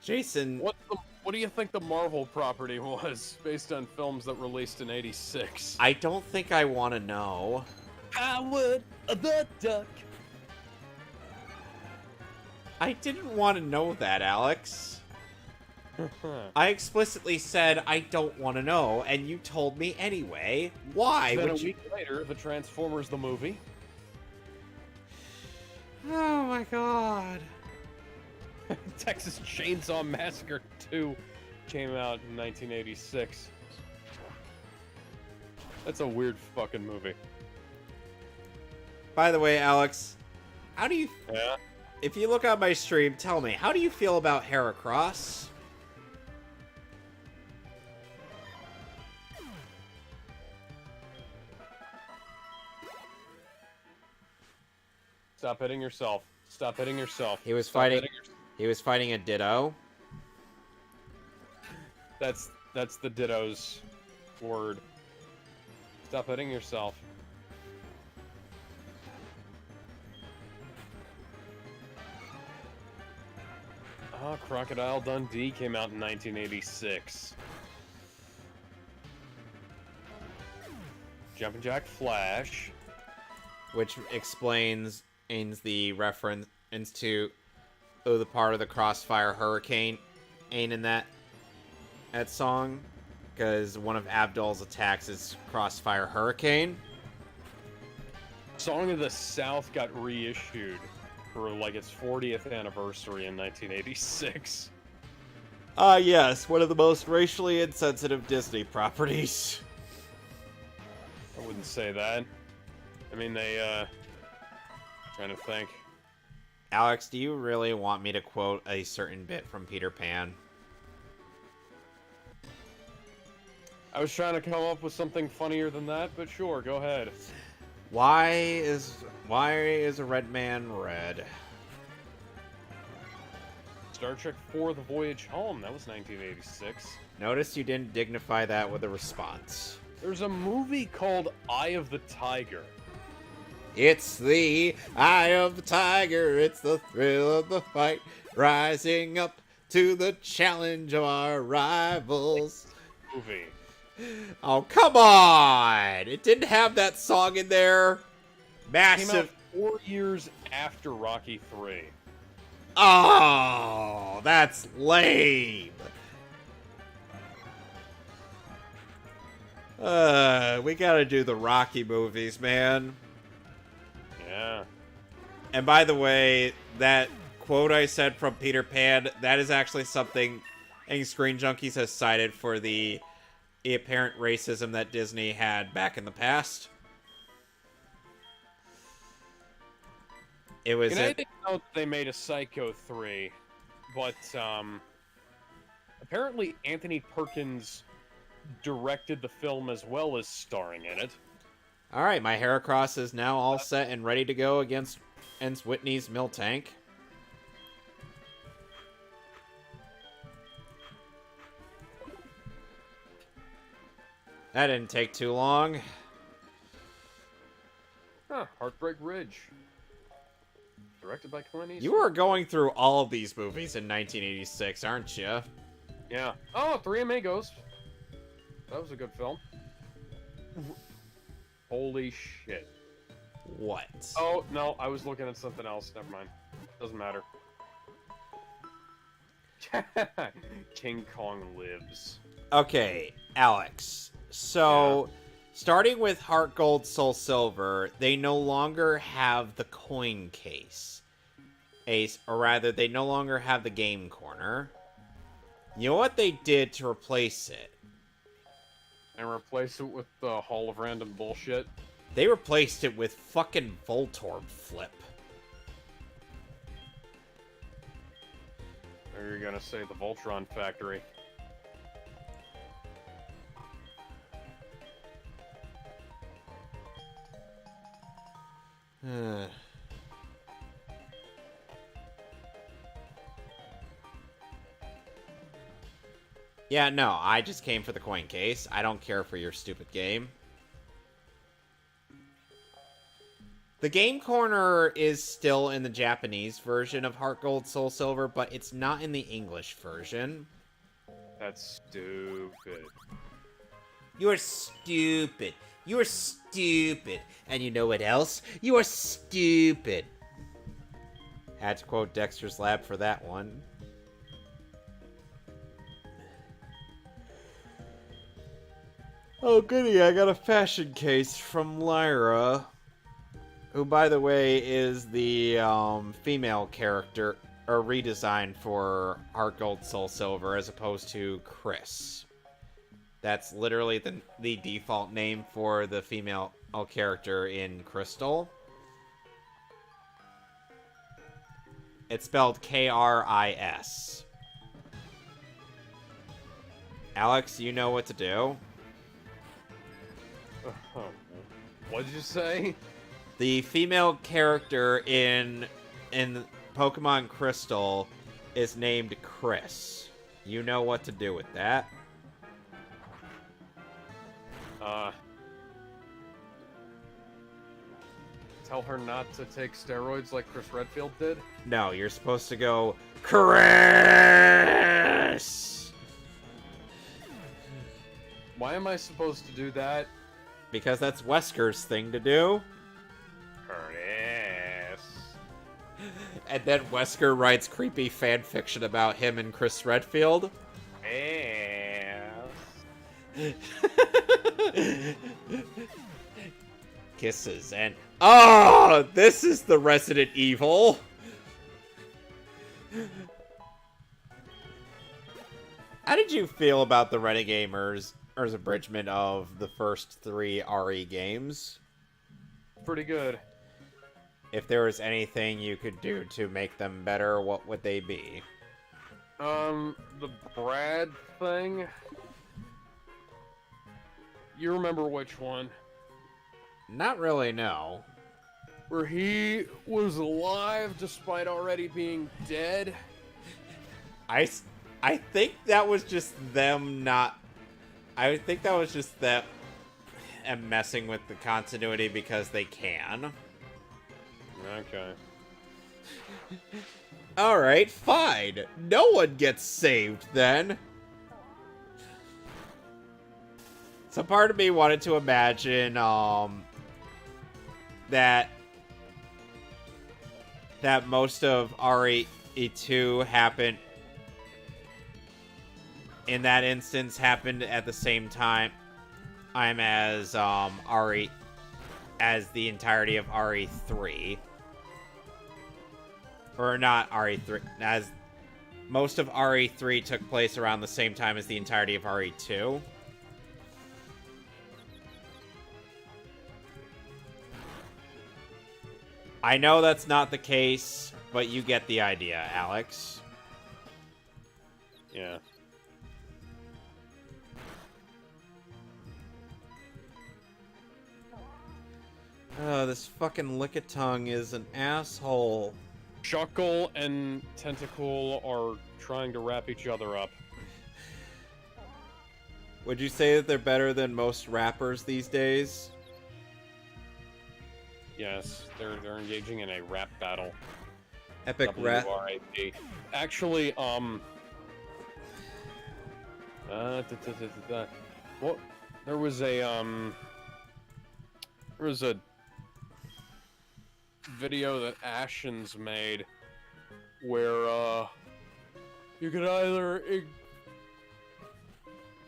Jason... What do you think the Marvel property was, based on films that released in 86? I don't think I want to know. Howard the Duck. I didn't want to know that, Alex. I explicitly said I don't want to know, and you told me anyway. Why Then would a week later, the Transformers the movie. Oh my god. Texas Chainsaw Massacre 2 came out in 1986. That's a weird fucking movie. By the way, Alex, how do you... Yeah? If you look on my stream, tell me, how do you feel about Heracross? Stop hitting yourself. Stop hitting yourself. He was Stop fighting... hitting yourself. He was fighting a Ditto. That's the Ditto's word. Stop hitting yourself. Oh, Crocodile Dundee came out in 1986. Jumpin' Jack Flash. Which explains the reference to the part of the Crossfire Hurricane ain't in that song, because one of Abdul's attacks is Crossfire Hurricane. Song of the South got reissued for like its 40th anniversary in 1986. Yes, one of the most racially insensitive Disney properties. I wouldn't say that. I mean, they, trying to think. Alex, do you really want me to quote a certain bit from Peter Pan? I was trying to come up with something funnier than that, but sure, go ahead. Why is a red man red? Star Trek IV: The Voyage Home, that was 1986. Notice you didn't dignify that with a response. There's a movie called Eye of the Tiger. It's the eye of the tiger, it's the thrill of the fight, rising up to the challenge of our rivals. Movie. Oh, come on! It didn't have that song in there. Massive. Came out 4 years after Rocky III. Oh, that's lame. We gotta do the Rocky movies, man. Yeah. And by the way, that quote I said from Peter Pan, that is actually something Screen Junkies has cited for the apparent racism that Disney had back in the past. It was. I didn't know that they made a Psycho 3, but apparently Anthony Perkins directed the film as well as starring in it. All right, my Heracross is now all set and ready to go against Whitney's Miltank. That didn't take too long. Huh, Heartbreak Ridge. Directed by Clint Eastwood. You were going through all of these movies in 1986, aren't you? Yeah. Oh, Three Amigos. That was a good film. Holy shit. What? Oh, no, I was looking at something else. Never mind. Doesn't matter. King Kong Lives. Okay, Alex. So, starting with Heart Gold, Soul Silver, they no longer have the coin case. Or rather, they no longer have the game corner. You know what they did to replace it? And replace it with the Hall of Random bullshit. They replaced it with fucking Voltorb Flip. Or you're gonna say the Voltron Factory. Yeah, no, I just came for the coin case. I don't care for your stupid game. The game corner is still in the Japanese version of Heart Gold, Soul Silver, but it's not in the English version. That's stupid. You are stupid. You are stupid. And you know what else? You are stupid. Had to quote Dexter's Lab for that one. Oh, goody, I got a fashion case from Lyra. Who, by the way, is the female character, or redesign for Heart Gold, Soul Silver, as opposed to Chris. That's literally the default name for the female character in Crystal. It's spelled K-R-I-S. Alex, you know what to do. What did you say? The female character in Pokemon Crystal is named Chris. You know what to do with that. Tell her not to take steroids like Chris Redfield did? No, you're supposed to go, Chris! Why am I supposed to do that? Because that's Wesker's thing to do. Curtis. And then Wesker writes creepy fan fiction about him and Chris Redfield. Kisses and... Oh! This is the Resident Evil! How did you feel about the Renegamers' abridgment of the first 3 RE games? Pretty good. If there was anything you could do to make them better, what would they be? The Brad thing? You remember which one? Not really, no. Where he was alive despite already being dead? I think that was just them not... I think that was just them messing with the continuity because they can. Okay. Alright, fine. No one gets saved, then. So part of me wanted to imagine, that most of RE2 happened, in that instance, happened at the same time as, as the entirety of RE3. Or not RE3, as most of RE3 took place around the same time as the entirety of RE2. I know that's not the case, but you get the idea, Alex. Yeah. Oh, this fucking Lickitung is an asshole. Chuckle and Tentacle are trying to wrap each other up. Would you say that they're better than most rappers these days? Yes, they're engaging in a rap battle. Epic rap. WRAP. Actually, well, there was a video that Ashens made where you could either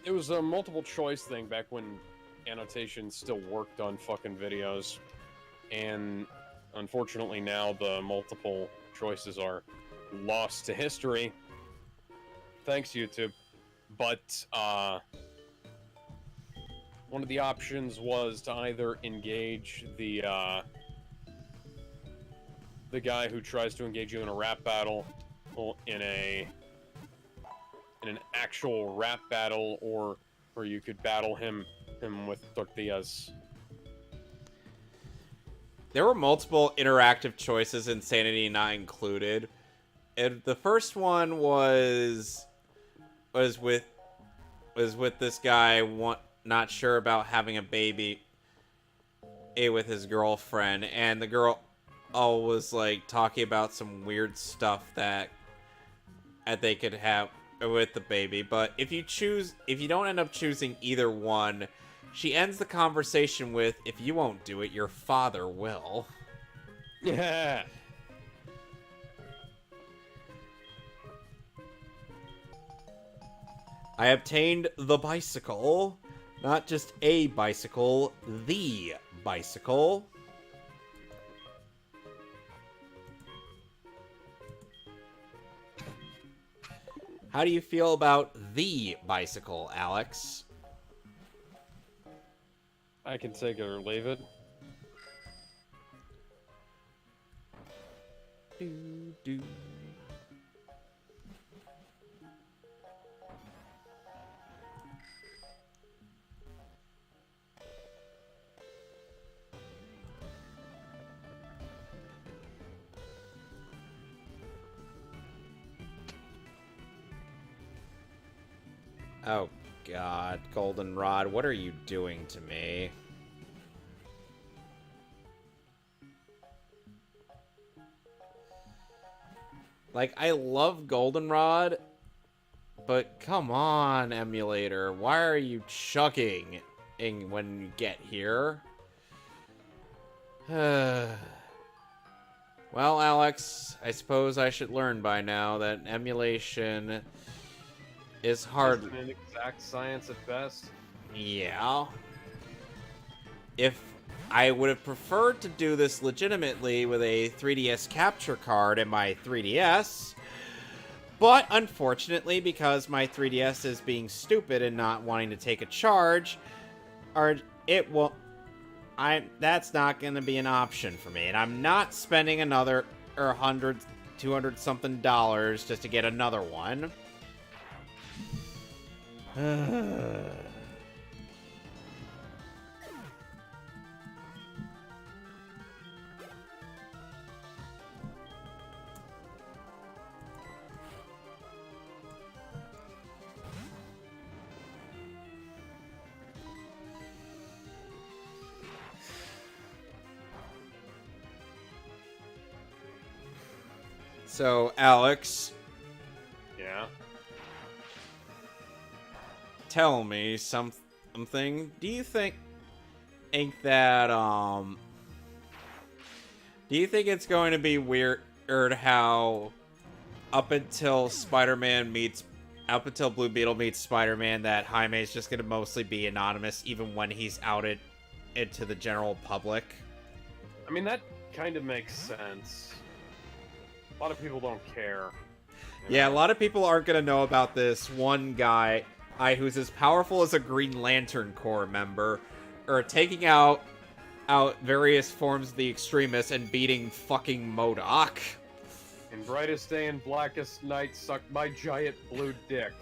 it was a multiple choice thing back when annotation still worked on fucking videos, and unfortunately now the multiple choices are lost to history. Thanks, YouTube. But one of the options was to either engage the guy who tries to engage you in a rap battle in an actual rap battle, or you could battle him with tortillas. There were multiple interactive choices, Insanity not included. And the first one was with this guy not sure about having a baby with his girlfriend, and the girl was like talking about some weird stuff that they could have with the baby. But if you don't end up choosing either one, she ends the conversation with, "If you won't do it, your father will." Yeah. I obtained the bicycle. Not just a bicycle, the bicycle. How do you feel about the bicycle, Alex? I can take it or leave it. Do. Oh, God. Goldenrod, what are you doing to me? Like, I love Goldenrod, but come on, emulator. Why are you chucking when you get here? Well, Alex, I suppose I should learn by now that emulation is hard. Isn't an exact science at best. Yeah. If I would have preferred to do this legitimately with a 3DS capture card in my 3DS, but unfortunately, because my 3DS is being stupid and not wanting to take a charge, that's not going to be an option for me, and I'm not spending another $100, $200 something just to get another one. So, Alex. Yeah? Tell me something. Do you think that, do you think it's going to be weird how up until Blue Beetle meets Spider-Man, that Jaime is just going to mostly be anonymous even when he's outed into the general public? I mean, that kind of makes sense. A lot of people don't care. Yeah, a lot of people aren't going to know about this one guy who's as powerful as a Green Lantern Corps member, or taking out various forms of the extremists and beating fucking MODOK. In brightest day and blackest night, suck my giant blue dick.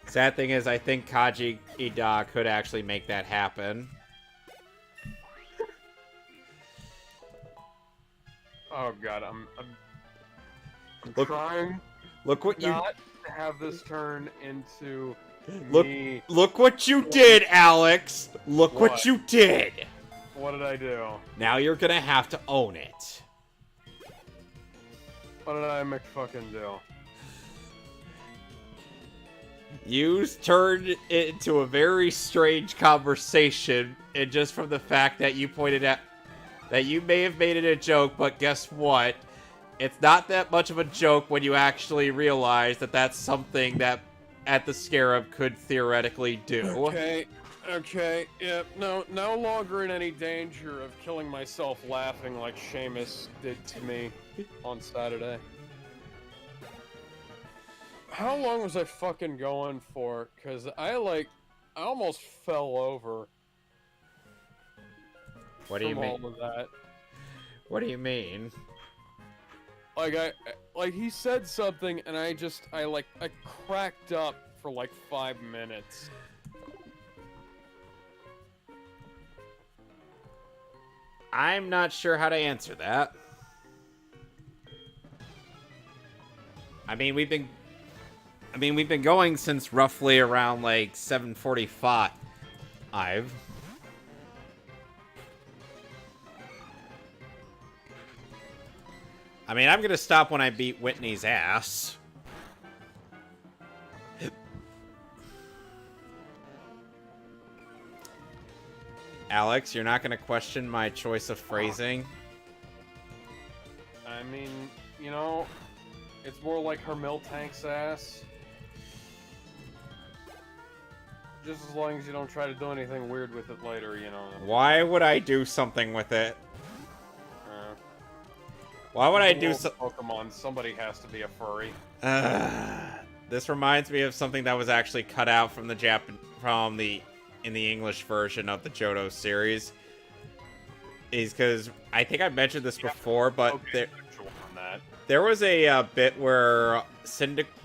Sad thing is, I think Kaji Ida could actually make that happen. Oh god, I'm trying Look what not to have this turn into me. Look what you did, Alex! Look what you did! What did I do? Now you're gonna have to own it. What did I fucking do? You turned it into a very strange conversation, and just from the fact that you pointed out that you may have made it a joke, but guess what? It's not that much of a joke when you actually realize that that's something that At the Scarab could theoretically do. Okay, yeah, no longer in any danger of killing myself laughing like Seamus did to me on Saturday. How long was I fucking going for? Cause I almost fell over. What do you mean? All of that. What do you mean? Like he said something and I cracked up for like 5 minutes. I'm not sure how to answer that. I mean, we've been going since roughly around like 7:45. I mean, I'm gonna stop when I beat Whitney's ass. Alex, you're not gonna question my choice of phrasing? I mean, you know, it's more like her milk tank's ass. Just as long as you don't try to do anything weird with it later, you know. Why would I do something with it? Why would I do so? Pokemon, somebody has to be a furry. This reminds me of something that was actually cut out from in the English version of the Johto series. Is because I think I mentioned this before, but there was a bit where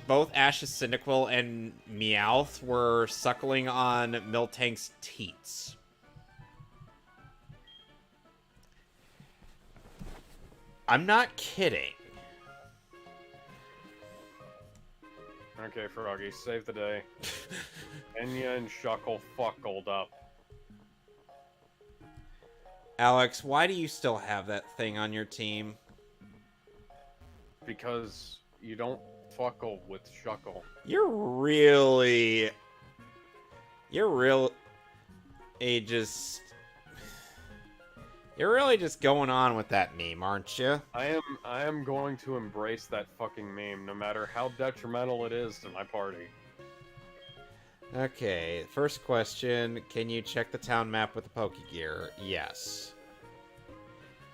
both Ash's Cyndaquil and Meowth were suckling on Miltank's teats. I'm not kidding. Okay, Froggy, save the day. Enya and Shuckle fuckled up. Alex, why do you still have that thing on your team? Because you don't fuckle with Shuckle. You're really just going on with that meme, aren't you? I am going to embrace that fucking meme, no matter how detrimental it is to my party. Okay, first question. Can you check the town map with the Pokegear? Yes.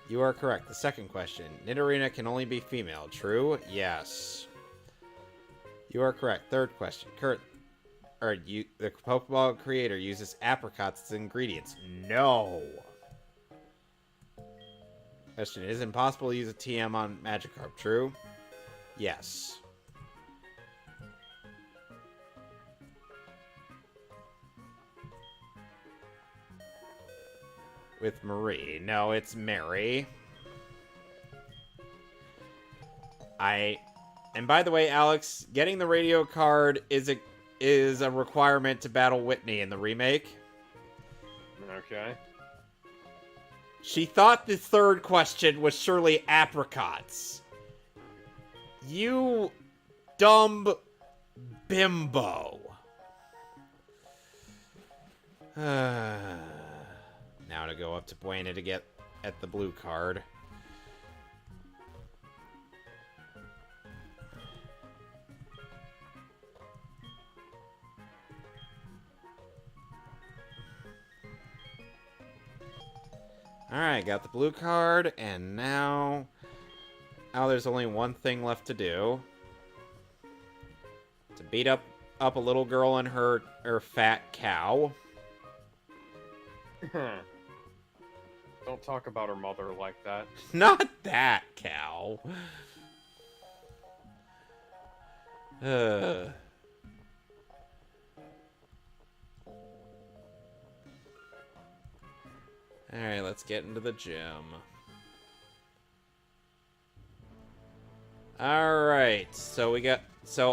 You are correct. The second question. Nidorina can only be female. True? Yes. You are correct. Third question. The Pokeball creator uses apricots as ingredients. No. Question, it is impossible to use a TM on Magikarp, true? Yes. With Marie. No, it's Mary. And by the way, Alex, getting the radio card is a requirement to battle Whitney in the remake. Okay. She thought the third question was surely apricots. You dumb bimbo. Now to go up to Buena to get at the blue card. Alright, got the blue card, and now... Now there's only one thing left to do. To beat up a little girl and her fat cow. Don't talk about her mother like that. Not that cow. Alright, let's get into the gym. Alright, so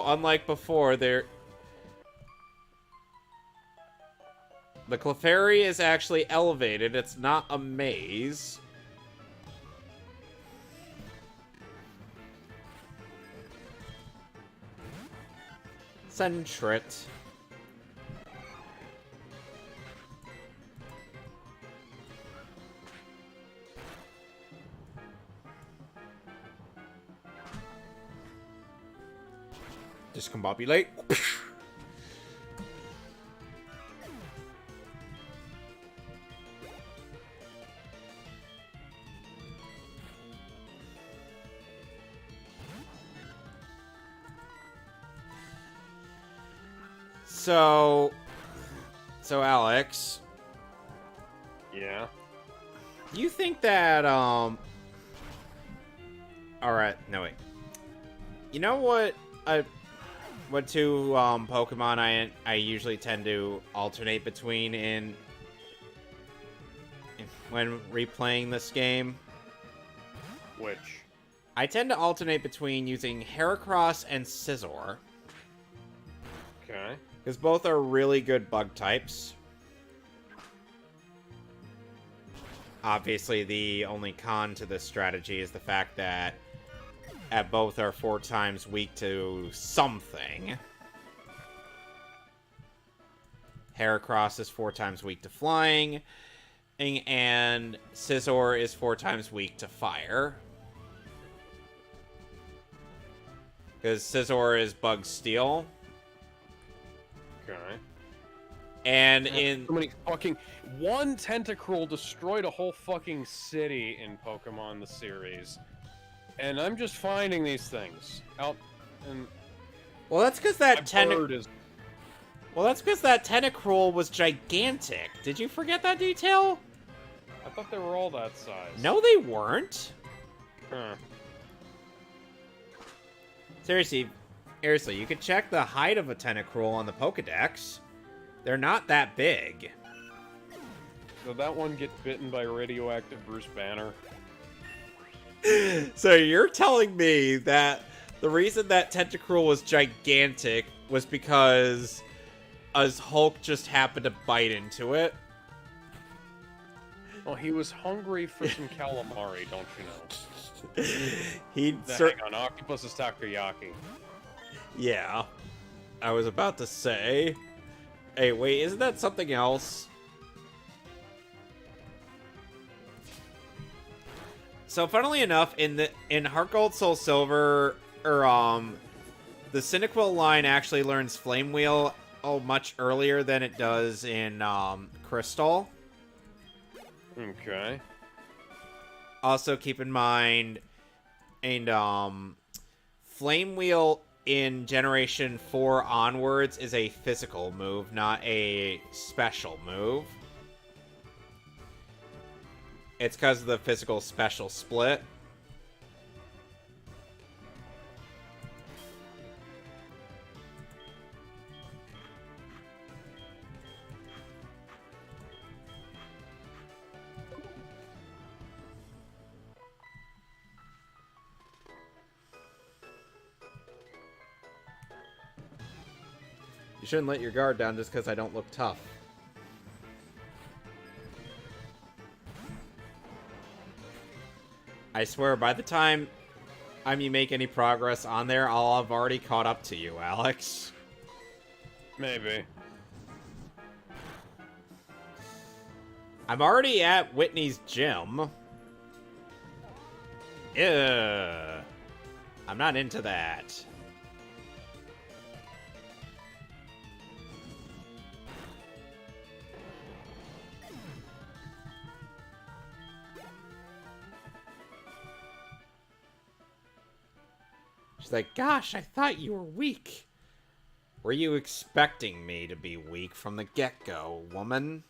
unlike before, the Clefairy is actually elevated. It's not a maze. Centret. Discombobulate. So Alex. Yeah. You think that Alright, no wait. You know what two Pokemon I usually tend to alternate between when replaying this game? Which? I tend to alternate between using Heracross and Scizor. Okay. Because both are really good bug types. Obviously, the only con to this strategy is the fact that both are 4 times weak to something. Heracross is 4 times weak to flying, and Scizor is 4 times weak to fire. Because Scizor is Bug Steel. Okay. And in... So many fucking... One Tentacruel destroyed a whole fucking city in Pokemon the series. And I'm just finding these things out, and... Well, that's because that Well, that's because that Tentacruel was gigantic. Did you forget that detail? I thought they were all that size. No, they weren't. Huh. Seriously, you could check the height of a Tentacruel on the Pokedex. They're not that big. Did that one get bitten by radioactive Bruce Banner? So you're telling me that the reason that Tentacruel was gigantic was because Hulk just happened to bite into it? Well, he was hungry for some calamari, don't you know? Hang on, Octopus is takoyaki. Yeah. I was about to say. Hey, wait, isn't that something else? So, funnily enough, in Heart Gold, Soul Silver, the Cyndaquil line actually learns Flame Wheel much earlier than it does in Crystal. Okay. Also, keep in mind, Flame Wheel in Generation 4 onwards is a physical move, not a special move. It's because of the physical special split. You shouldn't let your guard down just because I don't look tough. I swear, by the time you make any progress on there, I'll have already caught up to you, Alex. Maybe. I'm already at Whitney's gym. Ugh. I'm not into that. She's like, gosh, I thought you were weak. Were you expecting me to be weak from the get-go, woman?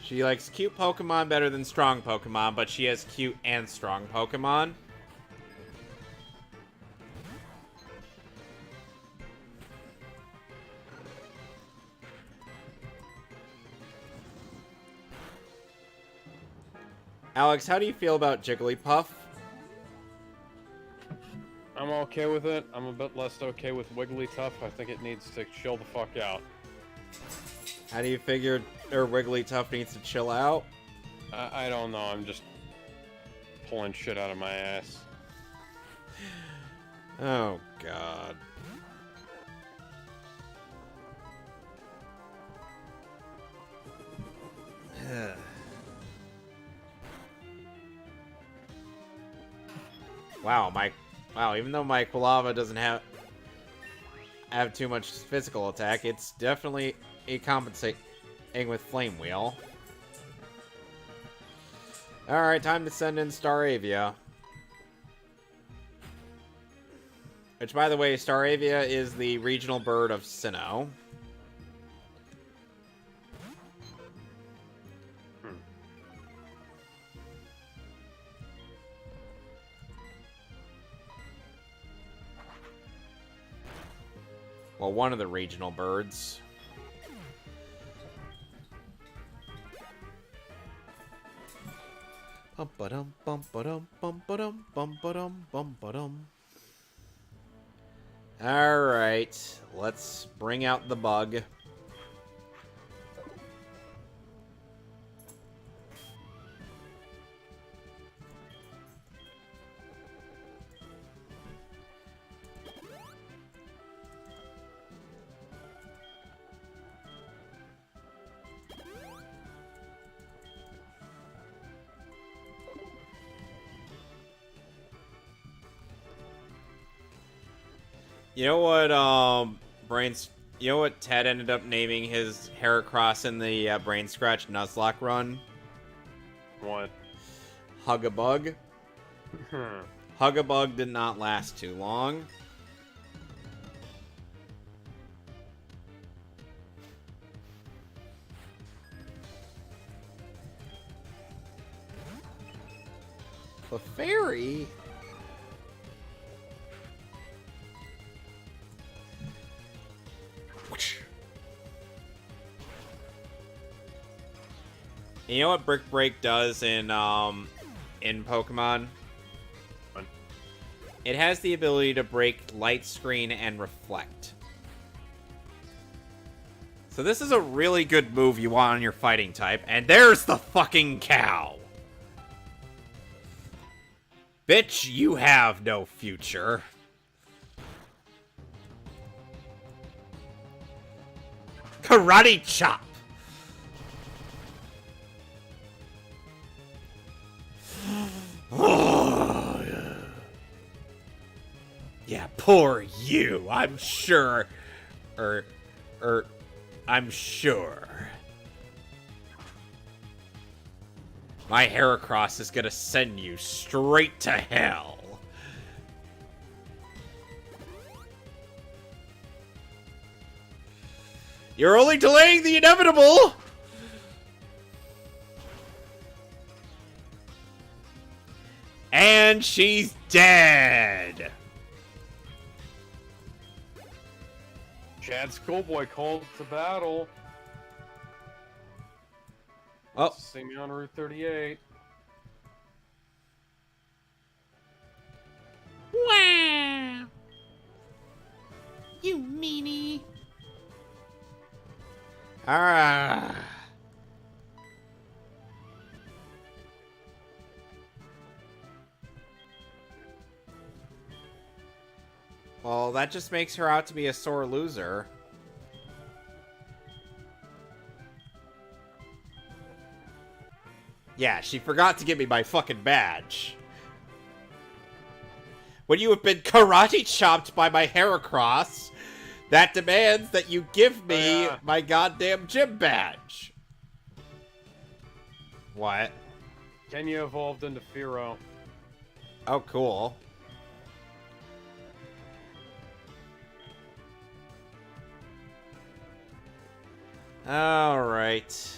She likes cute Pokemon better than strong Pokemon, but she has cute and strong Pokemon. Alex, how do you feel about Jigglypuff? I'm okay with it. I'm a bit less okay with Wigglytuff. I think it needs to chill the fuck out. How do you figure Wigglytuff needs to chill out? I don't know. I'm just pulling shit out of my ass. Oh, God. Wow, even though my Quilava doesn't have too much physical attack, it's definitely a compensating with Flame Wheel. Alright, time to send in Staravia. Which, by the way, Staravia is the regional bird of Sinnoh. Well, one of the regional birds. Bum ba-dum, bum ba-dum, bum ba-dum, bum ba-dum, bum ba-dum. Alright, let's bring out the bug. You know what, you know what Ted ended up naming his Heracross in the Brain Scratch Nuzlocke run? What? Hug-a-Bug. Hug-a-Bug did not last too long. Clefairy? You know what Brick Break does in Pokemon? What? It has the ability to break Light Screen and Reflect. So this is a really good move you want on your fighting type, and there's the fucking cow! Bitch, you have no future. Karate chop! Yeah, poor you, I'm sure. I'm sure. My Heracross is gonna send you straight to hell. You're only delaying the inevitable! And she's dead! Chad Schoolboy called to battle. Oh. See me on Route 38. Wow! You meanie! Ah. Well, that just makes her out to be a sore loser. Yeah, she forgot to give me my fucking badge. When you have been karate chopped by my Heracross, that demands that you give me my goddamn gym badge. What? Kenya evolved into Firo. Oh, cool. Alright.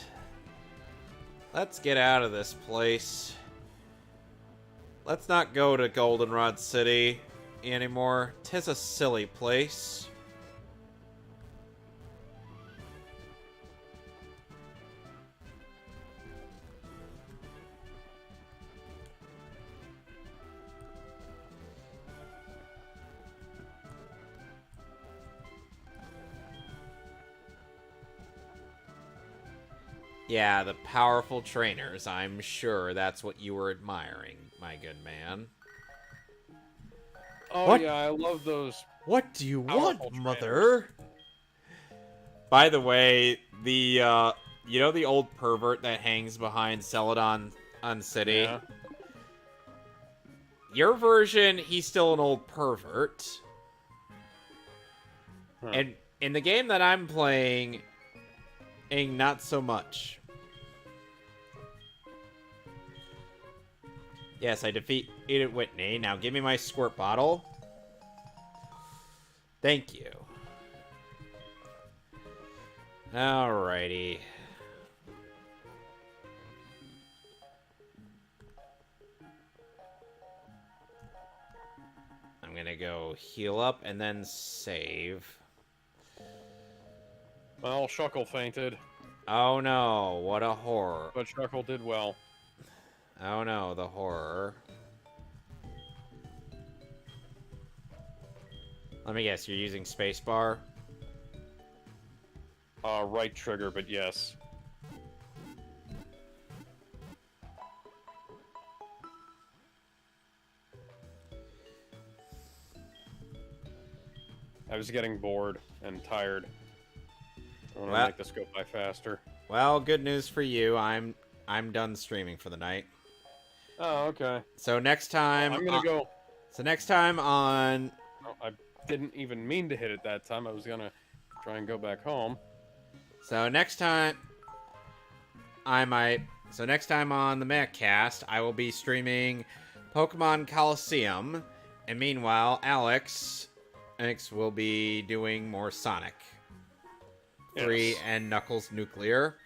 Let's get out of this place. Let's not go to Goldenrod City anymore. 'Tis a silly place. Yeah, the powerful trainers. I'm sure that's what you were admiring, my good man. Oh What? yeah, I love those. What do you want, Powerful mother? By the way, the you know the old pervert that hangs behind Celadon on City? Yeah. Your version, he's still an old pervert. Huh. And in the game that I'm playing, not so much. Yes, I defeated Whitney. Now give me my squirt bottle. Thank you. Alrighty. I'm gonna go heal up and then save. Well, Shuckle fainted, Oh no, what a horror. but Shuckle did well. Oh no, the horror. Let me guess, you're using spacebar? Right trigger, but yes. I was getting bored and tired. I want to Well- make this go by faster. Well, good news for you. I'm done streaming for the night. Oh, okay. So next time I'm gonna go. So next time on Oh, I didn't even mean to hit it that time. I was gonna try and go back home. So next time on the Mehcast, I will be streaming Pokemon Coliseum, and meanwhile, Alex will be doing more Sonic 3 Yes. and Knuckles Nuclear.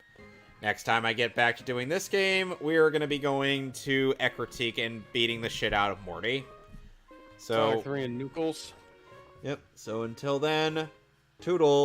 Next time I get back to doing this game, we are going to be going to Ecruteak and beating the shit out of Morty. So, Sonic 3 and Nucleus. yep. So until then, toodles.